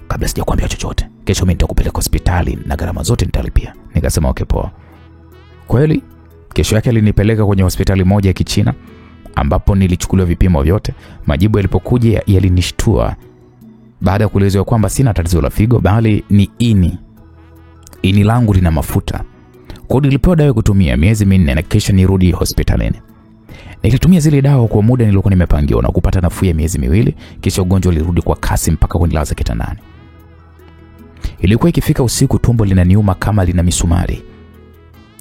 Kabla sijakwambia chochote, kesho mimi nitakupeleka hospitali na gharama zote nitalipia. Nikasema okay poa. Kweli kesho yake alinipeleka kwenye hospitali moja ya Kichina ambapo nilichukuliwa vipimo vyote. Majibu yalipokuja yalinishtua. Baada ya kuelezwa kwamba sina tatizo la figo bali ni ini langu lina mafuta. Kwa nilipewa dawa kutumia miezi 4 na kisha nirudi hospitalini. Nilitumia zile dawa kwa muda nilikuwa nimepangiwa na kupata nafuu ya miezi 2, kisha ugonjwa ulirudi kwa kasi mpaka kunilaza kitandani. Ilikuwa ikifika usiku tumbo linaniuma kama lina misumari.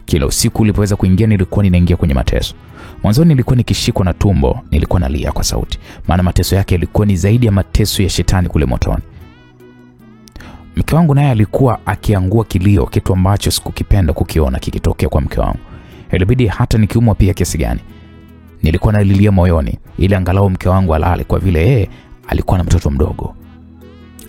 Kila usiku ulipoweza kuingia nilikuwa ninaingia kwenye mateso. Mwanzo nilikuwa nikishikwa na tumbo, nilikuwa nalia kwa sauti, maana mateso yake yalikuwa ni zaidi ya mateso ya shetani kule motoni. Mke wangu naye alikuwa akiangua kilio, kitu ambacho sikukipenda kukiona kikitokea kwa mke wangu. Ilibidi hata nikiumwa pia kiasi gani nilikuwa nalilia moyoni ili angalau mke wangu alale kwa vile alikuwa na mtoto mdogo.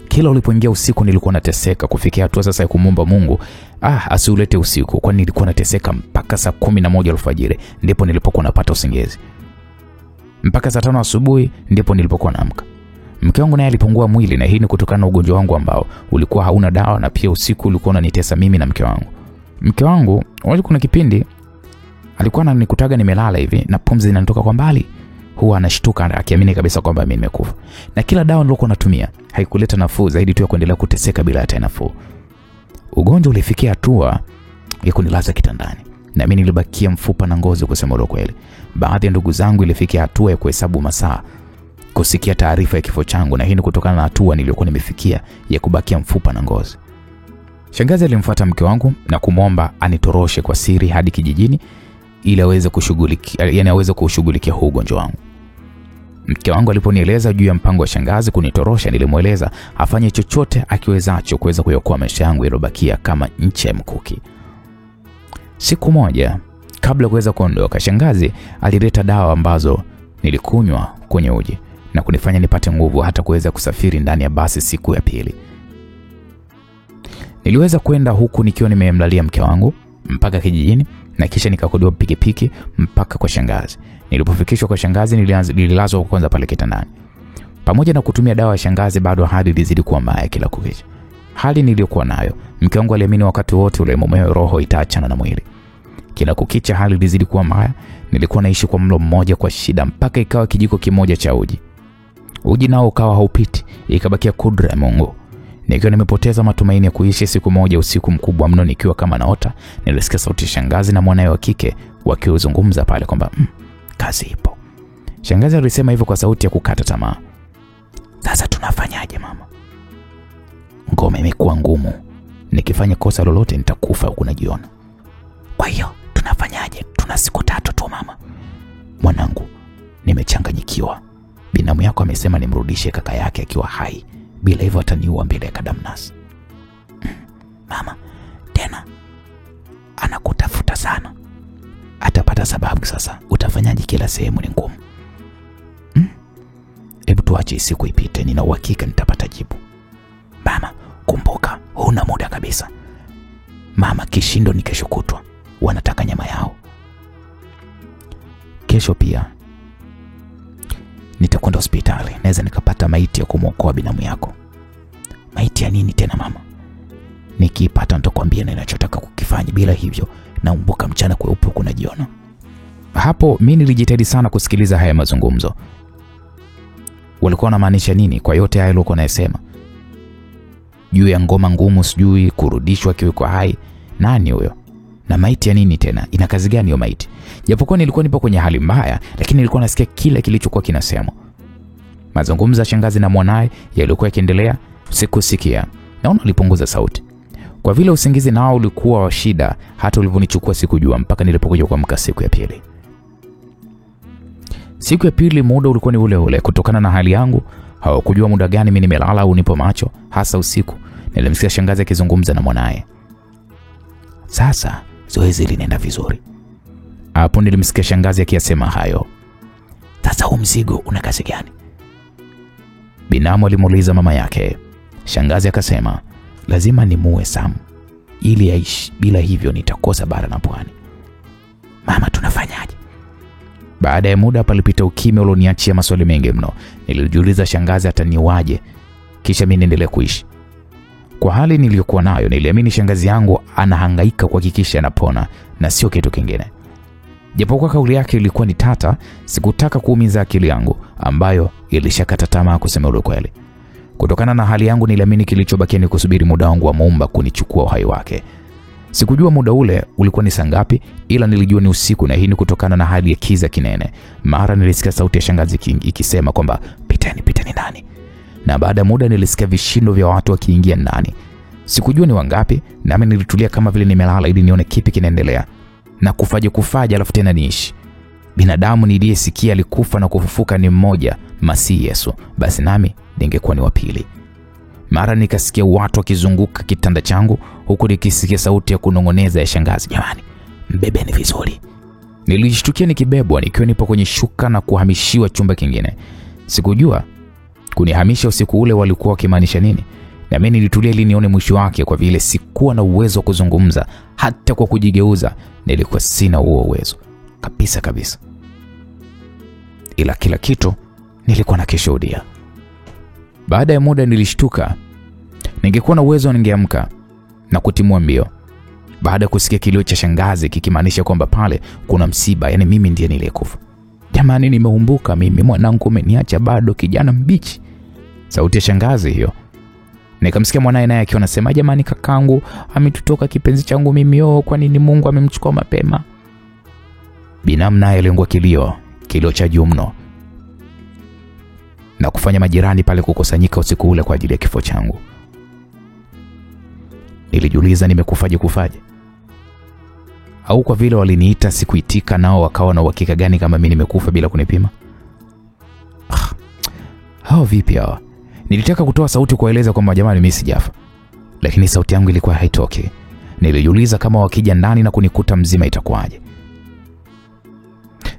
Kila ulipoingia usiku nilikuwa nateseka kufikia hatua sasa ya kumwomba Mungu asiulete usiku, kwani nilikuwa nateseka mpaka saa 11 alfajiri ndipo nilipokuwa napata usingizi. Mpaka saa 5 asubuhi ndipo nilipokuwa naamka. Mke wangu naye alipungua mwili na hii ni kutokana na ugonjwa wangu ambao ulikuwa hauna dawa na pia usiku ulikuwa unanitesa mimi na mke wangu. Mke wangu kuna kipindi alikuwa ananikutaga nimelala hivi na pumzi zinanitoka kwa mbali. Huwa anashtuka akiamini kabisa kwamba mimi nimekufa. Na kila dawa nilikuwa natumia haikuleta nafuu zaidi tu ya kuendelea kuteseka bila hata nafuu. Ugonjwa ulifikia hatua ya kunilaza kitandani na mimi nilibakia mfupa na ngozi kusema ukweli. Baadhi ya ndugu zangu ilifikia hatua ya kuhesabu masaa kusikia taarifa ya kifo changu na hii ni kutokana na hatua niliyokuwa nimefikia ya kubakia mfupa na ngozi. Shangazi alimfuata mke wangu na kumwomba anitoroshe kwa siri hadi kijijini ili aweze kushughulikia ugonjwa wangu. Mke wangu aliponieleza juu ya mpango wa shangazi kunitorosha, nilimweleza afanye chochote akiwezacho kuweza kuokoa maisha yangu yaliyobakia kama ncha ya mkuki. Siku moja kabla kuweza kuondoka, shangazi alileta dawa ambazo nilikunywa kwenye uji na kunifanya nipate nguvu hata kuweza kusafiri ndani ya basi siku ya pili. Niliweza kwenda huku nikiwa nimemlalia mke wangu mpaka kijijini na kisha nikakodiwa pikipiki mpaka kwa shangazi. Nilipofikishwa kwa shangazi nililazwa kwanza pale kitandani. Pamoja na kutumia dawa ya shangazi bado hali ilizidi kuwa mbaya kila kukicha. Hali niliyokuwa nayo, mke wangu aliamini wakati wote ule mumewe roho itaachana na mwili. Kila kukicha hali ilizidi kuwa mbaya. Nilikuwa naishi kwa mlo mmoja kwa shida mpaka ikawa kijiko kimoja cha uji. Uji nao ukawa haupiti, ikabakia kudra ya Mungu. Nikiwa nimepoteza matumaini ya kuishi, siku moja usiku mkubwa mno nikiwa kama naota, nilisikia sauti ya shangazi na mwanae wa kike wakizungumza pale kwamba kazi ipo. Shangazi alisema hivyo kwa sauti ya kukata tamaa. Sasa tunafanyaje mama? Ngome imekuwa ngumu. Nikifanya kosa lolote nitakufa huko najiona. Kwa hiyo tunafanyaje? Tuna siku 3 tu mama. Mwanangu, nimechanganyikiwa. Binamu yako amesema nimrudishe kaka yake akiwa hai. Bila hivyo ataniua mbele ya Kadamnas. Mama, tena anakutafuta sana. Atapata sababu sasa. Utafanyaje? Kila sehemu ni ngumu. Hebu tuache siku ipite, nina uhakika nitapata jibu. Mama, kumbuka huna muda kabisa. Mama, kishindo ni kesho kutwa. Wanataka nyama yao. Kesho pia nitakwenda hospitali, naweza nikapata maiti ya kumwokoa binamu yako. Maiti ya nini tena mama? Nikipata nitakwambia ninachotaka kukifanya, bila hivyo naumbuka mchana kweupe kunajiona. Hapo mimi nilijitahidi sana kusikiliza haya mazungumzo. Walikuwa wanamaanisha nini kwa yote haya walikuwa wanasema? Juu ya ngoma ngumu, sijui kurudishwa kiweko hai. Nani huyo? Na maiti ya nini tena? Ina kazi gani hiyo maiti? Japokuwa nilikuwa nipo kwenye hali mbaya, lakini nilikuwa nasikia kile kilichokuwa kinasema. Mazungumzo ya shangazi na mwanae yalikuwa yakiendelea, sikusikia. Naona alipunguza sauti. Kwa vile usingizi nao ulikuwa wa shida, hata ulivyonichukua sikujua mpaka nilipokuja kuamka siku ya pili. Siku ya pili muda ulikuwa ni ule ule kutokana na hali yangu. Hawakujua muda gani mimi nimelala au nipo macho, hasa usiku. Nilimsikia shangazi akizungumza na mwanae. Sasa zoezi linaenda vizuri. Hapo nilimsikia shangazi akisema hayo. Sasa huu mzigo una kazi gani? Binamu alimuuliza mama yake. Shangazi akasema, lazima nimuue Sam ili aishi, bila hivyo nitakosa bara na pwani. Mama, tunafanyaje? Baada ya muda palipita ukimya ulioniachia maswali mengi mno. Nilijiuliza shangazi ataniwaje kisha mimi niendelee kuishi. Kwa hali niliyokuwa nayo, niliamini shangazi yangu anahangaika kuhakikisha anapona na sio kitu kingine. Japokuwa kauli yake ilikuwa ni tata, sikutaka kuumiza akili yangu ambayo ilishakata tamaa kusema ukweli. Kutokana na hali yangu niliamini kilichobakia ni kusubiri muda wangu wa Muumba kunichukua uhai wake. Sikujua muda ule ulikuwa ni saa ngapi, ila nilijua ni usiku, na hii ni kutokana na hali ya kiza kinene. Mara nilisikia sauti ya shangazi ikisema kwamba piteni ndani. Na baada ya muda nilisikia vishindo vya watu wakiingia ndani. Sikujua ni wangapi, nami nilitulia kama vile nimelala ili nione kipi kinaendelea. Na kufaje alafu tena niishi. Binadamu niliyesikia alikufa na kufufuka ni mmoja, Masihi Yesu. Basi nami ningekuwa ni wa pili. Mara nikasikia watu wakizunguka kitanda changu, huku nikisikia sauti ya kunongoneza ya shangazi, jamani, mbebeni vizuri. Nilishtukia nikibebwa nikiwa nipo kwenye shuka na kuhamishiwa chumba kingine. Sikujua kunihamisha usiku ule walikuwa wakimaanisha nini. Na mimi nilitulia ili nione mwisho wake, kwa vile sikuwa na uwezo wa kuzungumza hata kwa kujigeuza. Nilikuwa sina huo uwezo kabisa. Ila kila kitu nilikuwa nakishuhudia. Baada ya muda nilishtuka. Ningekuwa na uwezo ningeamka na kutimua mbio. Baada ya kusikia kilio cha shangazi kikimaanisha kwamba pale kuna msiba, yani mimi ndiye niliyekufa. Jamani, nimeumbuka mimi, mwanangu umeniacha bado kijana mbichi. Sauti ya shangazi hiyo. Nikamsikia mwanae naye akiwa anasema, jamani, kakangu ametutoka kipenzi changu mimi, kwa nini Mungu amemchukua mapema? Binamu naye aliongea kilio cha juu mno, na kufanya majirani pale kukusanyika usiku ule kwa ajili ya kifo changu. Nilijiuliza kufaje? Au kwa vile waliniita sikuitika, nao wakawa na uhakika gani kama mimi nimekufa bila kunipima? Hao vipi hawa? Nilitaka kutoa sauti kueleza kwamba jamani mimi sijafa, lakini sauti yangu ilikuwa haitoki. Nilijiuliza kama wakija ndani na kunikuta mzima itakuwaje.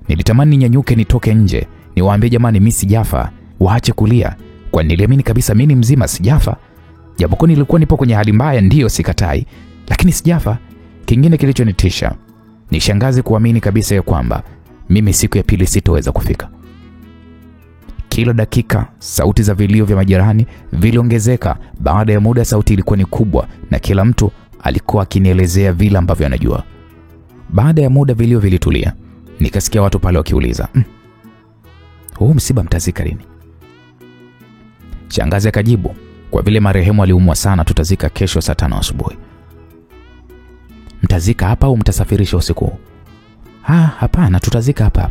Nilitamani ninyanyuke nitoke nje, niwaambie jamani mimi sijafa, waache kulia, kwa niliamini kabisa mimi mzima sijafa. Japokuwa nilikuwa nipo kwenye hali mbaya, ndio sikatai, lakini sijafa. Kingine kilichonitisha ni shangazi kuamini kabisa ya kwamba mimi siku ya pili sitoweza kufika. Kila dakika sauti za vilio vya majirani viliongezeka. Baada ya muda sauti ilikuwa ni kubwa na kila mtu alikuwa akinielezea vile ambavyo anajua. Baada ya muda vilio vilitulia. Nikasikia watu pale wakiuliza, huu msiba mtazika lini? Shangazi akajibu, kwa vile marehemu aliumwa sana, tutazika kesho saa 5 asubuhi. Mtazika hapa au mtasafirisha usiku? Hapana, tutazika hapa.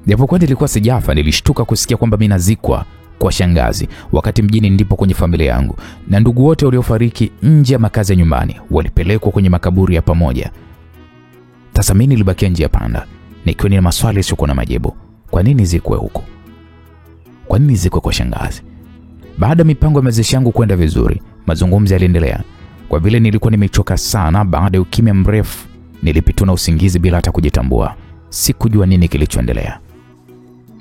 Japokuwa nilikuwa sijafa, nilishtuka kusikia kwamba mimi nazikwa kwa shangazi, wakati mjini ndipo kwenye familia yangu, na ndugu wote waliofariki nje ya makazi ya nyumbani walipelekwa kwenye makaburi ya pamoja. Sasa mimi nilibakia njia panda, nikiwa na maswali yasiyokuwa na majibu. Kwa nini zikwe huko? Kwa nini zikwe kwa shangazi? Baada mipango ya mazishi yangu kwenda vizuri, mazungumzo yaliendelea. Kwa vile nilikuwa nimechoka sana baada ya ukimya mrefu, nilipitwa na usingizi bila hata kujitambua. Sikujua nini kilichoendelea.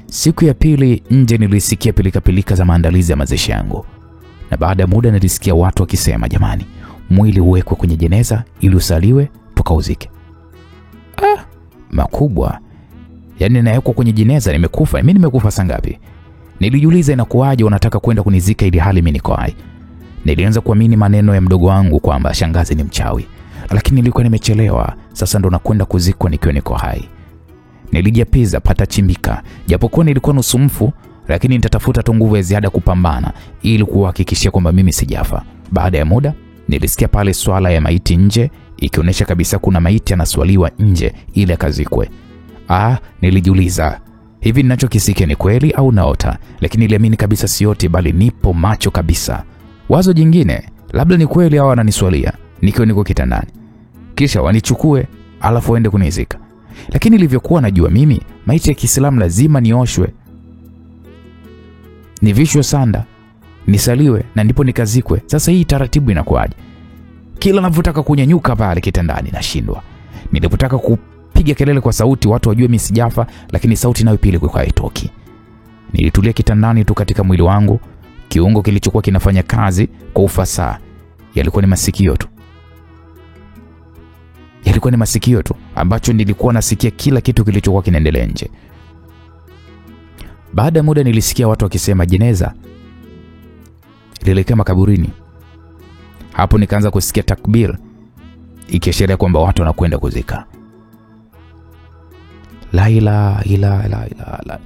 Siku ya pili nje nilisikia pilika za maandalizi ya mazishi yangu. Na baada ya muda nilisikia watu wakisema, jamani, mwili uwekwe kwenye jeneza ili usaliwe tukauzike. Makubwa. Yaani nawekwa kwenye jeneza, nimekufa. Mimi nimekufa saa ngapi? Nilijiuliza inakuaje wanataka kwenda kunizika ili hali mimi niko hai. Nilianza kuamini maneno ya mdogo wangu kwamba shangazi ni mchawi. Lakini nilikuwa nimechelewa. Sasa ndo nakwenda kuzikwa nikiwa niko hai. Nilijiapiza pata chimbika. Japokuwa nilikuwa nusu mfu, lakini nitatafuta tu nguvu ya ziada kupambana ili kuhakikishia kwamba mimi sijafa. Baada ya muda nilisikia pale swala ya maiti nje, ikionyesha kabisa kuna maiti anaswaliwa nje ili akazikwe. Nilijiuliza, hivi ninachokisikia ni kweli au naota? Lakini niliamini kabisa sioti, bali nipo macho kabisa. Wazo jingine, labda ni kweli au wananiswalia nikiwa niko kitandani, kisha wanichukue alafu waende kunizika. Lakini nilivyokuwa najua mimi, maiti ya Kiislamu lazima nioshwe, nivishwe sanda, nisaliwe na ndipo nikazikwe. Sasa hii taratibu inakuaje? Kila ninapotaka kunyanyuka pale kitandani nashindwa. Nilipotaka kupiga kelele kwa sauti watu wajue mimi sijafa, lakini sauti nayo pili kwa haitoki. Nilitulia kitandani tu katika mwili wangu. Kiungo kilichokuwa kinafanya kazi kwa ufasaha yalikuwa ni masikio tu. Yalikuwa ni masikio tu ambacho nilikuwa nasikia kila kitu kilichokuwa kinaendelea nje. Baada ya muda nilisikia watu wakisema jeneza lilielekea makaburini. Hapo nikaanza kusikia takbir ikiashiria kwamba watu wanakwenda kuzika. La ilaha illa Allah.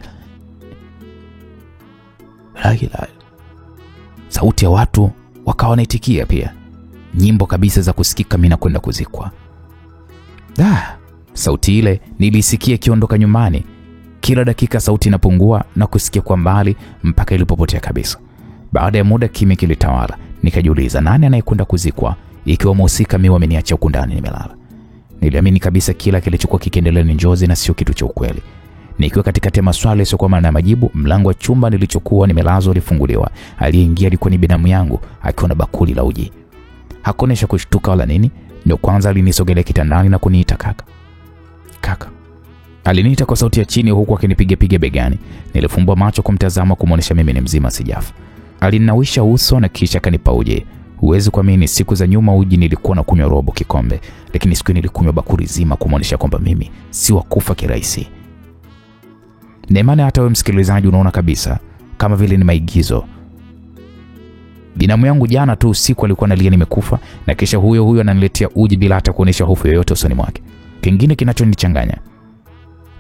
La ilaha. Sauti ya watu wakawa wanaitikia pia. Nyimbo kabisa za kusikika mimi nakwenda kuzikwa. Sauti ile nilisikia ikiondoka nyumbani. Kila dakika sauti inapungua na kusikia kwa mbali mpaka ilipopotea kabisa. Baada ya muda kimya kilitawala. Nikajiuliza nani anayekwenda kuzikwa ikiwa mhusika mimi wameniacha huko ndani nimelala. Niliamini kabisa kila kilichokuwa kikiendelea ni njozi na sio kitu cha ukweli. Nikiwa katikati ya maswali yasiyokuwa na majibu, mlango wa chumba nilichokuwa nimelazwa ulifunguliwa. Aliyeingia alikuwa ni binamu yangu akiwa na bakuli la uji. Hakuonesha kushtuka wala nini. Ndio kwanza alinisogelea kitandani na kuniita kaka. Kaka. Aliniita kwa sauti ya chini huku akinipiga begani. Nilifumbua macho kumtazama kumuonesha mimi ni mzima sijafa. Alinawisha uso na kisha kanipa uji. Huwezi kuamini, siku za nyuma uji nilikuwa na kunywa robo kikombe, lakini siku nilikunywa bakuli zima kumuonesha kwamba mimi si wa kufa kirahisi. Neemani, hata wewe msikilizaji unaona kabisa kama vile ni maigizo. Binamu yangu jana tu usiku alikuwa analia nimekufa, na kisha huyo ananiletea uji bila hata kuonesha hofu yoyote usoni mwake. Kingine kinachonichanganya,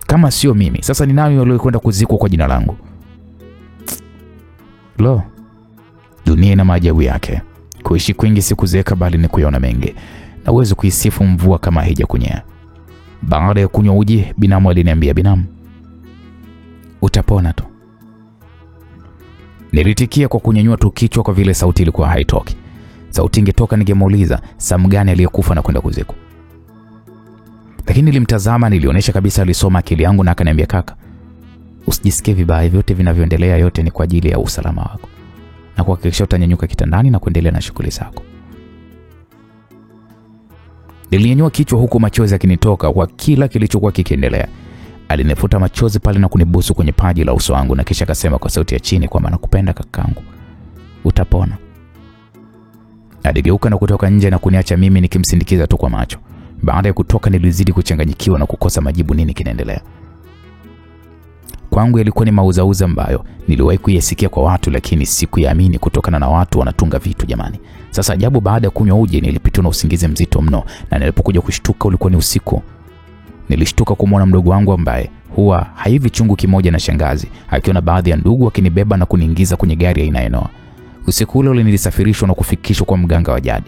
kama sio mimi, sasa ni nani aliyekwenda kuzikwa kwa jina langu? Dunia ina maajabu yake. Kuishi kwingi si kuzeeka bali ni kuyaona mengi. Na uwezo kuisifu mvua kama haijakunyea. Baada ya kunywa uji, binamu aliniambia, binamu, utapona tu. Nilitikia kwa kunyanyua tu kichwa kwa vile sauti ilikuwa haitoki. Sauti ingetoka ningemuuliza Sam gani aliyekufa na kwenda kuzikwa. Lakini nilimtazama, nilionyesha kabisa alisoma akili yangu na akaniambia, kaka, usijisikie vibaya, vyote vinavyoendelea yote ni kwa ajili ya usalama wako. Na kuhakikisha utanyanyuka kitandani na kuendelea na shughuli zako. Nilinyanyua kichwa huku machozi yakinitoka kwa kila kilichokuwa kikiendelea. Alinifuta machozi pale na kunibusu kwenye paji la uso wangu na kisha akasema kwa sauti ya chini kwamba nakupenda kakangu. Utapona. Aligeuka na kutoka nje na kuniacha mimi nikimsindikiza tu kwa macho. Baada ya kutoka nilizidi kuchanganyikiwa na kukosa majibu nini kinaendelea. Kwangu yalikuwa ni mauzauza ambayo niliwahi kuyasikia kwa watu, lakini sikuyaamini kutokana na watu wanatunga vitu jamani. Sasa ajabu, baada ya kunywa uji nilipitwa na usingizi mzito mno, na nilipokuja kushtuka ulikuwa ni usiku. Nilishtuka kumwona mdogo wangu ambaye huwa haivi chungu kimoja na shangazi, akiwa na baadhi ya ndugu wakinibeba na kuniingiza kwenye gari aina ya Noah. Usiku ule nilisafirishwa na kufikishwa kwa mganga wa jadi.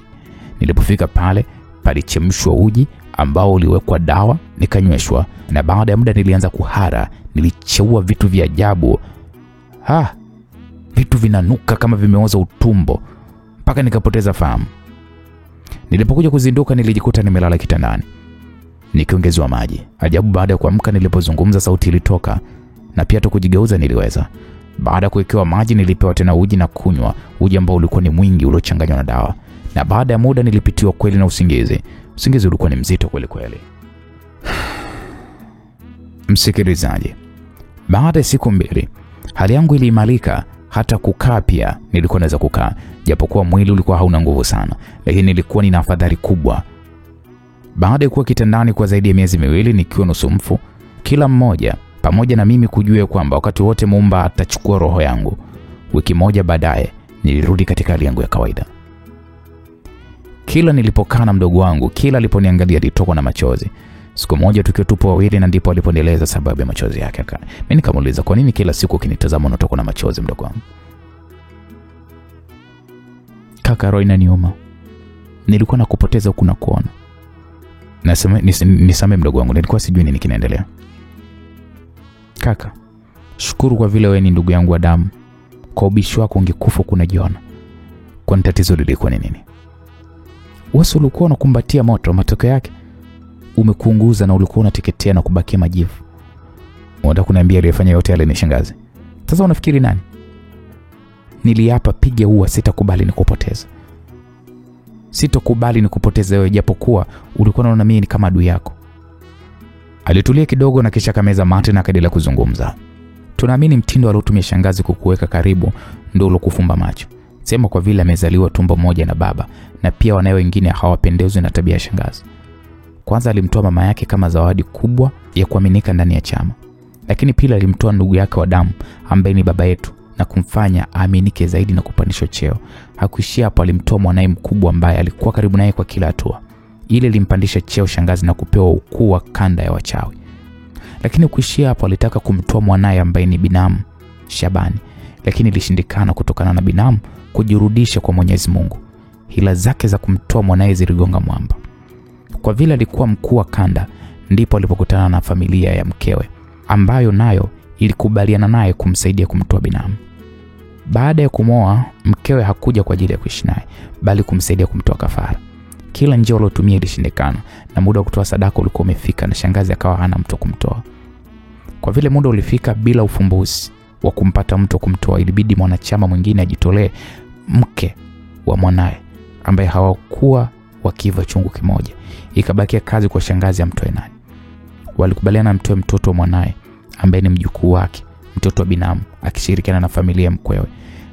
Nilipofika pale, palichemshwa uji ambao uliwekwa dawa, nikanyweshwa, na baada ya muda nilianza kuhara. Nilicheua vitu vya ajabu. Vitu vinanuka kama vimeoza utumbo mpaka nikapoteza fahamu. Nilipokuja kuzinduka nilijikuta nimelala kitandani nikiongezewa maji. Ajabu, baada ya kuamka nilipozungumza sauti ilitoka, na pia kujigeuza niliweza. Baada ya kuwekewa maji nilipewa tena uji na kunywa, uji ambao ulikuwa ni mwingi uliochanganywa na dawa. Na baada ya muda nilipitiwa kweli na usingizi. Usingizi ulikuwa ni mzito kweli kweli. Msikilizaji, baada ya siku 2 hali yangu iliimarika, hata kukaa pia nilikuwa naweza kukaa, japokuwa mwili ulikuwa hauna nguvu sana, lakini nilikuwa nina afadhali kubwa. Baada ya kuwa kitandani kwa zaidi ya miezi 2 nikiwa nusu mfu, kila mmoja pamoja na mimi kujua kwamba wakati wote Muumba atachukua roho yangu. Wiki moja baadaye nilirudi katika hali yangu ya kawaida. Kila nilipokaa na mdogo wangu, kila aliponiangalia alitokwa na machozi. Siku moja tukiwa tupo wawili na ndipo aliponieleza sababu ya machozi yake. Mimi nikamuuliza, kwa nini kila siku ukinitazama unatokwa na machozi mdogo wangu? Kaka, roho inaniuma. Nilikuwa nakupoteza huku na kuona. Nisamee mdogo wangu, nilikuwa sijui nini kinaendelea. Kaka, shukuru kwa vile wewe ni ndugu yangu wa damu. Kwa ubishi wako ungekufa kunajiona. Kwa tatizo lilikuwa ni nini? Wewe ulikuwa unakumbatia moto, matokeo yake umekuunguza na ulikuwa unateketea na kubakia majivu. Unataka kuniambia aliyefanya yote yale ni shangazi? Sasa unafikiri nani? Niliapa piga huwa sitakubali nikupoteze. Sitokubali nikupoteze wewe japokuwa ulikuwa unaona mimi ni kama adui yako. Alitulia kidogo na kisha kameza mate na akaendelea kuzungumza. Tunaamini mtindo aliotumia shangazi kukuweka karibu ndio ulokufumba macho. Sema kwa vile amezaliwa tumbo moja na baba na pia wanae wengine hawapendezwi na tabia ya shangazi. Kwanza alimtoa mama yake kama zawadi kubwa ya kuaminika ndani ya chama. Lakini pili alimtoa ndugu yake wa damu ambaye ni baba yetu na kumfanya aaminike zaidi na kupandishwa cheo. Hakuishia hapo, alimtoa mwanae mkubwa ambaye alikuwa karibu naye kwa kila hatua. Ile ilimpandisha cheo shangazi na kupewa ukuu wa kanda ya wachawi. Lakini kuishia hapo, alitaka kumtoa mwanae ambaye ni binamu Shabani, lakini ilishindikana kutokana na binamu kujirudisha kwa Mwenyezi Mungu. Hila zake za kumtoa mwanae ziligonga mwamba. Kwa vile alikuwa mkuu wa kanda, ndipo alipokutana na familia ya mkewe ambayo nayo ilikubaliana naye kumsaidia kumtoa binamu. Baada ya kumoa, mkewe hakuja kwa ajili ya kuishi naye, bali kumsaidia kumtoa kafara. Kila njia aliyotumia ilishindikana na muda wa kutoa sadaka ulikuwa umefika na shangazi akawa hana mtu kumtoa. Kwa vile muda ulifika bila ufumbuzi wa kumpata mtu kumtoa, ilibidi mwanachama mwingine ajitolee, mke wa mwanae ambaye hawakuwa wakiva chungu kimoja. Ikabakia kazi kwa shangazi amtoe nani. Walikubaliana mtoe mtoto wa mwanae ambaye ni mjukuu wake, mtoto wa binamu, akishirikiana na familia mkwewe.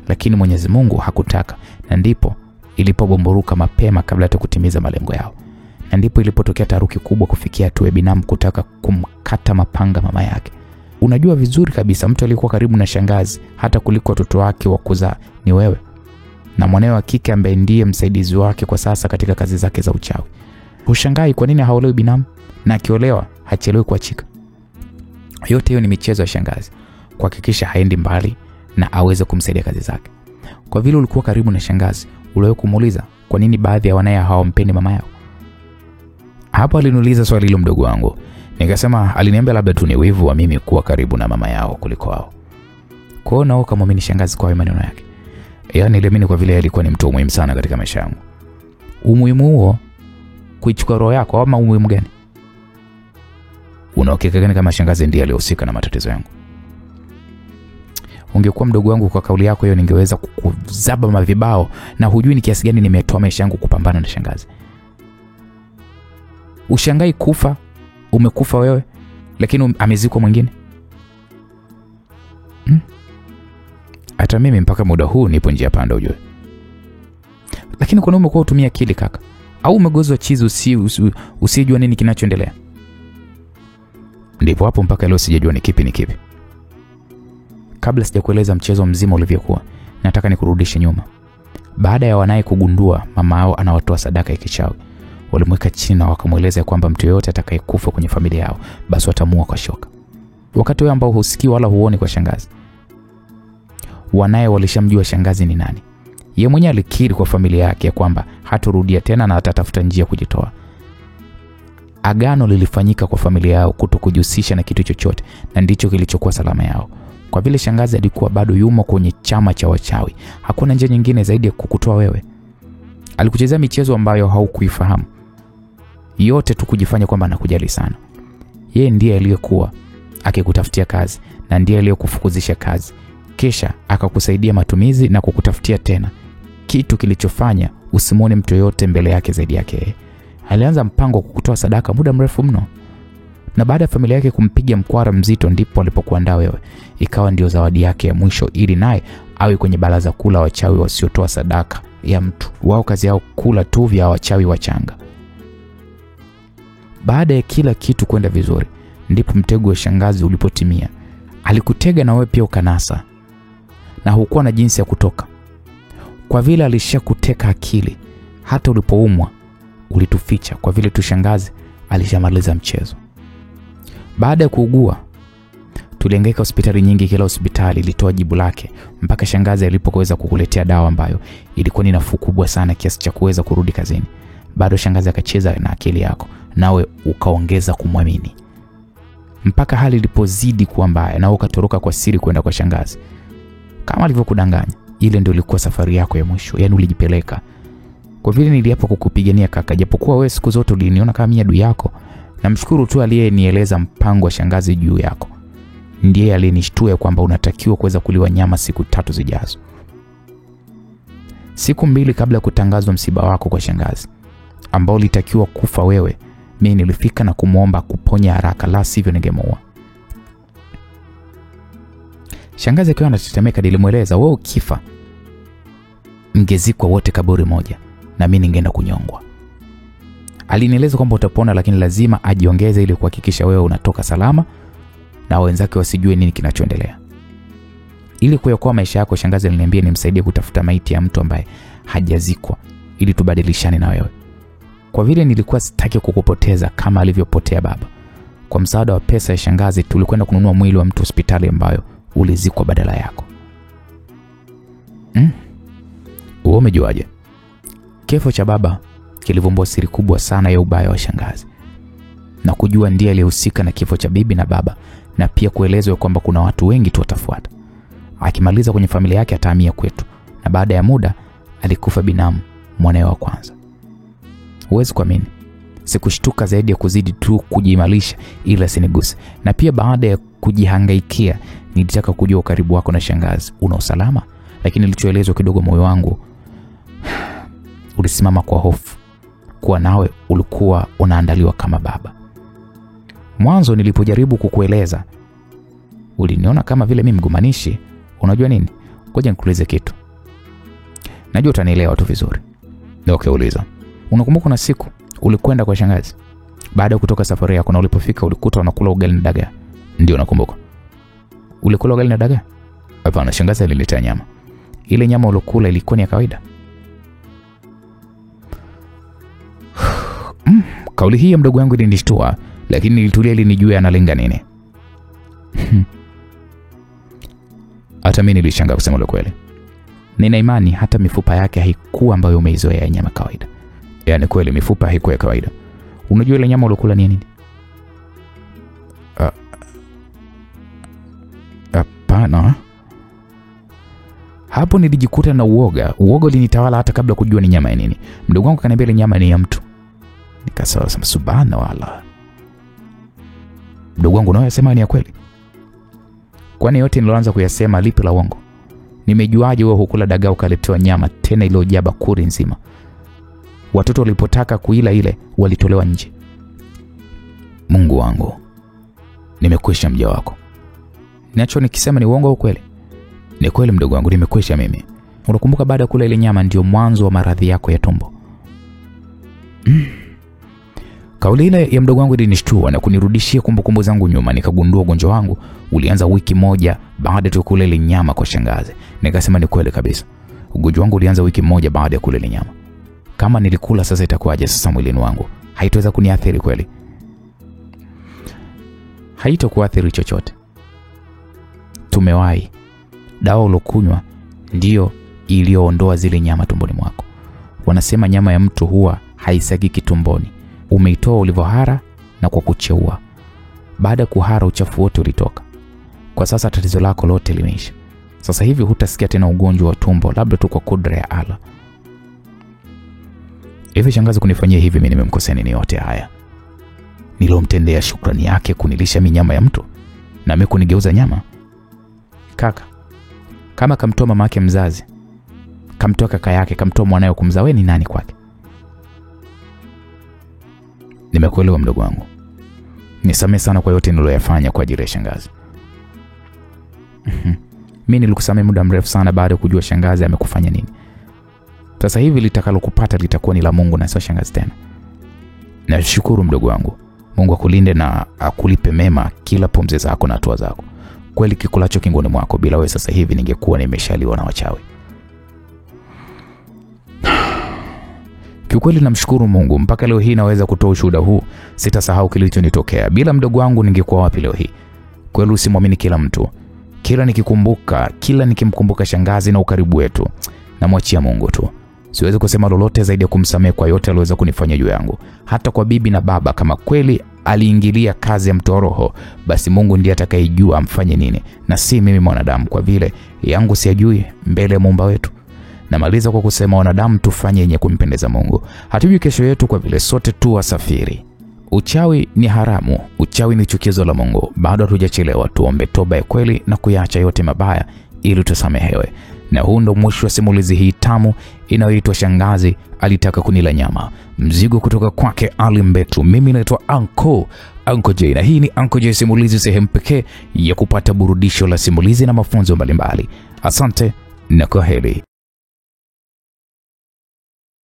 Lakini Mwenyezi Mungu hakutaka, na ndipo ilipobomboruka mapema kabla hata kutimiza malengo yao. Na ndipo ilipotokea taharuki kubwa kufikia hatua ya binamu kutaka kumkata mapanga mama yake. Unajua vizuri kabisa mtu aliyekuwa karibu na shangazi hata kuliko watoto wake wa kuzaa ni wewe na mwanae wa kike ambaye ndiye msaidizi wake kwa sasa katika kazi zake za uchawi. Ushangai kwa nini haolewi binamu, na akiolewa hachelewi kuachika. Yote hiyo ni michezo ya shangazi kuhakikisha haendi mbali na aweze kumsaidia kazi zake. Kwa vile ulikuwa karibu na shangazi, uliwahi kumuuliza kwa nini baadhi ya wanae hawampendi mama yao? Hapo aliniuliza swali hilo mdogo wangu. Nikasema aliniambia labda tu ni wivu wa mimi kuwa karibu na mama yao kuliko wao. Kwa hiyo nao kama mimi shangazi kwa maneno yake. Yaani niliamini kwa vile alikuwa ni mtu muhimu sana katika maisha yangu. Umuhimu huo kuichukua roho yako ama umuhimu gani? Unaokeka gani kama shangazi ndiye aliyehusika na matatizo yangu? Ungekuwa mdogo wangu kwa kauli yako hiyo ningeweza kukuzaba mavibao na hujui ni kiasi gani nimetoa maisha yangu kupambana na shangazi. Ushangai kufa, umekufa wewe, lakini amezikwa mwingine. Hata mimi mpaka muda huu nipo njia panda ujue. Lakini kwa nini umekuwa utumia akili kaka? Au umegozwa chizi usijua nini kinachoendelea? Ndipo hapo mpaka leo sijajua ni kipi. Kabla sijakueleza mchezo mzima ulivyokuwa, nataka nikurudishe nyuma. Baada ya wanae kugundua mama yao anawatoa sadaka ya kichawi, walimweka chini na wakamueleza kwamba mtu yeyote atakayekufa kwenye familia yao basi watamua kwa shoka. Wakati wao ambao husikii wala huoni kwa shangazi. Wanae walishamjua shangazi ni nani. Yeye mwenyewe alikiri kwa familia yake kwamba hatarudia tena na atatafuta njia kujitoa. Agano lilifanyika kwa familia yao kutokujihusisha na kitu chochote, na ndicho kilichokuwa salama yao. Kwa vile shangazi alikuwa bado yumo kwenye chama cha wachawi, hakuna njia nyingine zaidi ya kukutoa wewe. Alikuchezea michezo ambayo haukuifahamu. Yote tu kujifanya kwamba anakujali sana. Yeye ndiye aliyekuwa akikutafutia kazi na ndiye aliyokufukuzisha kazi. Kisha akakusaidia matumizi na kukutafutia tena. Kitu kilichofanya usimwone mtu yote mbele yake zaidi yake. Alianza mpango kukutoa sadaka muda mrefu mno. Na baada ya familia yake kumpiga mkwara mzito ndipo alipokuandaa wewe. Ikawa ndio zawadi yake ya mwisho ili naye awe kwenye baraza kula wachawi wasiotoa sadaka ya mtu. Wao kazi yao kula tu vya wachawi wachanga. Baada ya kila kitu kwenda vizuri, ndipo mtego wa shangazi ulipotimia. Alikutega na wewe pia ukanasa, na hukuwa na jinsi ya kutoka. Kwa vile alishakuteka akili, hata ulipoumwa ulituficha kwa vile tu shangazi alishamaliza mchezo. Baada ya kuugua, tulihangaika hospitali nyingi, kila hospitali ilitoa jibu lake mpaka shangazi alipoweza kukuletea dawa ambayo ilikuwa ni nafuu kubwa sana kiasi cha kuweza kurudi kazini. Bado shangazi akacheza na akili yako, nawe ukaongeza kumwamini. Mpaka hali ilipozidi kuwa mbaya na ukatoroka kwa siri kwenda kwa shangazi. Kama alivyokudanganya, ile ndio ilikuwa safari yako ya mwisho. Yaani ulijipeleka. Kwa vile niliapa kukupigania kaka, japokuwa wewe siku zote uliniona kama mimi adui yako, namshukuru tu aliyenieleza mpango wa shangazi juu yako. Ndiye alinishtua kwamba unatakiwa kuweza kuliwa nyama siku 3 zijazo. Siku 2 kabla ya kutangazwa msiba wako kwa shangazi, ambao ulitakiwa kufa wewe, mimi nilifika na kumuomba kuponya haraka, la sivyo ningemuua. Shangazi akiwa anatetemeka nilimueleza, wewe ukifa mngezikwa wote kaburi moja na mimi ningeenda kunyongwa. Alinieleza kwamba utapona, lakini lazima ajiongeze ili kuhakikisha wewe unatoka salama na wenzake wasijue nini kinachoendelea. Ili kuokoa maisha yako, shangazi aliniambia nimsaidie kutafuta maiti ya mtu ambaye hajazikwa ili tubadilishane na wewe. Kwa vile nilikuwa sitaki kukupoteza kama alivyopotea baba, kwa msaada wa pesa ya shangazi tulikwenda kununua mwili wa mtu hospitali ambayo ulizikwa badala yako. Wewe umejuaje? Kifo cha baba kilivumbua siri kubwa sana ya ubaya wa shangazi, na kujua ndiye aliyehusika na kifo cha bibi na baba, na pia kuelezwa kwamba kuna watu wengi tu watafuata. Akimaliza kwenye familia yake atahamia kwetu, na baada ya muda alikufa binamu mwanae wa kwanza. Huwezi kuamini, sikushtuka zaidi ya kuzidi tu kujimalisha ila siniguse. Na pia baada ya kujihangaikia, nilitaka kujua ukaribu wako na shangazi una usalama, lakini nilichoelezwa kidogo moyo wangu ulisimama kwa hofu kuwa nawe ulikuwa unaandaliwa kama baba. Mwanzo nilipojaribu kukueleza, uliniona kama vile mimi mgumanishi. Unajua nini? Ngoja nikueleze kitu. Najua utanielewa tu vizuri. Okay, uliza. Unakumbuka na siku ulikwenda kwa shangazi baada ya kutoka safari yako na ulipofika ulikuta unakula ugali na dagaa? Ndio nakumbuka. Ulikula ugali na dagaa? Hapana, shangazi alileta nyama. Ile nyama ulokula ilikuwa ni ya kawaida? Kauli hii ya mdogo wangu ilinishtua, lakini nilitulia ili nijue analenga nini. Hata mimi nilishangaa kusema ile kweli. Nina imani hata mifupa yake haikuwa ambayo umeizoea nyama kawaida. Yaani kweli mifupa haikuwa ya kawaida. Unajua ile nyama ulokula ni nini? Hapana. Hapo nilijikuta na uoga. Uoga ulinitawala hata kabla kujua ni nyama ya nini. Mdogo wangu kaniambia ile nyama ni ya mtu. Nikasema subhanallah. Mdogo wangu unayosema ni ya kweli? Kwani yote niloanza kuyasema lipi la uongo? Nimejuaje wewe hukula dagaa ukaletewa nyama tena iliyojaa bakuri nzima? Watoto walipotaka kuila ile walitolewa nje. Mungu wangu, nimekwisha mja wako. Ninacho nikisema ni uongo au kweli? Ni kweli mdogo wangu, nimekwisha mimi. Unakumbuka baada ya kula ile nyama ndio mwanzo wa maradhi yako ya tumbo? Kauli ile ya mdogo wangu ilinishtua na kunirudishia kumbukumbu zangu nyuma. Nikagundua ugonjwa wangu ulianza wiki moja baada ya kula ile nyama kwa shangazi. Nikasema ni kweli kabisa. Ugonjwa wangu ulianza wiki moja baada ya kula ile nyama. Kama nilikula sasa itakuwaje sasa mwilini wangu? Haitaweza kuniathiri kweli? Haitakuathiri chochote. Tumewahi. Dawa ulokunywa ndio iliyoondoa zile nyama tumboni mwako. Wanasema nyama ya mtu huwa haisagiki tumboni. Umeitoa ulivyohara na kwa kucheua. Baada ya kuhara uchafu wote ulitoka. Kwa sasa tatizo lako lote limeisha. Sasa hivi hutasikia tena ugonjwa wa tumbo, labda tu kwa kudra ya Allah. Hivi shangazi kunifanyia hivi mimi nimemkosea nini yote haya? Nilomtendea shukrani yake kunilisha minyama ya mtu na mimi kunigeuza nyama? Kaka, kama kamtoa mama yake mzazi, kamtoa kaka yake, kamtoa mwanae kumzaa, wewe ni nani kwake? Nimekuelewa mdogo wangu. Nisamehe sana kwa yote niliyofanya kwa ajili ya shangazi. Mimi nilikusamehe muda mrefu sana baada ya kujua shangazi amekufanya nini. Sasa hivi litakalokupata litakuwa ni la Mungu na sio shangazi tena. Nashukuru mdogo wangu. Mungu akulinde na akulipe mema kila pumzi zako na hatua zako. Kweli kikulacho kingoni mwako, bila wewe sasa hivi ningekuwa nimeshaliwa na wachawi. Kiukweli namshukuru Mungu, mpaka leo hii naweza kutoa ushuhuda huu. Sitasahau kilichonitokea. Bila mdogo wangu ningekuwa wapi leo hii? Kweli usimwamini kila mtu. Kila nikimkumbuka shangazi na ukaribu wetu, namwachia Mungu tu. Siwezi kusema lolote zaidi ya kumsamehe kwa yote aliweza kunifanya juu yangu. Hata kwa bibi na baba, kama kweli aliingilia kazi ya mtoa roho, basi Mungu ndiye atakayejua amfanye nini, na si mimi mwanadamu, kwa vile yangu siyajui mbele ya Muumba wetu. Namaliza kwa kusema wanadamu tufanye yenye kumpendeza Mungu. Hatujui kesho yetu, kwa vile sote tu wasafiri. Uchawi ni haramu, uchawi ni chukizo la Mungu. Bado hatujachelewa, tuombe toba ya kweli na kuyaacha yote mabaya ili tusamehewe. Na huu ndo mwisho wa simulizi hii tamu inayoitwa Shangazi Alitaka Kunila Nyama. Mzigo kutoka kwake Ali Mbetu. Mimi naitwa Uncle J, na hii ni Uncle J Simulizi, sehemu pekee ya kupata burudisho la simulizi na mafunzo mbalimbali. Asante na kwaheri.